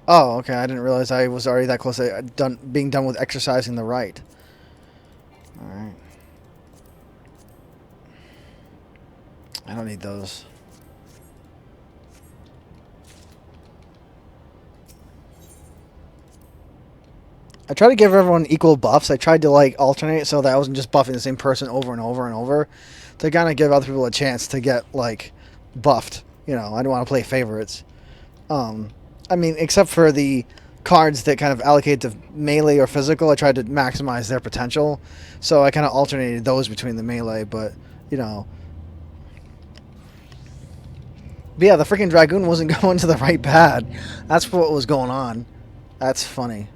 Oh, okay. I didn't realize I was already that close to being done with exercising the right. Alright. I don't need those. I tried to give everyone equal buffs. I tried to like alternate so that I wasn't just buffing the same person over and over and over. To kind of give other people a chance to get like buffed. You know, I don't want to play favorites. I mean, except for the cards that kind of allocate to melee or physical, I tried to maximize their potential. So I kind of alternated those between the melee, but, you know. But yeah, the freaking Dragoon wasn't going to the right pad. That's what was going on. That's funny.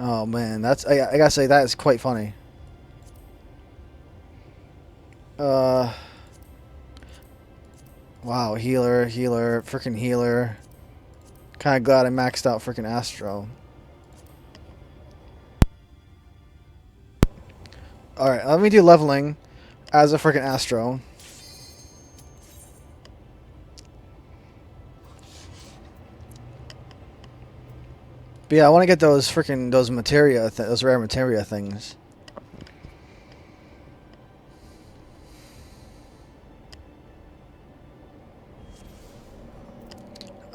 Oh, man. I gotta say, that is quite funny. Wow, healer, freaking healer. Kind of glad I maxed out freaking Astro. Alright, let me do leveling as a freaking Astro. But yeah, I want to get those freaking those rare materia things.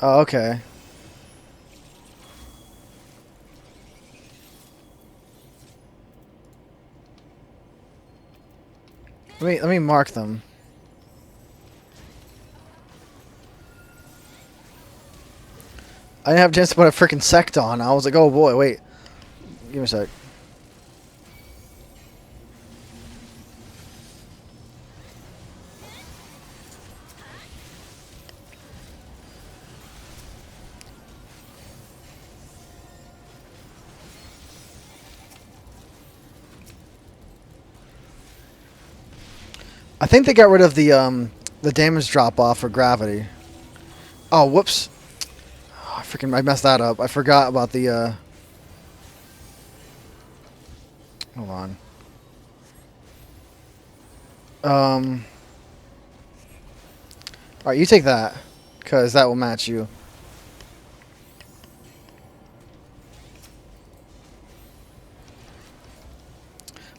Oh, okay. Let me mark them. I didn't have a chance to put a freaking sect on. I was like, oh boy, wait. Give me a sec. I think they got rid of the damage drop off for gravity. Oh, whoops. Oh, I messed that up. I forgot about the hold on. Alright, you take that, because that will match you.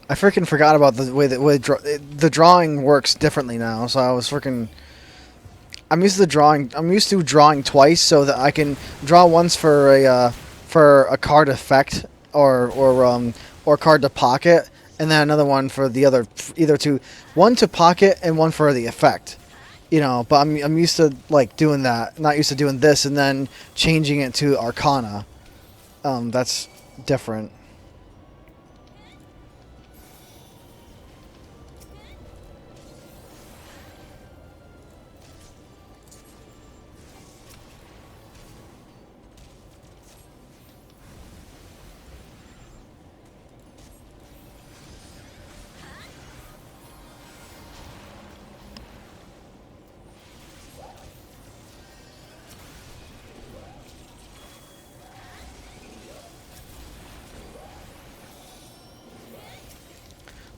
I freaking forgot about the way the drawing works differently now, so I was freaking... I'm used to drawing twice, so that I can draw once for a card effect or card to pocket, and then another one for the other, one to pocket and one for the effect. You know, but I'm used to like doing that, not used to doing this and then changing it to Arcana. That's different.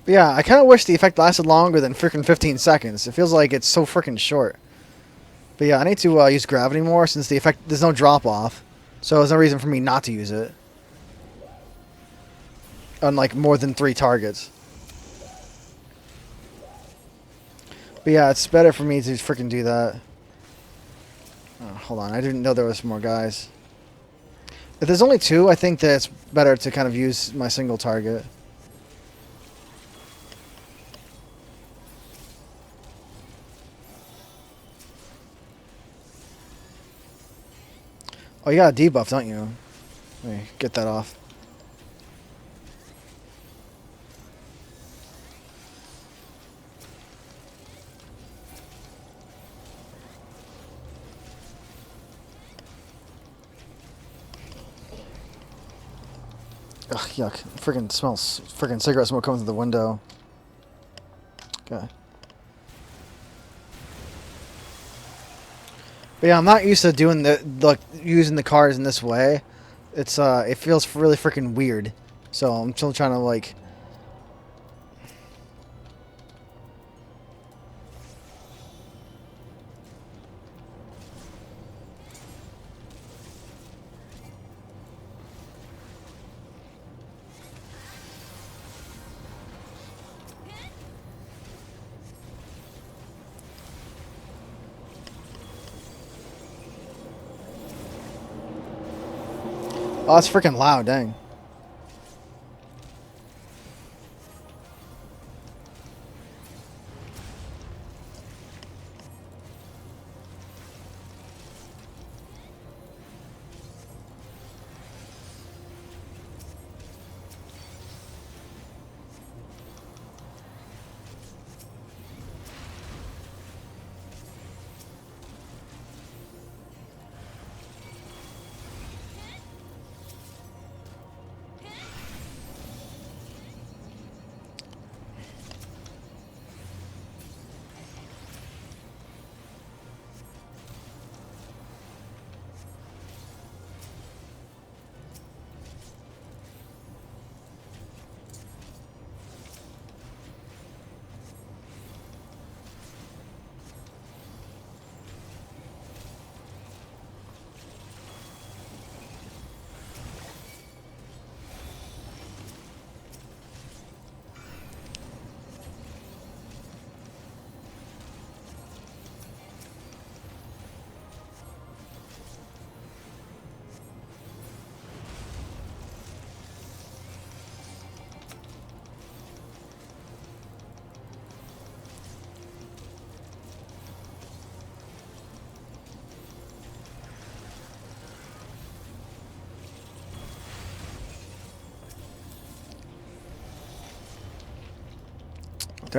But yeah, I kind of wish the effect lasted longer than freaking 15 seconds. It feels like it's so freaking short. But yeah, I need to use gravity more since the effect, there's no drop off. So there's no reason for me not to use it. On like more than 3 targets. But yeah, it's better for me to freaking do that. Oh, hold on, I didn't know there was more guys. If there's only 2, I think that it's better to kind of use my single target. Oh, you got a debuff, don't you? Let me get that off. Ugh, yuck. Freaking smells. Freaking cigarette smoke coming through the window. Okay. But yeah, I'm not used to doing using the cards in this way. It's it feels really freaking weird. So I'm still trying to like... Oh, it's freaking loud, dang.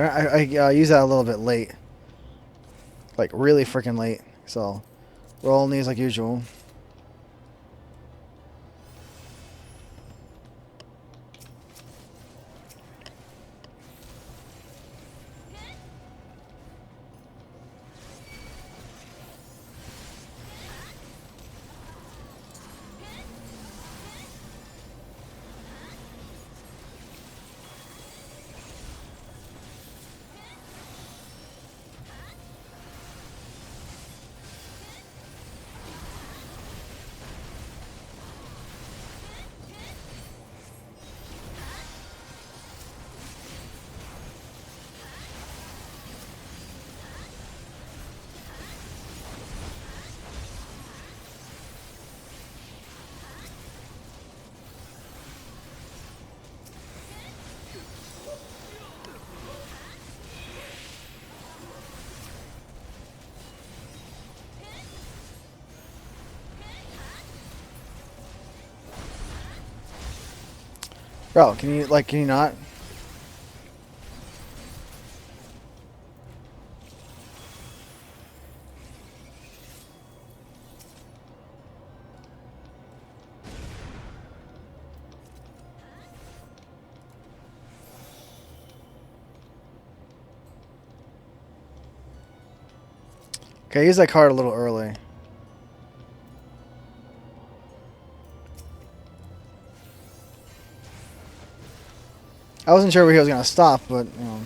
I use that a little bit late. Like, really freaking late. So, rolling these like usual. Bro, can you not? Okay, use that card a little early. I wasn't sure where he was gonna stop, but you know.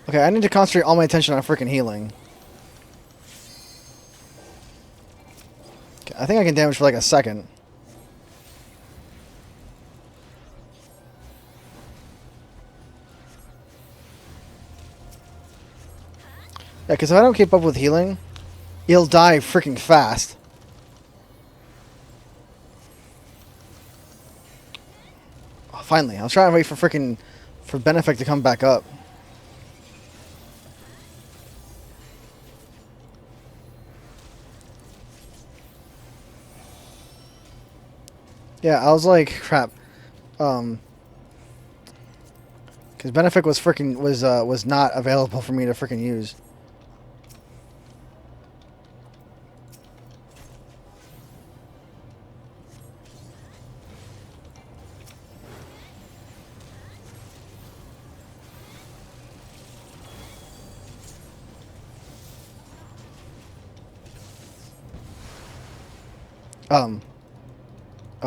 Okay, I need to concentrate all my attention on freaking healing. Okay, I think I can damage for like a second. Yeah, because if I don't keep up with healing, he'll die freaking fast. Oh, finally, I was trying to wait for Benefic to come back up. Yeah, I was like, crap. Because Benefic was not available for me to freaking use.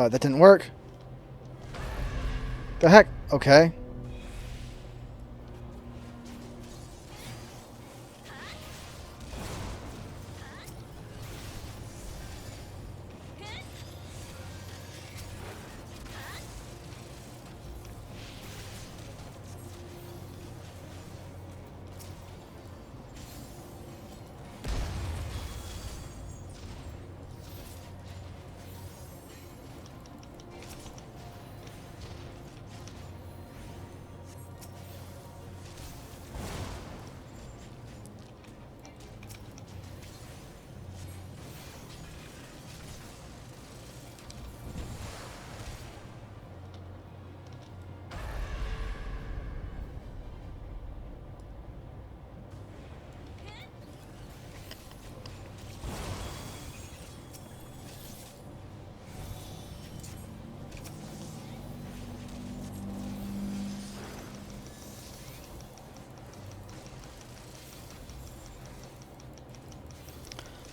That didn't work. The heck? Okay.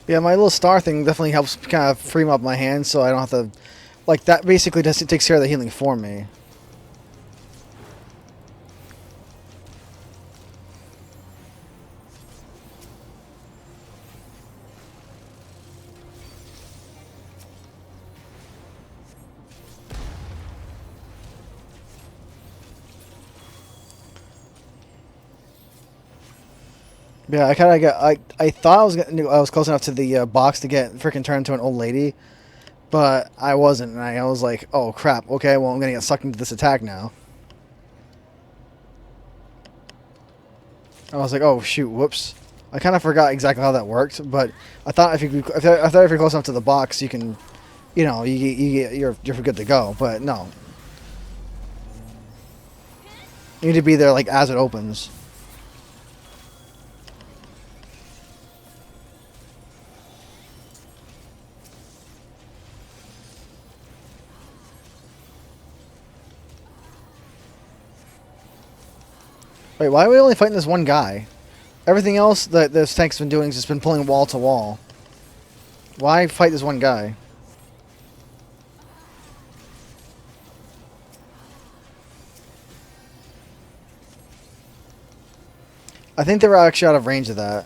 Yeah, my little star thing definitely helps kind of free up my hands so I don't have to... Like, that basically just takes care of the healing for me. Yeah, I kind of got... I thought I was close enough to the box to get freaking turned into an old lady. But I wasn't, and I was like, oh crap, okay, well I'm gonna get sucked into this attack now. I was like, oh shoot, whoops. I kind of forgot exactly how that worked, but I thought if you're close enough to the box, you can, you know, you're good to go. But no, you need to be there like as it opens. Wait, why are we only fighting this one guy? Everything else that this tank's been doing has just been pulling wall to wall. Why fight this one guy? I think they were actually out of range of that.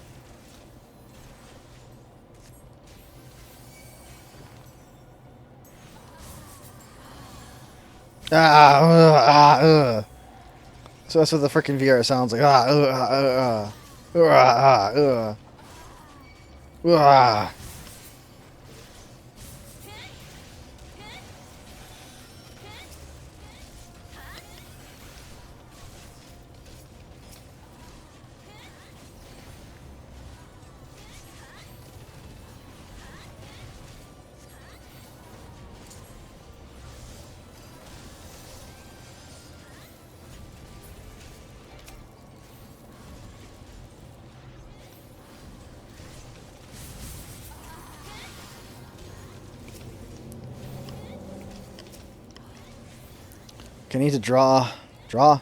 So that's what the freaking VR sounds like. Okay, I need to draw. Draw.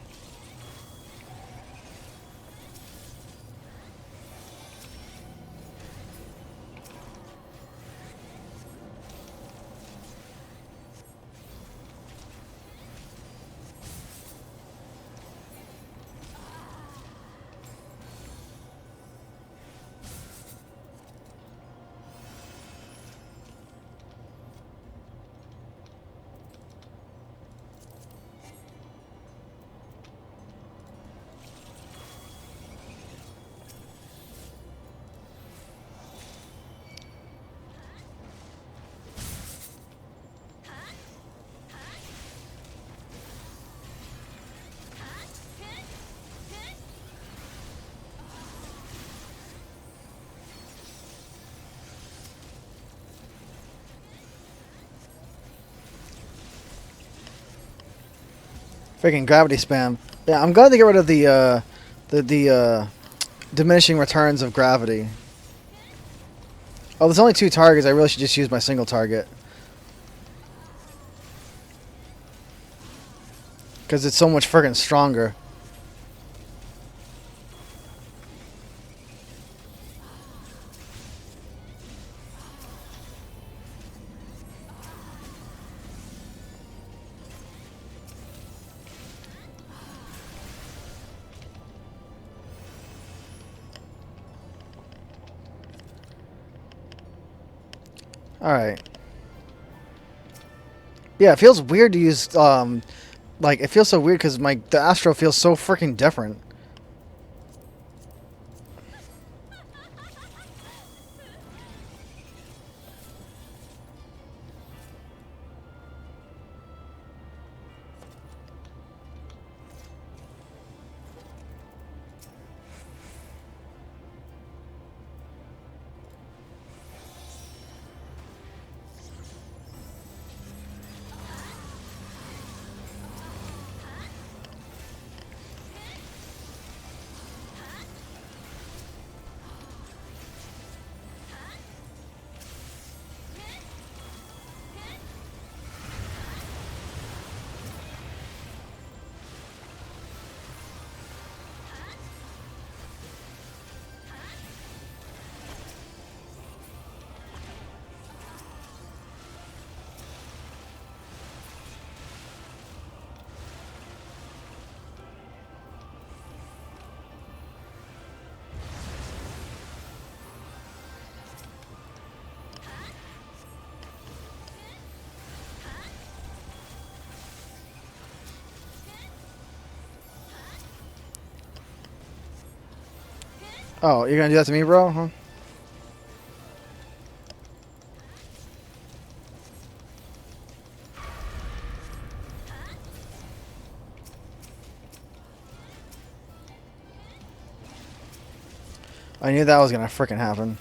Freaking gravity spam. Yeah, I'm glad to get rid of the diminishing returns of gravity. Oh, there's only 2 targets. I really should just use my single target. Because it's so much friggin' stronger. Alright. Yeah, it feels weird to use, like, it feels so weird because the Astro feels so freaking different. Oh, you're gonna do that to me, bro? Huh? I knew that was gonna frickin' happen.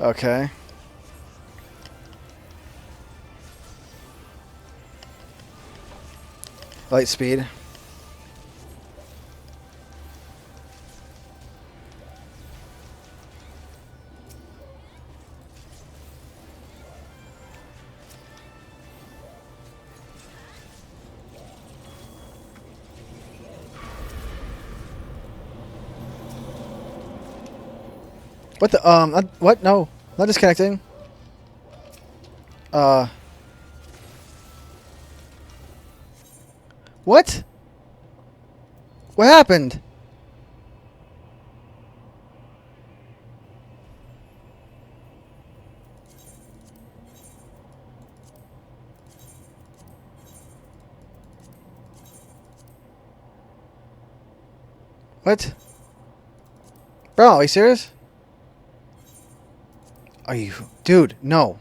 Okay. Light speed. What the, what? No. Not disconnecting. What? What happened? What? Bro, are you serious? Are you... Dude, no.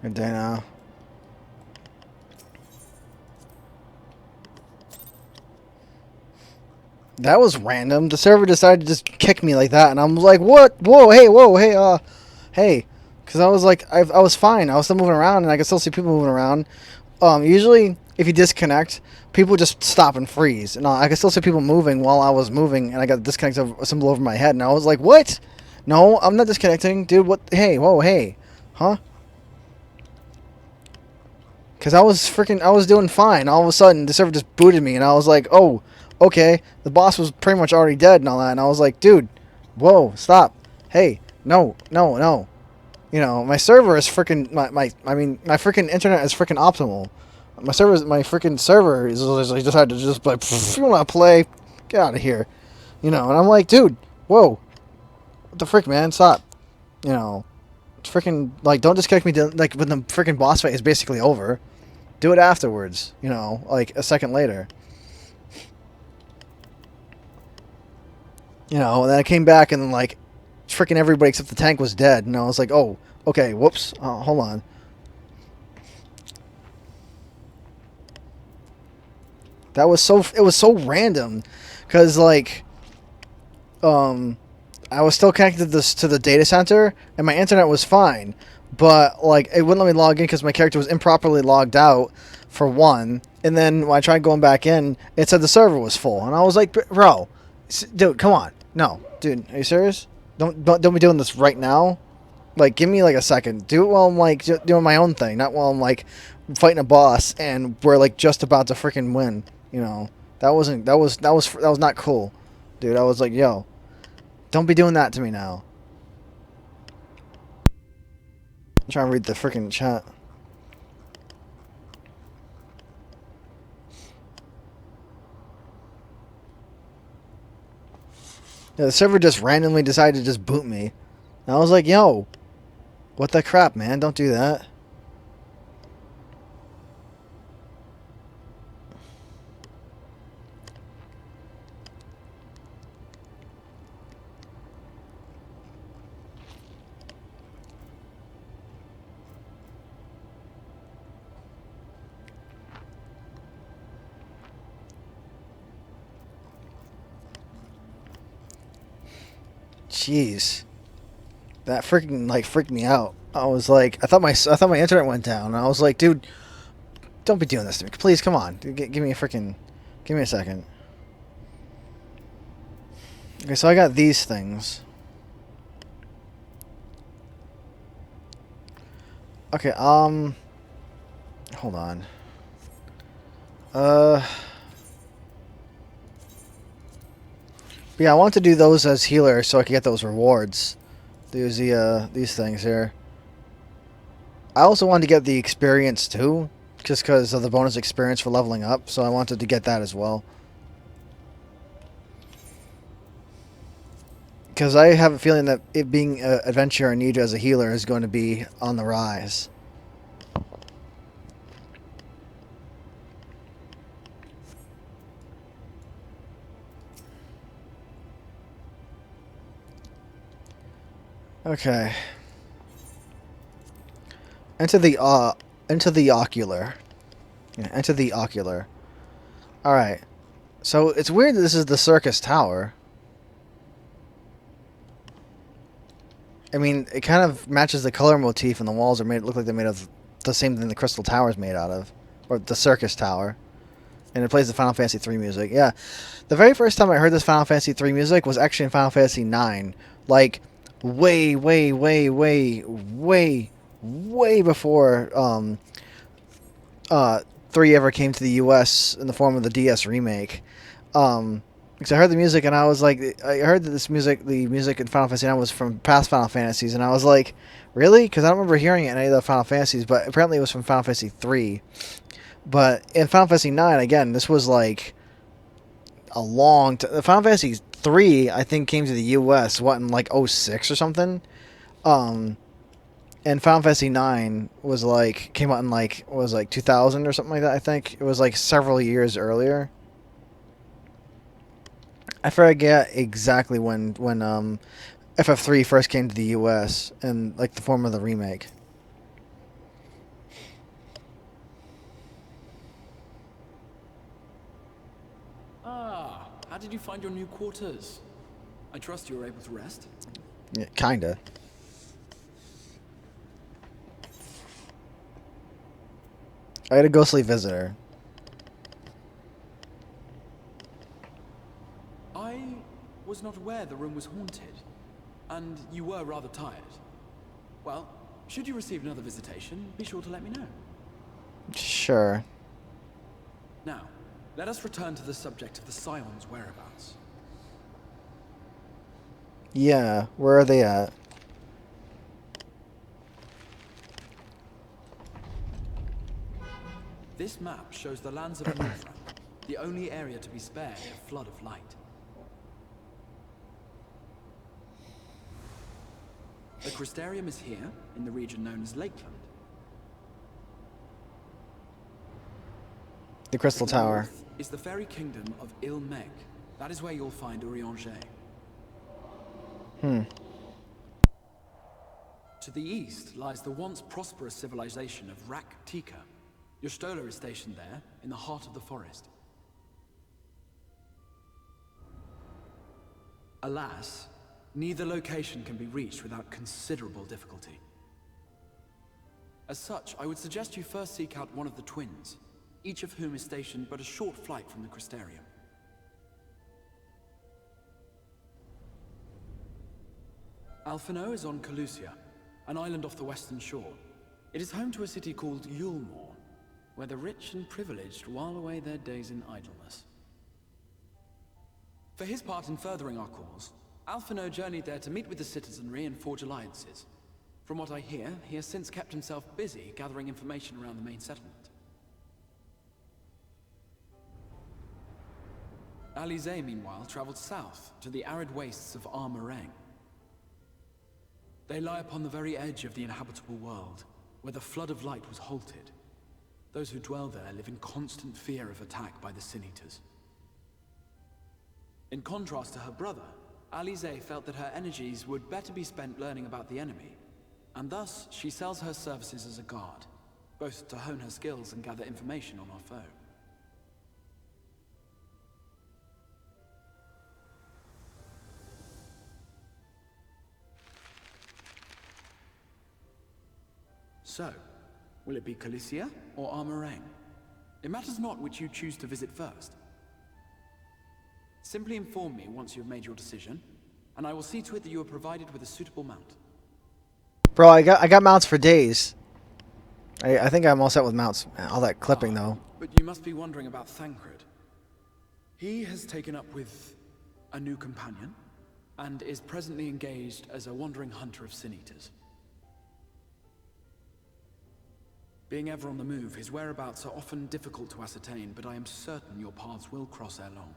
Good day now. That was random. The server decided to just kick me like that, and I'm like, what? Whoa, hey, hey. Because I was like, I was fine. I was still moving around, and I could still see people moving around. Usually, if you disconnect, people just stop and freeze. And I could still see people moving while I was moving, and I got the disconnect symbol over my head, and I was like, what? No, I'm not disconnecting. Dude, what? Hey, whoa, hey. Huh? Because I was doing fine. All of a sudden, the server just booted me, and I was like, oh, okay. The boss was pretty much already dead and all that, and I was like, dude, whoa, stop. Hey, no. You know, my server is freaking, my freaking internet is freaking optimal. My freaking server is like, just had to just like, if you want to play, get out of here. You know, and I'm like, dude, whoa. What the frick, man? Stop. You know, freaking, like, don't disconnect me, like, when the freaking boss fight is basically over. Do it afterwards, you know, like a second later. You know, and then I came back and then, like, freaking everybody except the tank was dead. And I was like, oh, okay, whoops. Hold on. It was so random. Because, like, I was still connected to the data center, and my internet was fine. but like it wouldn't let me log in because my character was improperly logged out, for one. And then when I tried going back in, it said the server was full, and I was like, bro, dude, come on, no, dude, are you serious? Don't be doing this right now. Like, give me like a second. Do it while I'm like doing my own thing, not while I'm like fighting a boss and we're like just about to freaking win. You know, that was not cool, dude. I was like, yo, don't be doing that to me now. I'm trying to read the freaking chat. Yeah, the server just randomly decided to just boot me. And I was like, yo, what the crap, man? Don't do that. Jeez. That freaking like freaked me out. I was like, I thought my internet went down. And I was like, dude, don't be doing this to me. Please, come on. Dude, give me a second. Okay, so I got these things. Okay, hold on. But yeah, I want to do those as healers so I can get those rewards. There's these things here. I also wanted to get the experience too, just because of the bonus experience for leveling up, so I wanted to get that as well. Because I have a feeling that it being an adventure I need as a healer is going to be on the rise. Okay. Into the ocular. Yeah, into the ocular. Alright. So it's weird that this is the circus tower. I mean, it kind of matches the color motif, and the walls are made look like they're made of the same thing the Crystal Tower is made out of, or the Circus Tower. And it plays the Final Fantasy III music. Yeah, the very first time I heard this Final Fantasy III music was actually in Final Fantasy IX, like way before 3 ever came to the U.S. in the form of the DS remake. Because I heard the music and I was like, I heard that the music in Final Fantasy IX was from past Final Fantasies, and I was like, really? Because I don't remember hearing it in any of the Final Fantasies, but apparently it was from Final Fantasy III. But in Final Fantasy IX, again, this was like a long time. Final Fantasy III, I think, came to the U.S. In like '06 or something. And Final Fantasy IX was like came out in like 2000 or something like that. I think it was like several years earlier. I forget exactly when FF3 first came to the U.S. in like the form of the remake.
Ah, how did you find your new quarters? I trust you were able to rest?
Yeah, kinda. I had a ghostly visitor.
I was not aware the room was haunted, and you were rather tired. Well, should you receive another visitation, be sure to let me know.
Sure.
Now, let us return to the subject of the Scion's whereabouts.
Yeah, where are they at?
This map shows the lands of Northrend, the only area to be spared a flood of light. The Crystarium is here, in the region known as Lakeland.
The Crystal Tower.
North is the fairy kingdom of Ilmeg. That is where you'll find Urianger. To the east lies the once prosperous civilization of Rak-Tika. Your Stola is stationed there, in the heart of the forest. Alas, neither location can be reached without considerable difficulty. As such, I would suggest you first seek out one of the twins, each of whom is stationed but a short flight from the Crystarium. Alphino is on Calusia, an island off the western shore. It is home to a city called Yulmore, where the rich and privileged while away their days in idleness. For his part in furthering our cause, Alphino journeyed there to meet with the citizenry and forge alliances. From what I hear, he has since kept himself busy gathering information around the main settlement. Alize, meanwhile, traveled south to the arid wastes of Armorang. They lie upon the very edge of the inhabitable world, where the flood of light was halted. Those who dwell there live in constant fear of attack by the Sin Eaters. In contrast to her brother, Alize felt that her energies would better be spent learning about the enemy, and thus she sells her services as a guard, both to hone her skills and gather information on our foe. So, will it be Calicia or Armorang? It matters not which you choose to visit first. Simply inform me once you have made your decision, and I will see to it that you are provided with a suitable mount.
Bro, I got mounts for days. I think I'm all set with mounts. All that clipping though.
But you must be wondering about Thancred. He has taken up with a new companion, and is presently engaged as a wandering hunter of Sin Eaters. Being ever on the move, his whereabouts are often difficult to ascertain, but I am certain your paths will cross ere long.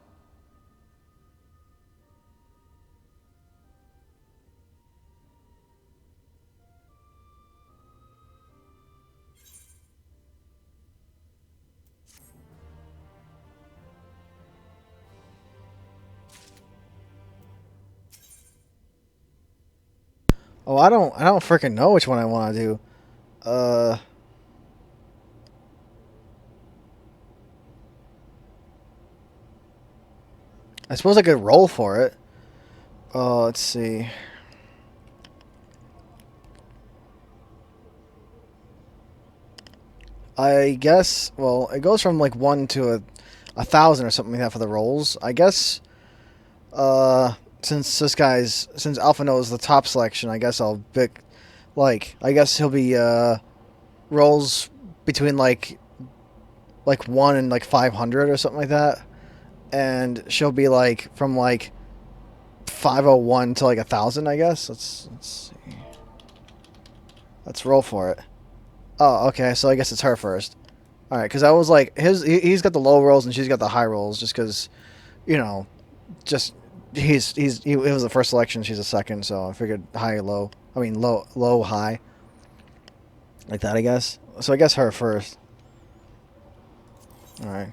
Oh, I don't freaking know which one I want to do. I suppose I could roll for it. Let's see. I guess, well, it goes from like 1 to 1,000 or something like that for the rolls. I guess, since Alphino is the top selection, I guess I'll pick, like, I guess he'll be, rolls between like 1 and like 500 or something like that. And she'll be like from like 501 to like 1,000, I guess. Let's see. Let's roll for it. Oh, okay. So I guess it's her first. All right, because I was like, he's got the low rolls and she's got the high rolls, just because, you know, just he was the first selection, she's a second, so I figured high, low. I mean low, high. Like that, I guess. So I guess her first. All right.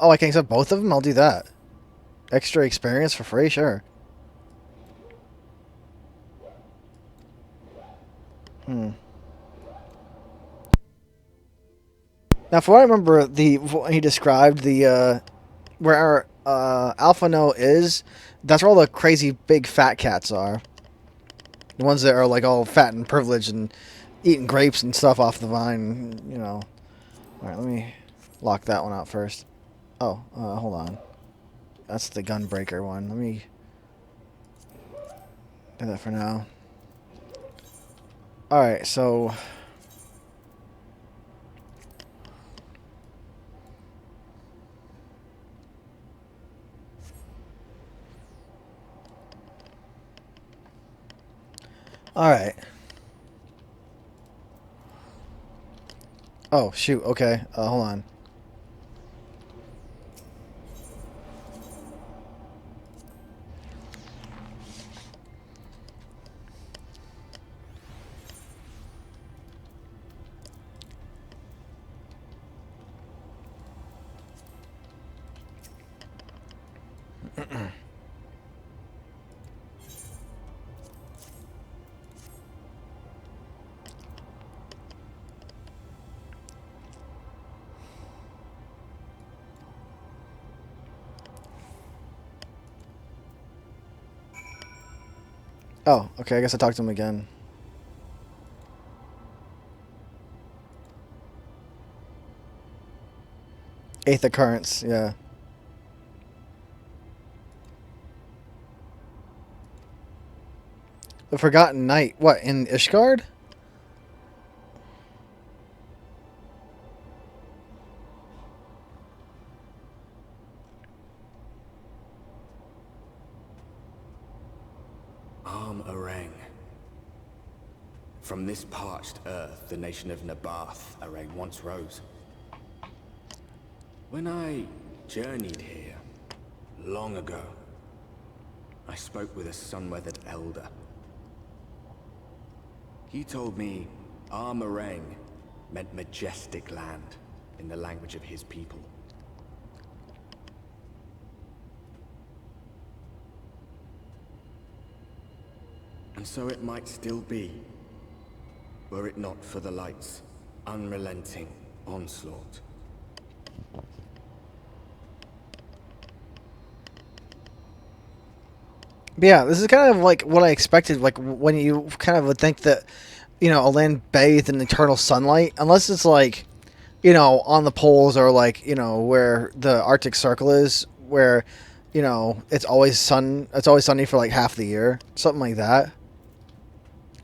Oh, I can accept both of them? I'll do that. Extra experience for free? Sure. Now, for what I remember, when he described where Alphino is, that's where all the crazy big fat cats are. The ones that are like all fat and privileged and eating grapes and stuff off the vine, you know. Alright, let me lock that one out first. Oh, hold on. That's the gunbreaker one. Let me do that for now. Alright, so... Alright. Oh, shoot. Okay. Hold on. Oh, okay, I guess I talked to him again. Eighth occurrence, yeah. The Forgotten Knight. What, in Ishgard?
Arang. From this parched earth, the nation of Nabath, Arang once rose. When I journeyed here, long ago, I spoke with a sun-weathered elder. He told me Armarang meant majestic land in the language of his people. And so it might still be, were it not for the light's unrelenting onslaught.
But yeah, this is kind of like what I expected, like when you kind of would think that, you know, a land bathed in eternal sunlight, unless it's like, you know, on the poles or like, you know, where the Arctic Circle is, where, you know, it's always sunny for like half the year, something like that.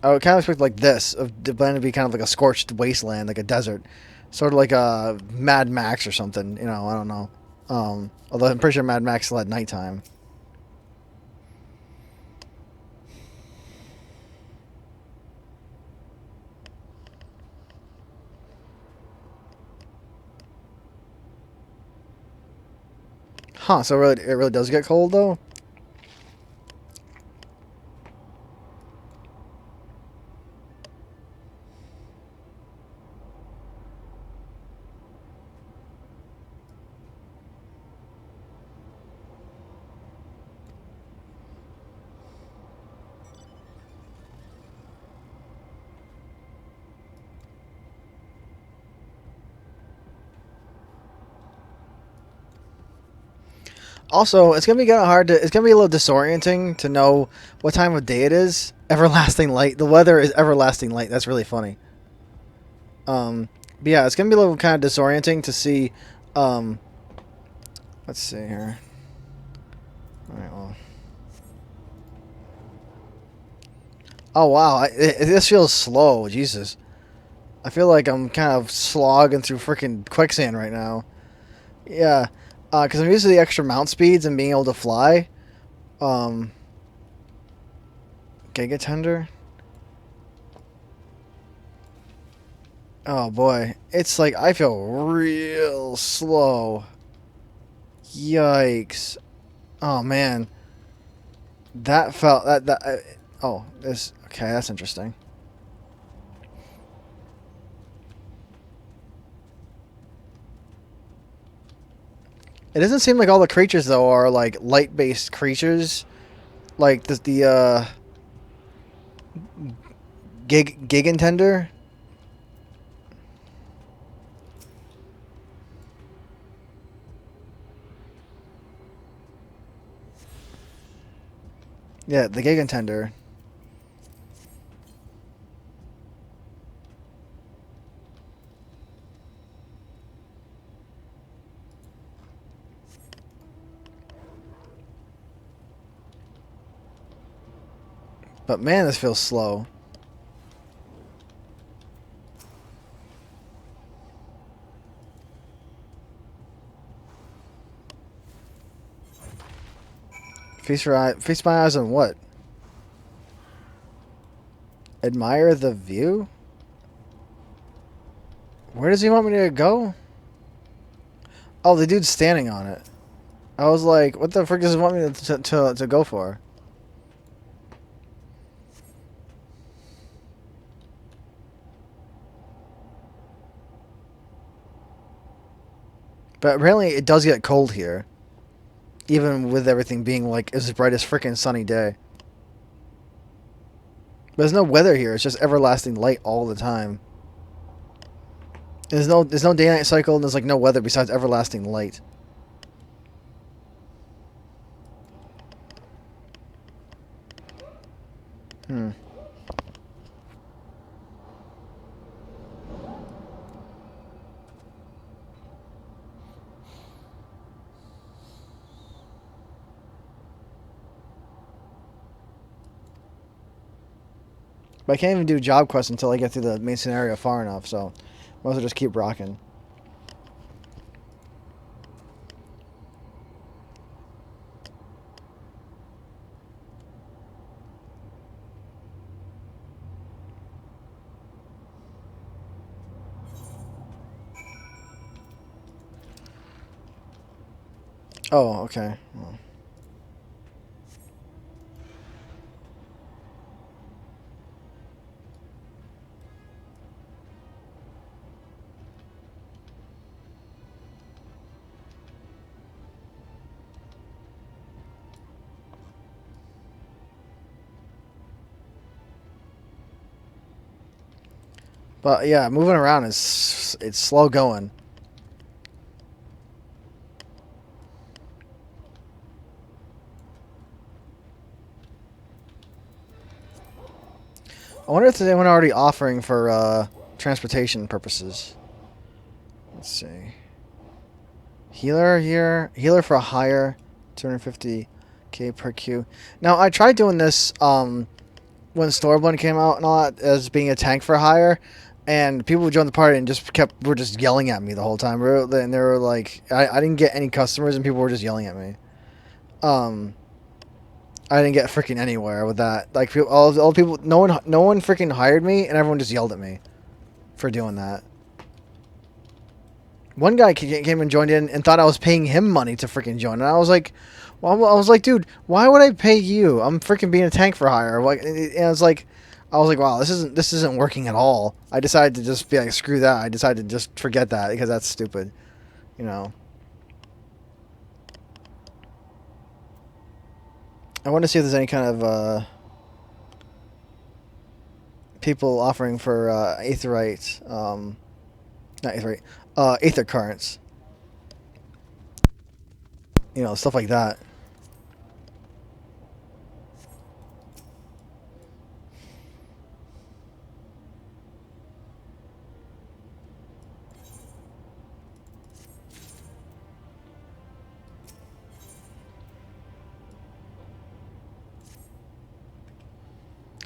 I would kind of expect like this, of the land to be kind of like a scorched wasteland, like a desert, sort of like a Mad Max or something. You know, I don't know. Although I'm pretty sure Mad Max still at nighttime. Huh? So it really does get cold though. Also, it's gonna be kind of hard to. It's gonna be a little disorienting to know what time of day it is. Everlasting light. The weather is everlasting light. That's really funny. But yeah, it's gonna be a little kind of disorienting to see. Let's see here. All right. Well. Oh wow, this feels slow. Jesus, I feel like I'm kind of slogging through freaking quicksand right now. Yeah, because I'm used to the extra mount speeds and being able to fly. Giga Tender. Oh boy, it's like I feel real slow. Yikes! Oh man, that felt that. Oh, this okay. That's interesting. It doesn't seem like all the creatures though are like light-based creatures, like the Gigantender. Yeah, the Gigantender. But man, this feels slow. Feast my eyes on what? Admire the view? Where does he want me to go? Oh, the dude's standing on it. I was like, what the frick does he want me to go for? But apparently it does get cold here. Even with everything being like as bright as freaking sunny day. There's no weather here. It's just everlasting light all the time. There's no day-night cycle, and there's like no weather besides everlasting light. But I can't even do job quests until I get through the main scenario far enough, so might as well just keep rocking. Oh, okay. Well. But yeah, moving around is it's slow going. I wonder if there's anyone already offering for transportation purposes. Let's see. Healer here. Healer for a hire. 250k per queue. Now, I tried doing this when Stormblade came out and all that as being a tank for hire. And people would join the party and were just yelling at me the whole time. And they were like, I didn't get any customers and people were just yelling at me. I didn't get freaking anywhere with that. Like all people, no one freaking hired me, and everyone just yelled at me for doing that. One guy came and joined in and thought I was paying him money to freaking join, and I was like, well, I was like, dude, why would I pay you? I'm freaking being a tank for hire. Like, and I was like, wow, this isn't working at all. I decided to just be like, screw that. I decided to just forget that because that's stupid, you know. I want to see if there's any kind of people offering for aetherite, not aetherite, aether currents. You know, stuff like that.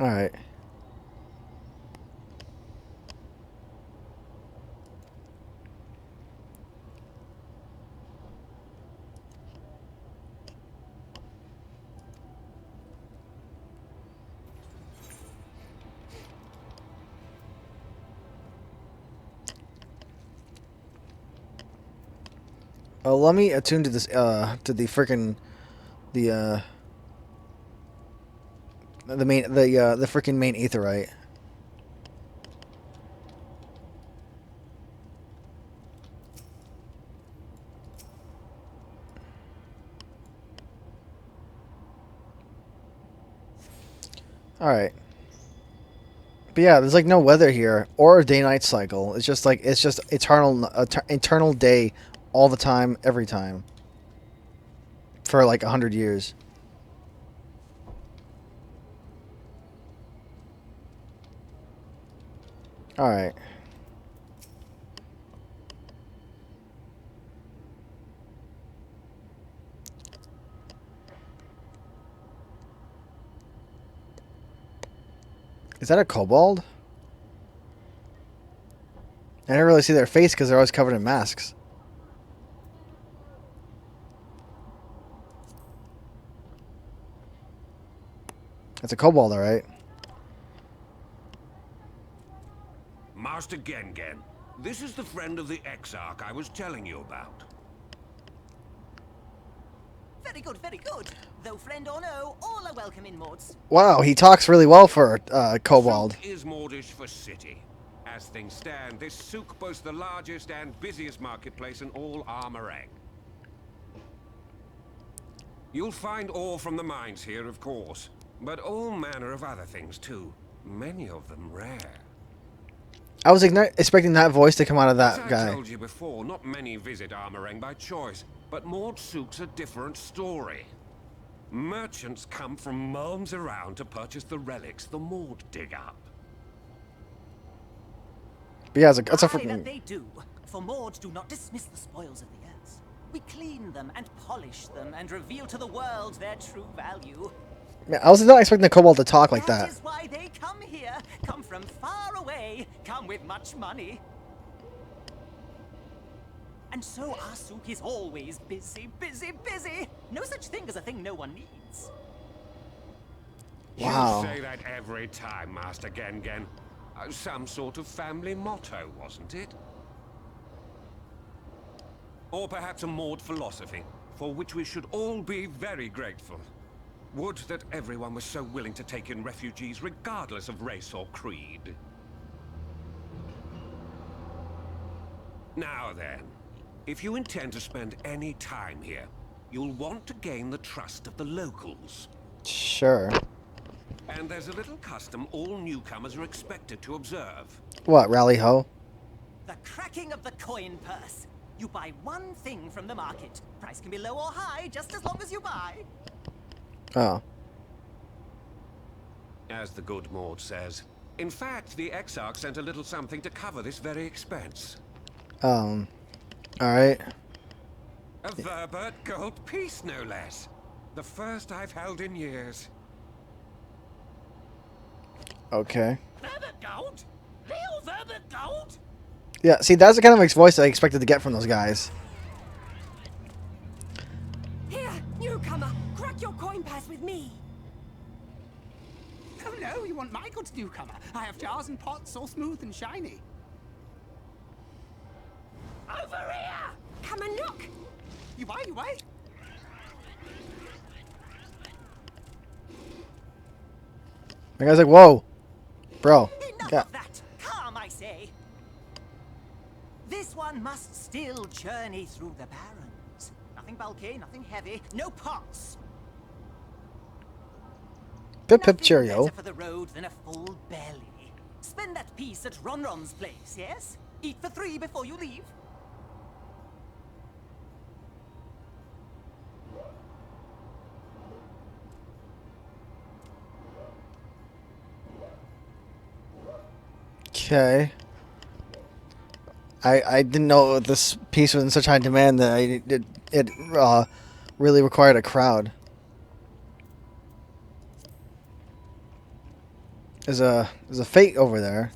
All right. Let me attune to this to the freaking the freaking main aetherite. All right. But yeah, there's like no weather here or a day-night cycle. It's just eternal day all the time, every time. For like 100 years. All right. Is that a kobold? I never really see their face because they're always covered in masks. It's a kobold, all right.
Master Gengen, this is the friend of the Exarch I was telling you about.
Very good, very good. Though friend or no, all are welcome in Mords.
Wow, he talks really well for kobold.
Souk is Mordish for city. As things stand, this souk boasts the largest and busiest marketplace in all Armorang. You'll find ore from the mines here, of course, but all manner of other things too. Many of them rare.
I was expecting that voice to come out of
As
that
I
guy.
told you before, not many visit Armoreng by choice, but Mord Sook's a different story. Merchants come from miles around to purchase the relics the Mord dig up.
But yeah, that's a
Aye,
freaking...
that they do. For Mords do not dismiss the spoils of the earth. We clean them and polish them and reveal to the world their true value.
Man, I was not expecting the kobold to talk like
That
that.
is why they come here, come from far away, come with much money. And so our souk is always busy, busy, busy. No such thing as a thing no one needs.
Wow.
You say that every time, Master Gengen. Some sort of family motto, wasn't it? Or perhaps a Mord philosophy, for which we should all be very grateful. Would that everyone was so willing to take in refugees regardless of race or creed. Now then, if you intend to spend any time here, you'll want to gain the trust of the locals.
Sure.
And there's a little custom all newcomers are expected to observe.
What, rally ho?
The cracking of the coin purse. You buy one thing from the market. Price can be low or high, just as long as you buy.
Oh.
As the good Mord says. In fact, the Exarch sent a little something to cover this very expense.
Alright.
A Verbert gold piece, no less. The first I've held in years.
Okay.
Verbert gold? Real Verbert gold?
Yeah, see, that's the kind of voice I expected to get from those guys.
Here, newcomer, crack your coin purse with me.
Oh no, you want my goods, newcomer? I have jars and pots all smooth and shiny.
Over here!
Come and look.
You buy, you buy.
The guy's like, whoa. Bro.
Enough
Yeah.
of that! Calm, I say! This one must still journey through the barrens. Nothing bulky, nothing heavy, no pots.
Pip pip
Nothing
cheerio.
better for the road than a full belly. Spend that piece at Ronron's place, yes? Eat for 3 before you leave.
Okay. I didn't know this piece was in such high demand that it really required a crowd. There's a fate over there.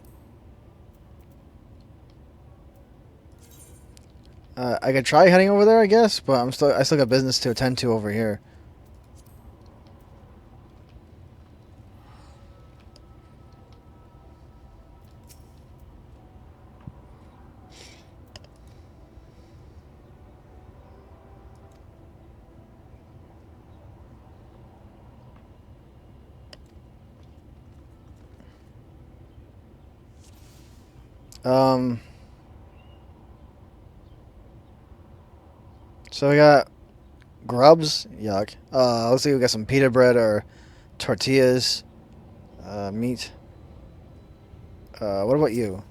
I could try heading over there, I guess, but I still got business to attend to over here. So we got grubs. Yuck. Let's see. We got some pita bread or tortillas. Meat. What about you?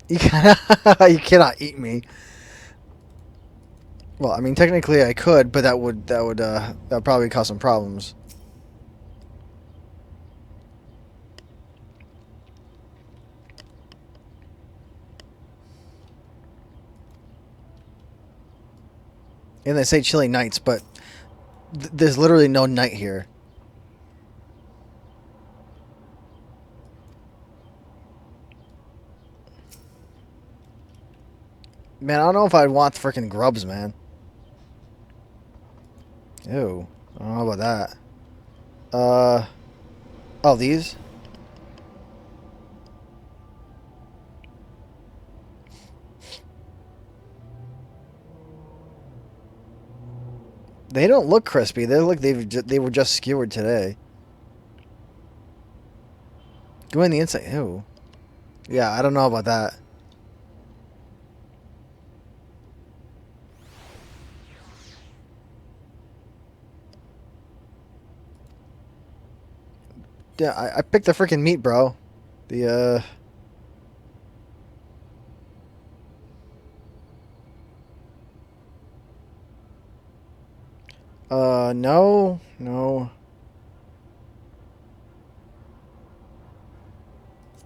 You cannot eat me. Well, I mean, technically I could, but that would probably cause some problems. And they say chilly nights, but there's literally no night here. Man, I don't know if I'd want freaking grubs, man. Ew. I don't know about that. Oh, these? They don't look crispy. They look like they were just skewered today. Go in the inside. Ew. Yeah, I don't know about that. Yeah, I picked the freaking meat, bro. The, no. No.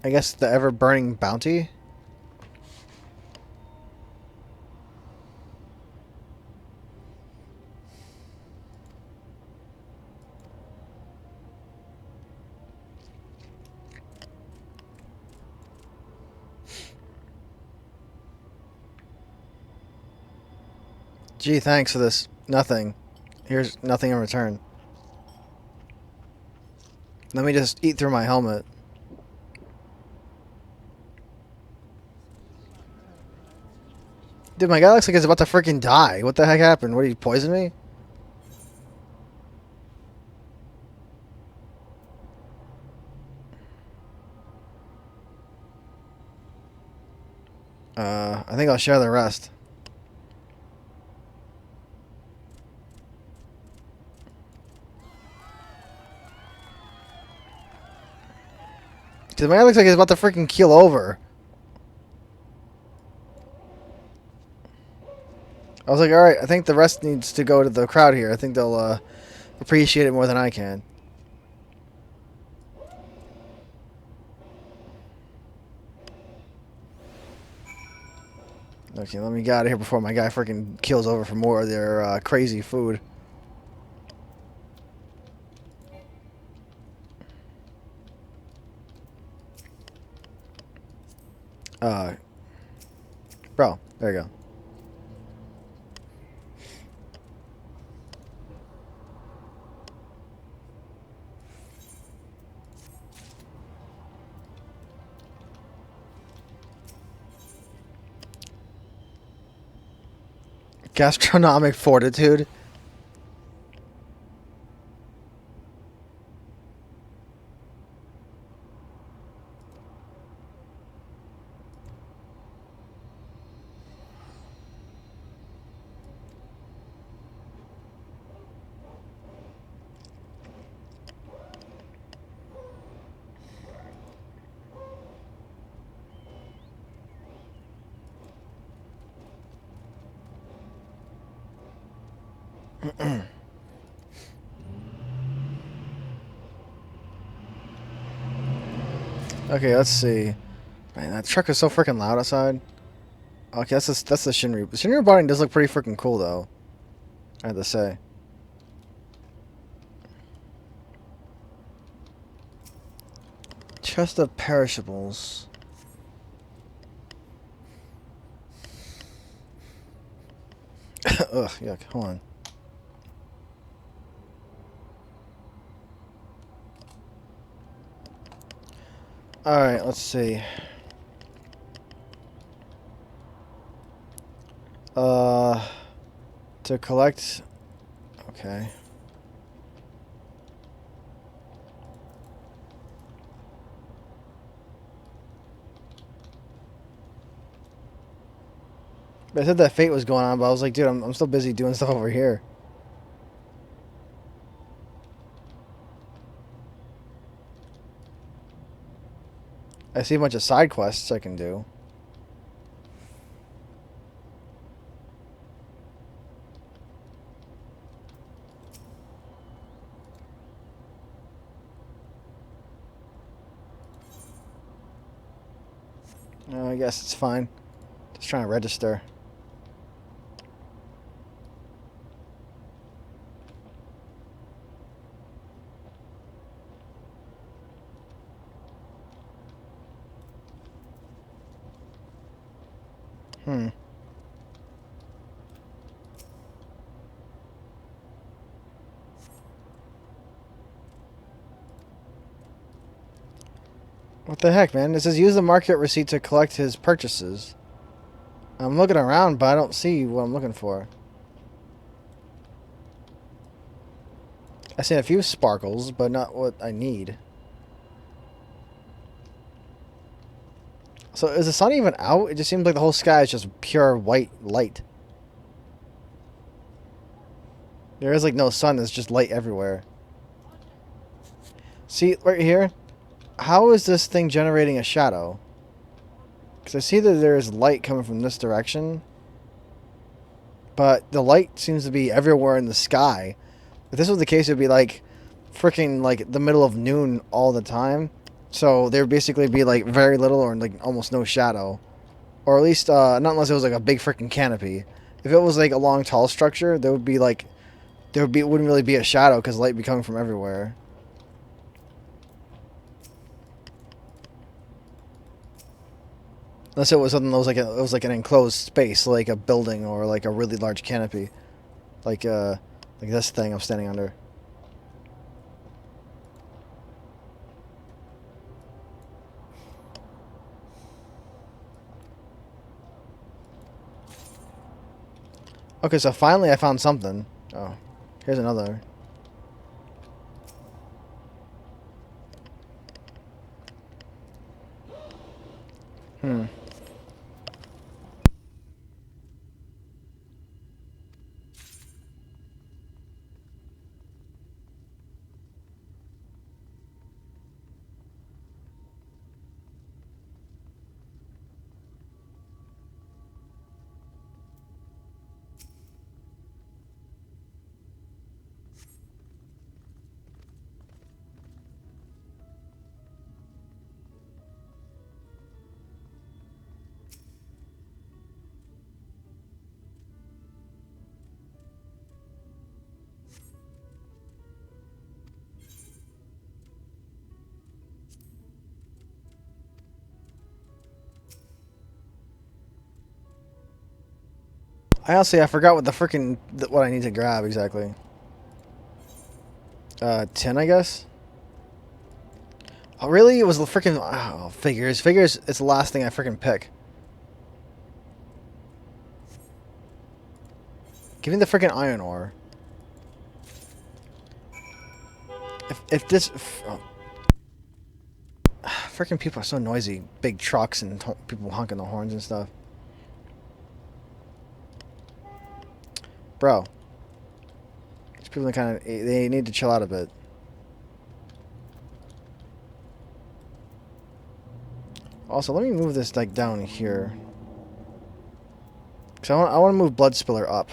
I guess the ever-burning bounty? Gee, thanks for this. Nothing. Here's nothing in return. Let me just eat through my helmet. Dude, my guy looks like he's about to freaking die. What the heck happened? What, did he poison me? I think I'll share the rest. Dude, my guy looks like he's about to freaking keel over. I was like, alright, I think the rest needs to go to the crowd here. I think they'll, appreciate it more than I can. Okay, let me get out of here before my guy freaking keels over for more of their crazy food. Bro, there you go. Gastronomic fortitude. Okay, let's see. Man, that truck is so freaking loud outside. Okay, that's the Shinryu. The Shinryu body does look pretty freaking cool, though. I have to say. Chest of perishables. Ugh, yuck. Hold on. Alright, let's see. To collect... Okay. I said that fate was going on, but I was like, dude, I'm still busy doing stuff over here. I see a bunch of side quests I can do. I guess it's fine. Just trying to register. What the heck, man? It says use the market receipt to collect his purchases. I'm looking around, but I don't see what I'm looking for. I see a few sparkles, but not what I need. So is the sun even out? It just seems like the whole sky is just pure white light. There is like no sun, there's just light everywhere. See, right here, how is this thing generating a shadow? Because I see that there's light coming from this direction, but the light seems to be everywhere in the sky. If this was the case, it would be like freaking like the middle of noon all the time. So there would basically be like very little or like almost no shadow. Or at least not unless it was like a big freaking canopy. If it was like a long tall structure, there would be like wouldn't really be a shadow because light would be coming from everywhere. Unless it was something that was like an enclosed space, like a building or like a really large canopy, like this thing I'm standing under. Okay, so finally I found something. Oh, here's another. Hmm. I forgot what the freaking what I need to grab exactly. 10, I guess. Oh, really? It was the freaking figures. Figures. It's the last thing I freaking pick. Give me the freaking iron ore. If this, freaking people are so noisy. Big trucks and people honking the horns and stuff. Bro, these people they need to chill out a bit. Also, let me move this like down here. Cause I want to move Blood Spiller up.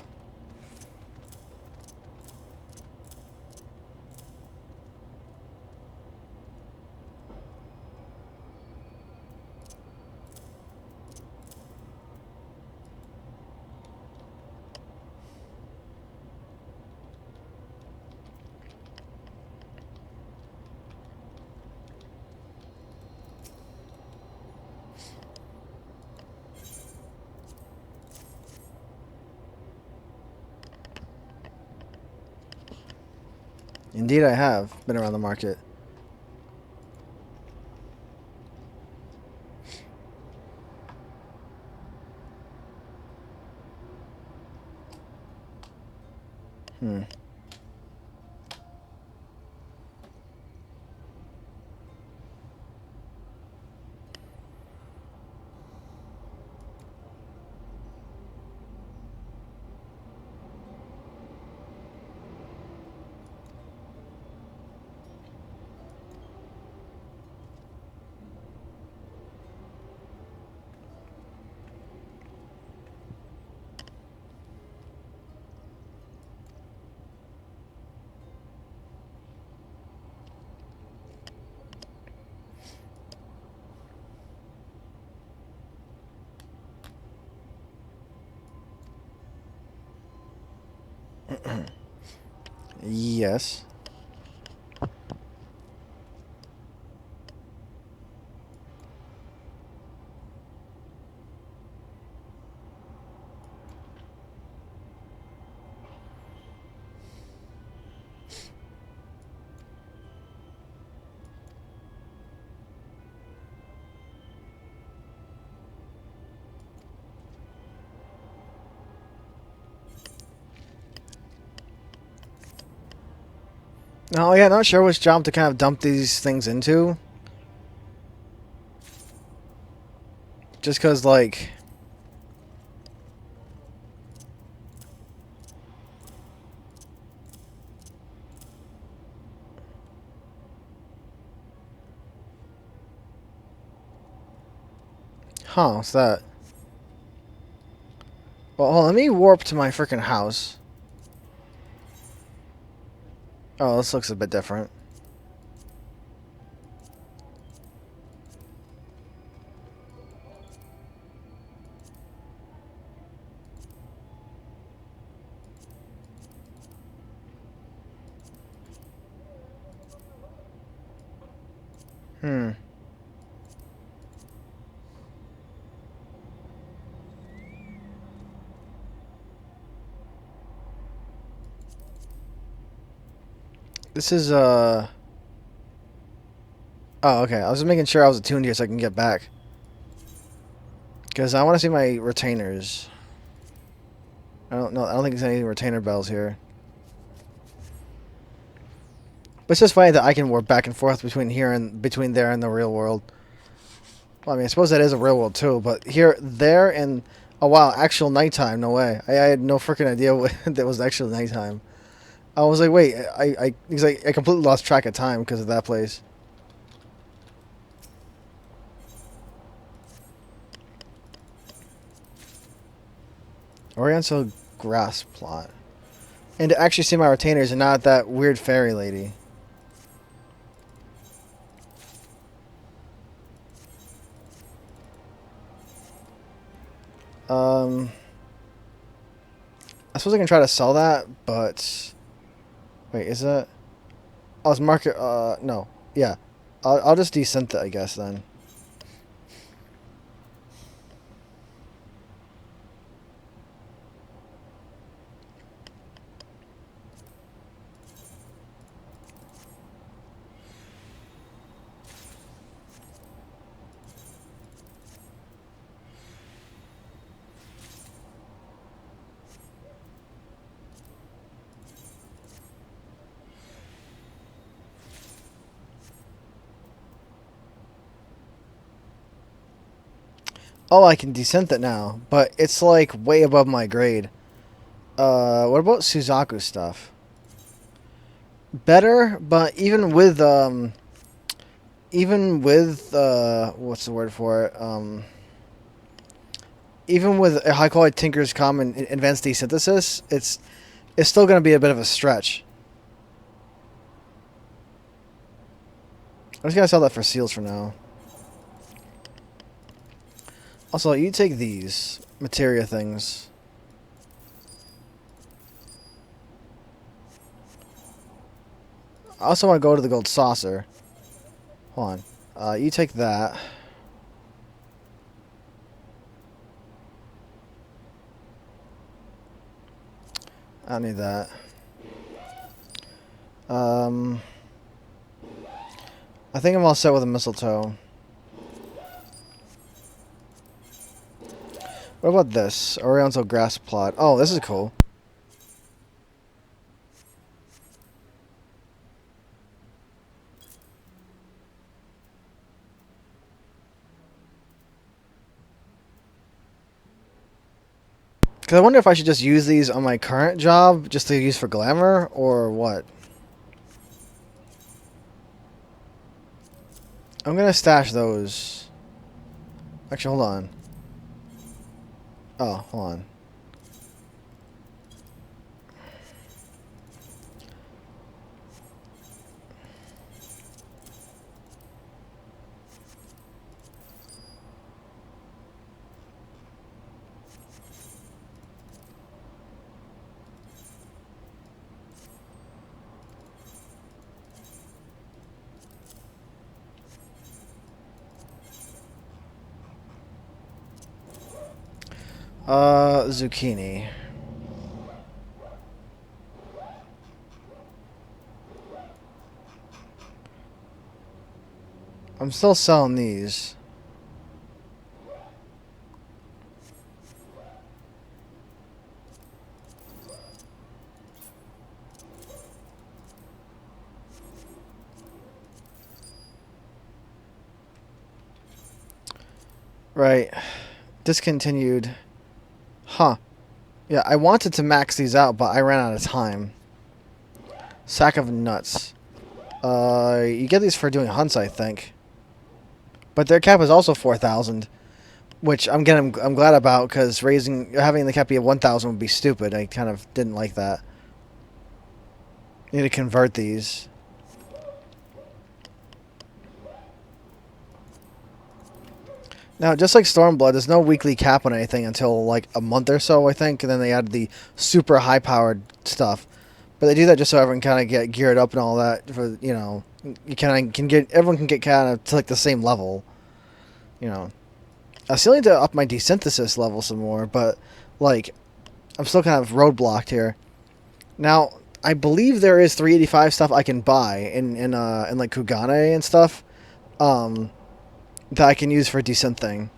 Indeed, I have been around the market. Hmm. Yes. No, yeah, not sure which job to kind of dump these things into. Just because, like... Huh, what's that? Well, hold on, let me warp to my freaking house. Oh, this looks a bit different. Hmm. This is, Oh, okay. I was just making sure I was attuned here so I can get back. Because I want to see my retainers. I don't know. I don't think there's any retainer bells here. But it's just funny that I can warp back and forth between here and between there and the real world. Well, I mean, I suppose that is a real world too. But here, there, and oh wow, actual nighttime. No way. I had no freaking idea what that was actual nighttime. I was like, wait, because I completely lost track of time because of that place. Oriental grass plot. And to actually see my retainers and not that weird fairy lady. I suppose I can try to sell that, but wait, is that? Oh, it's market. No, yeah, I'll just desynth it, I guess then. Oh, I can desynth it now, but it's like way above my grade. What about Suzaku stuff? Better, but even with what's the word for it? Even with a high quality Tinker's Common advanced desynthesis, it's still going to be a bit of a stretch. I'm just gonna sell that for seals for now. Also, you take these materia things. I also want to go to the gold saucer. Hold on. You take that. I don't need that. I think I'm all set with a mistletoe. What about this? Oriental grass plot. Oh, this is cool. Because I wonder if I should just use these on my current job, just to use for glamour, or what? I'm going to stash those. Actually, hold on. Oh, hold on. Zucchini. I'm still selling these. Right. Discontinued. Huh. Yeah, I wanted to max these out, but I ran out of time. Sack of nuts. You get these for doing hunts, I think. But their cap is also 4,000. which I'm glad about because having the cap be at 1,000 would be stupid. I kind of didn't like that. Need to convert these. Now, just like Stormblood, there's no weekly cap on anything until like a month or so, I think, and then they add the super high-powered stuff. But they do that just so everyone kind of get geared up and all that. For you kind of can get everyone can get kind of to like the same level. I still need to up my desynthesis level some more, but like I'm still kind of roadblocked here. Now, I believe there is 385 stuff I can buy in like Kugane and stuff. That I can use for desynthing.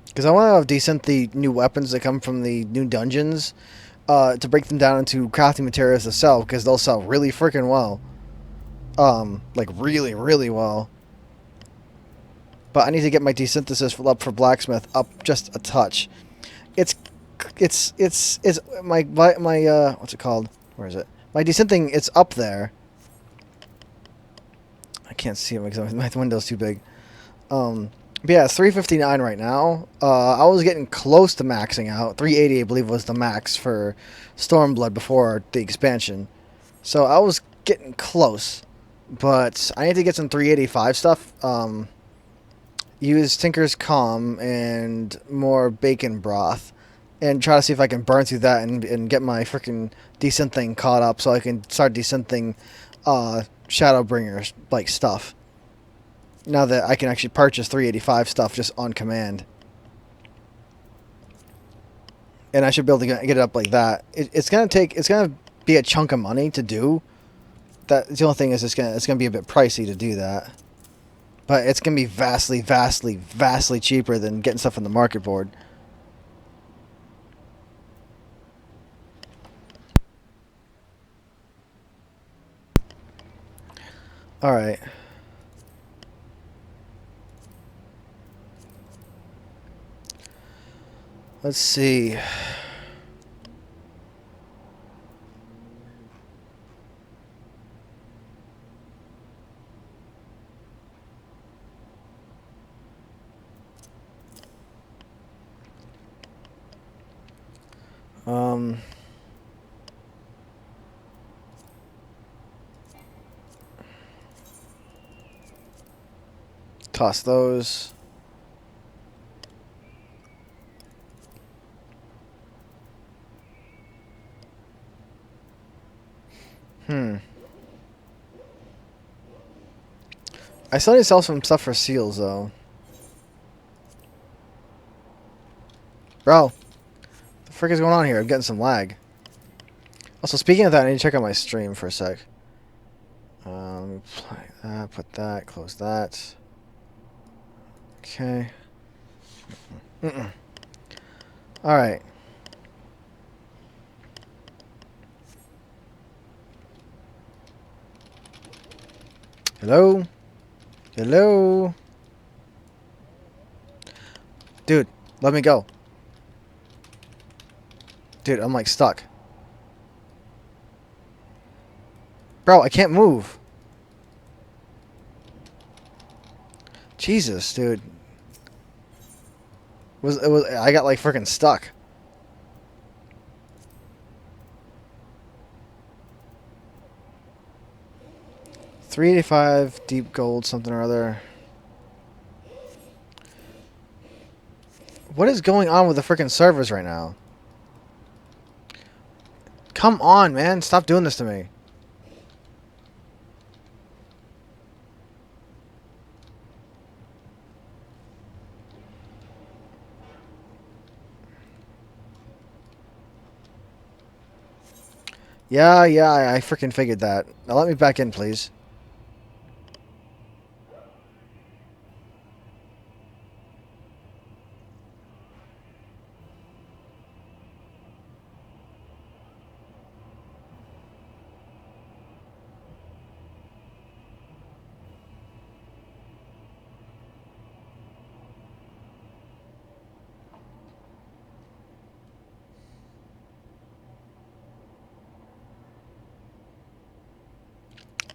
Because I want to desynth the new weapons that come from the new dungeons to break them down into crafting materials to sell, because they'll sell really freaking well. Like really, really well. But I need to get my desynthesis up for blacksmith up just a touch. It's my what's it called? Where is it? My desynthing, it's up there. I can't see it because my window's too big. But yeah, it's 359 right now. I was getting close to maxing out. 380, I believe, was the max for Stormblood before the expansion. So I was getting close. But I need to get some 385 stuff. Use Tinker's Calm and more bacon broth. And try to see if I can burn through that and get my freaking desynthing caught up so I can start desynthing Shadowbringers like stuff. Now that I can actually purchase 385 stuff just on command. And I should be able to get it up like that. It's gonna be a chunk of money to do. The only thing is it's gonna be a bit pricey to do that. But it's gonna be vastly, vastly, vastly cheaper than getting stuff on the market board. Alright. Let's see. Toss those. I still need to sell some stuff for seals, though. Bro, the frick is going on here? I'm getting some lag. Also, speaking of that, I need to check out my stream for a sec. Play that, put that, close that. Okay. Alright. Hello? Hello? Dude, let me go. Dude, I'm like stuck. Bro, I can't move. Jesus, dude. I got like freaking stuck. $385 deep gold something or other. What is going on with the freaking servers right now? Come on, man. Stop doing this to me. Yeah, I freaking figured that. Now let me back in, please.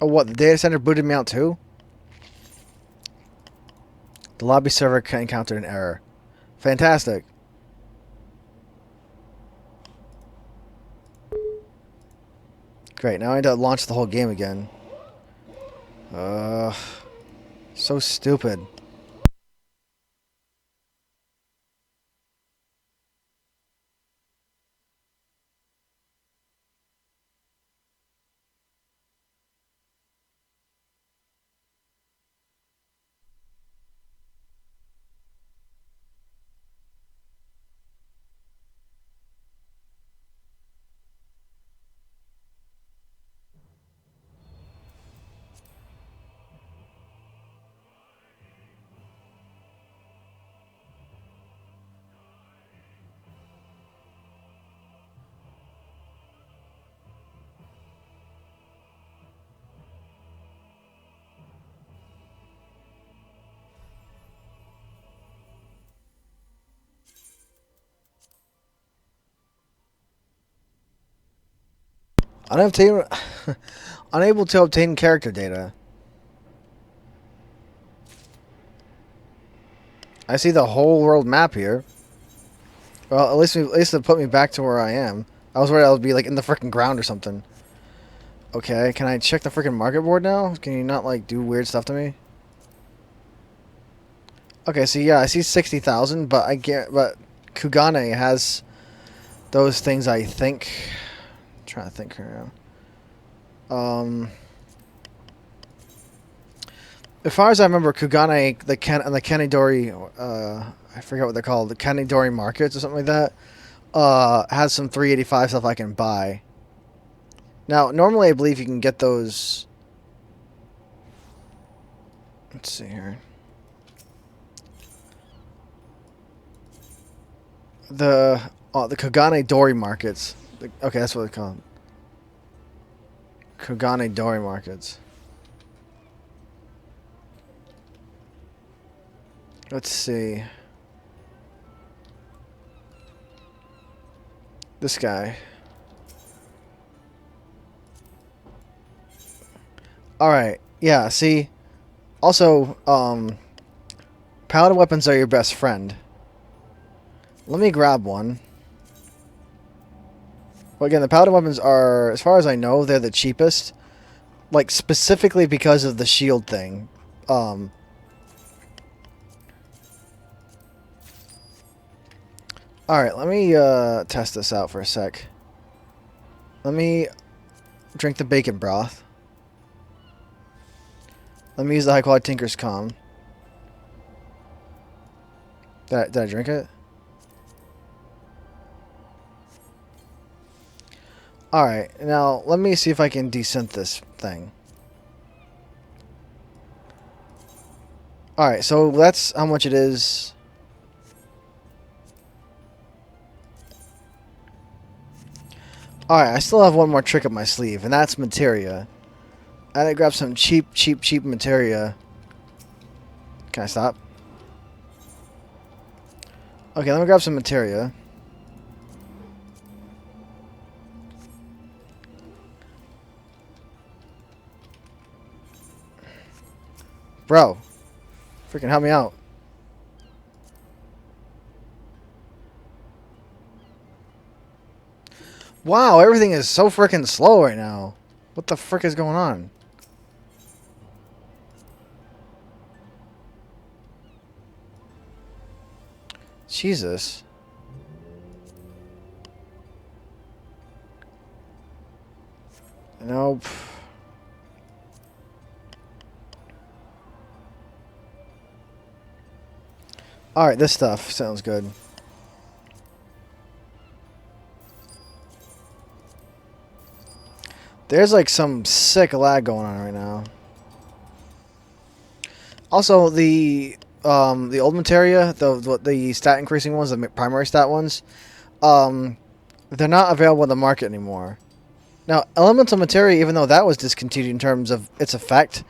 Oh, what? The data center booted me out too? The lobby server encountered an error. Fantastic. Great, now I need to launch the whole game again. So stupid. Unable to obtain character data. I see the whole world map here. Well, at least it put me back to where I am. I was worried I would be like in the freaking ground or something. Okay, can I check the freaking market board now? Can you not like do weird stuff to me? Okay, so yeah, I see 60,000, but but Kugane has those things. I think. I'm trying to think here now. As far as I remember, Kugane, the Kanidori, I forget what they're called, the Kanidori markets or something like that, has some 385 stuff I can buy. Now, normally I believe you can get those. Let's see here. The Kugane Dori markets. Okay, that's what they're called. Kugane Dori markets. Let's see. This guy. Alright, yeah, see. Also, paladin weapons are your best friend. Let me grab one. Well, again, the paladin weapons are, as far as I know, they're the cheapest. Like, specifically because of the shield thing. Alright, let me test this out for a sec. Let me drink the bacon broth. Let me use the high quality Tinker's Calm. Did I drink it? Alright, now let me see if I can desynth this thing. Alright, so that's how much it is. Alright, I still have one more trick up my sleeve, and that's materia. I gotta grab some cheap materia. Can I stop? Okay, let me grab some materia. Bro, freaking help me out. Wow, everything is so freaking slow right now. What the frick is going on? Jesus. Nope. Alright, this stuff sounds good. There's like some sick lag going on right now. Also, the old materia, the stat increasing ones, the primary stat ones, they're not available in the market anymore. Now, elemental materia, even though that was discontinued in terms of its effect,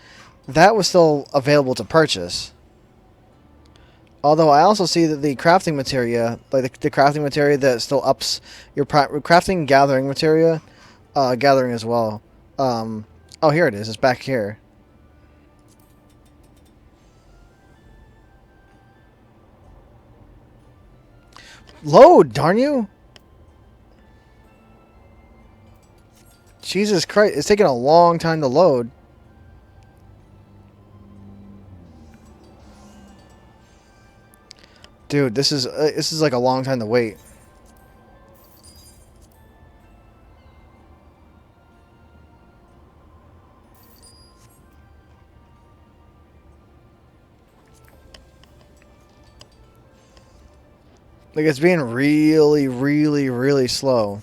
that was still available to purchase. Although I also see that the crafting materia, like the crafting materia that still ups your crafting and gathering materia, gathering as well. Oh, here it is. It's back here. Load, darn you! Jesus Christ, it's taking a long time to load. Dude, this is like a long time to wait. Like, it's being really, really, really slow.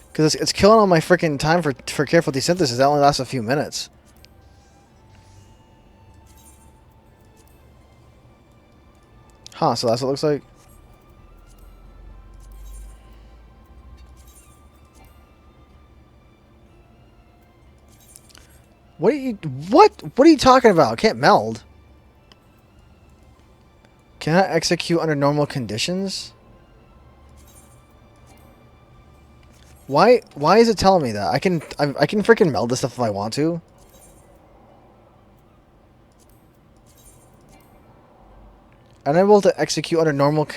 Because it's killing all my freaking time for careful desynthesis. That only lasts a few minutes. Huh, so that's what it looks like? What are you... What are you talking about? Can't meld. Cannot execute under normal conditions? Why is it telling me that? I can freaking meld this stuff if I want to. Unable to execute under normal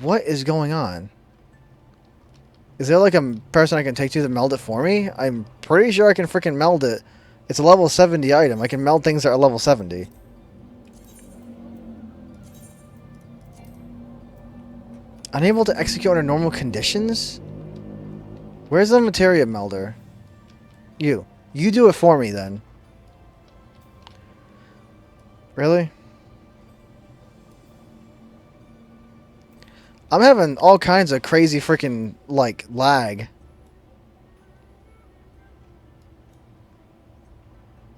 What is going on? Is there like a person I can take to meld it for me? I'm pretty sure I can freaking meld it. It's a level 70 item. I can meld things that are level 70. Unable to execute under normal conditions? Where's the materia melder? You. You do it for me then. Really? I'm having all kinds of crazy freaking, like, lag.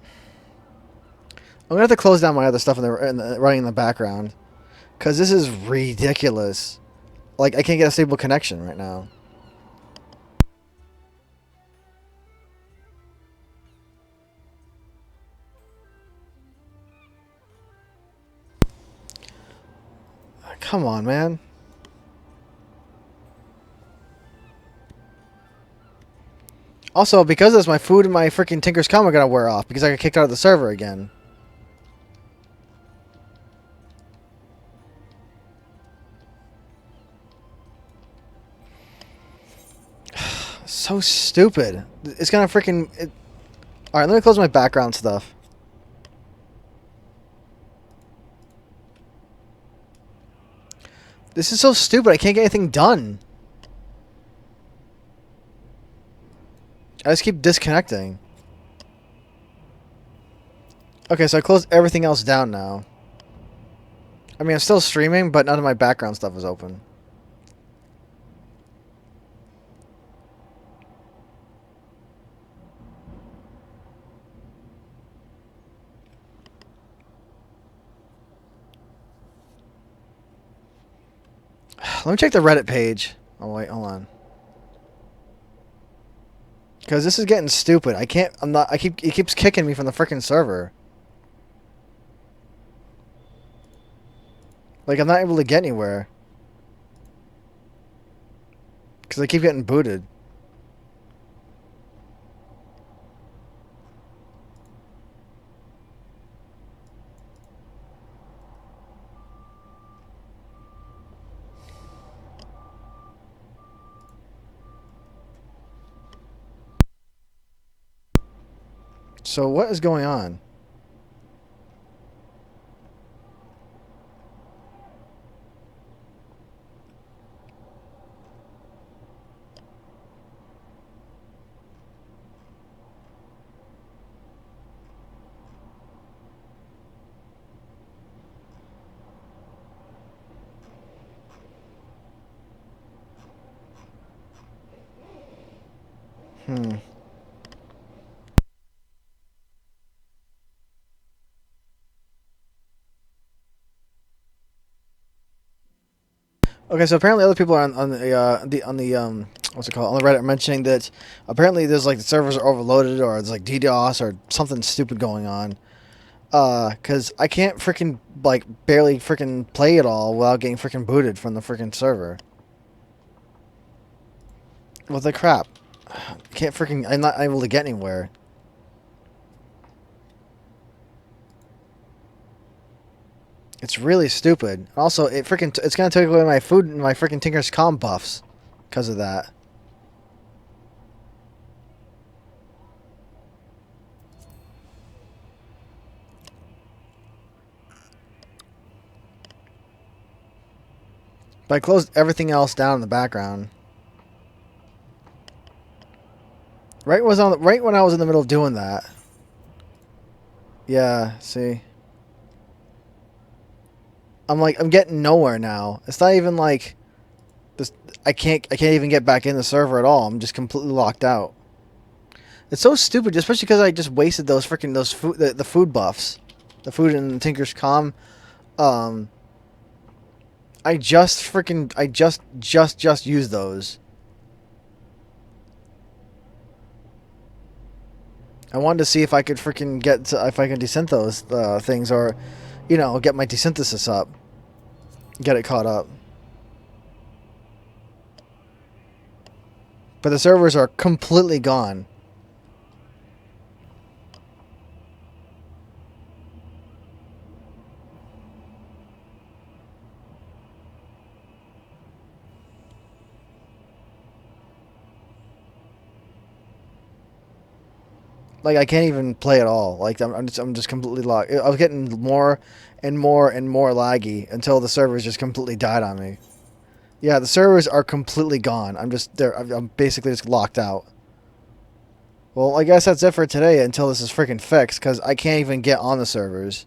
I'm gonna have to close down my other stuff running in the background. Because this is ridiculous. Like, I can't get a stable connection right now. Come on, man. Also, because of this, my food and my freaking Tinker's Come are gonna wear off because I got kicked out of the server again. So stupid. It's gonna freaking... Alright, let me close my background stuff. This is so stupid. I can't get anything done. I just keep disconnecting. Okay, so I closed everything else down now. I mean, I'm still streaming, but none of my background stuff is open. Let me check the Reddit page. Oh, wait, hold on. Because this is getting stupid. I can't... It keeps kicking me from the freaking server. Like, I'm not able to get anywhere. Because I keep getting booted. So what is going on? Okay, so apparently other people are on the what's it called, on the Reddit, mentioning that apparently there's like the servers are overloaded or it's like DDoS or something stupid going on. Cause I can't freaking like barely freaking play it all without getting freaking booted from the freaking server. What the crap? Can't freaking... I'm not able to get anywhere. It's really stupid. Also, it's gonna take away my food and my freaking Tinker's Calm buffs because of that. But I closed everything else down in the background. Right when I was in the middle of doing that. Yeah, see. I'm getting nowhere now. It's not even like this. I can't even get back in the server at all. I'm just completely locked out. It's so stupid, especially because I just wasted those the food buffs, the food and Tinker's Calm. I just used those. I wanted to see if I could if I can desynth those things, or, you know, get my desynthesis up, get it caught up. But the servers are completely gone. Like, I can't even play at all. Like, I'm just completely locked. I was getting more and more and more laggy until the servers just completely died on me. Yeah, the servers are completely gone. I'm basically just locked out. Well, I guess that's it for today until this is freaking fixed, because I can't even get on the servers.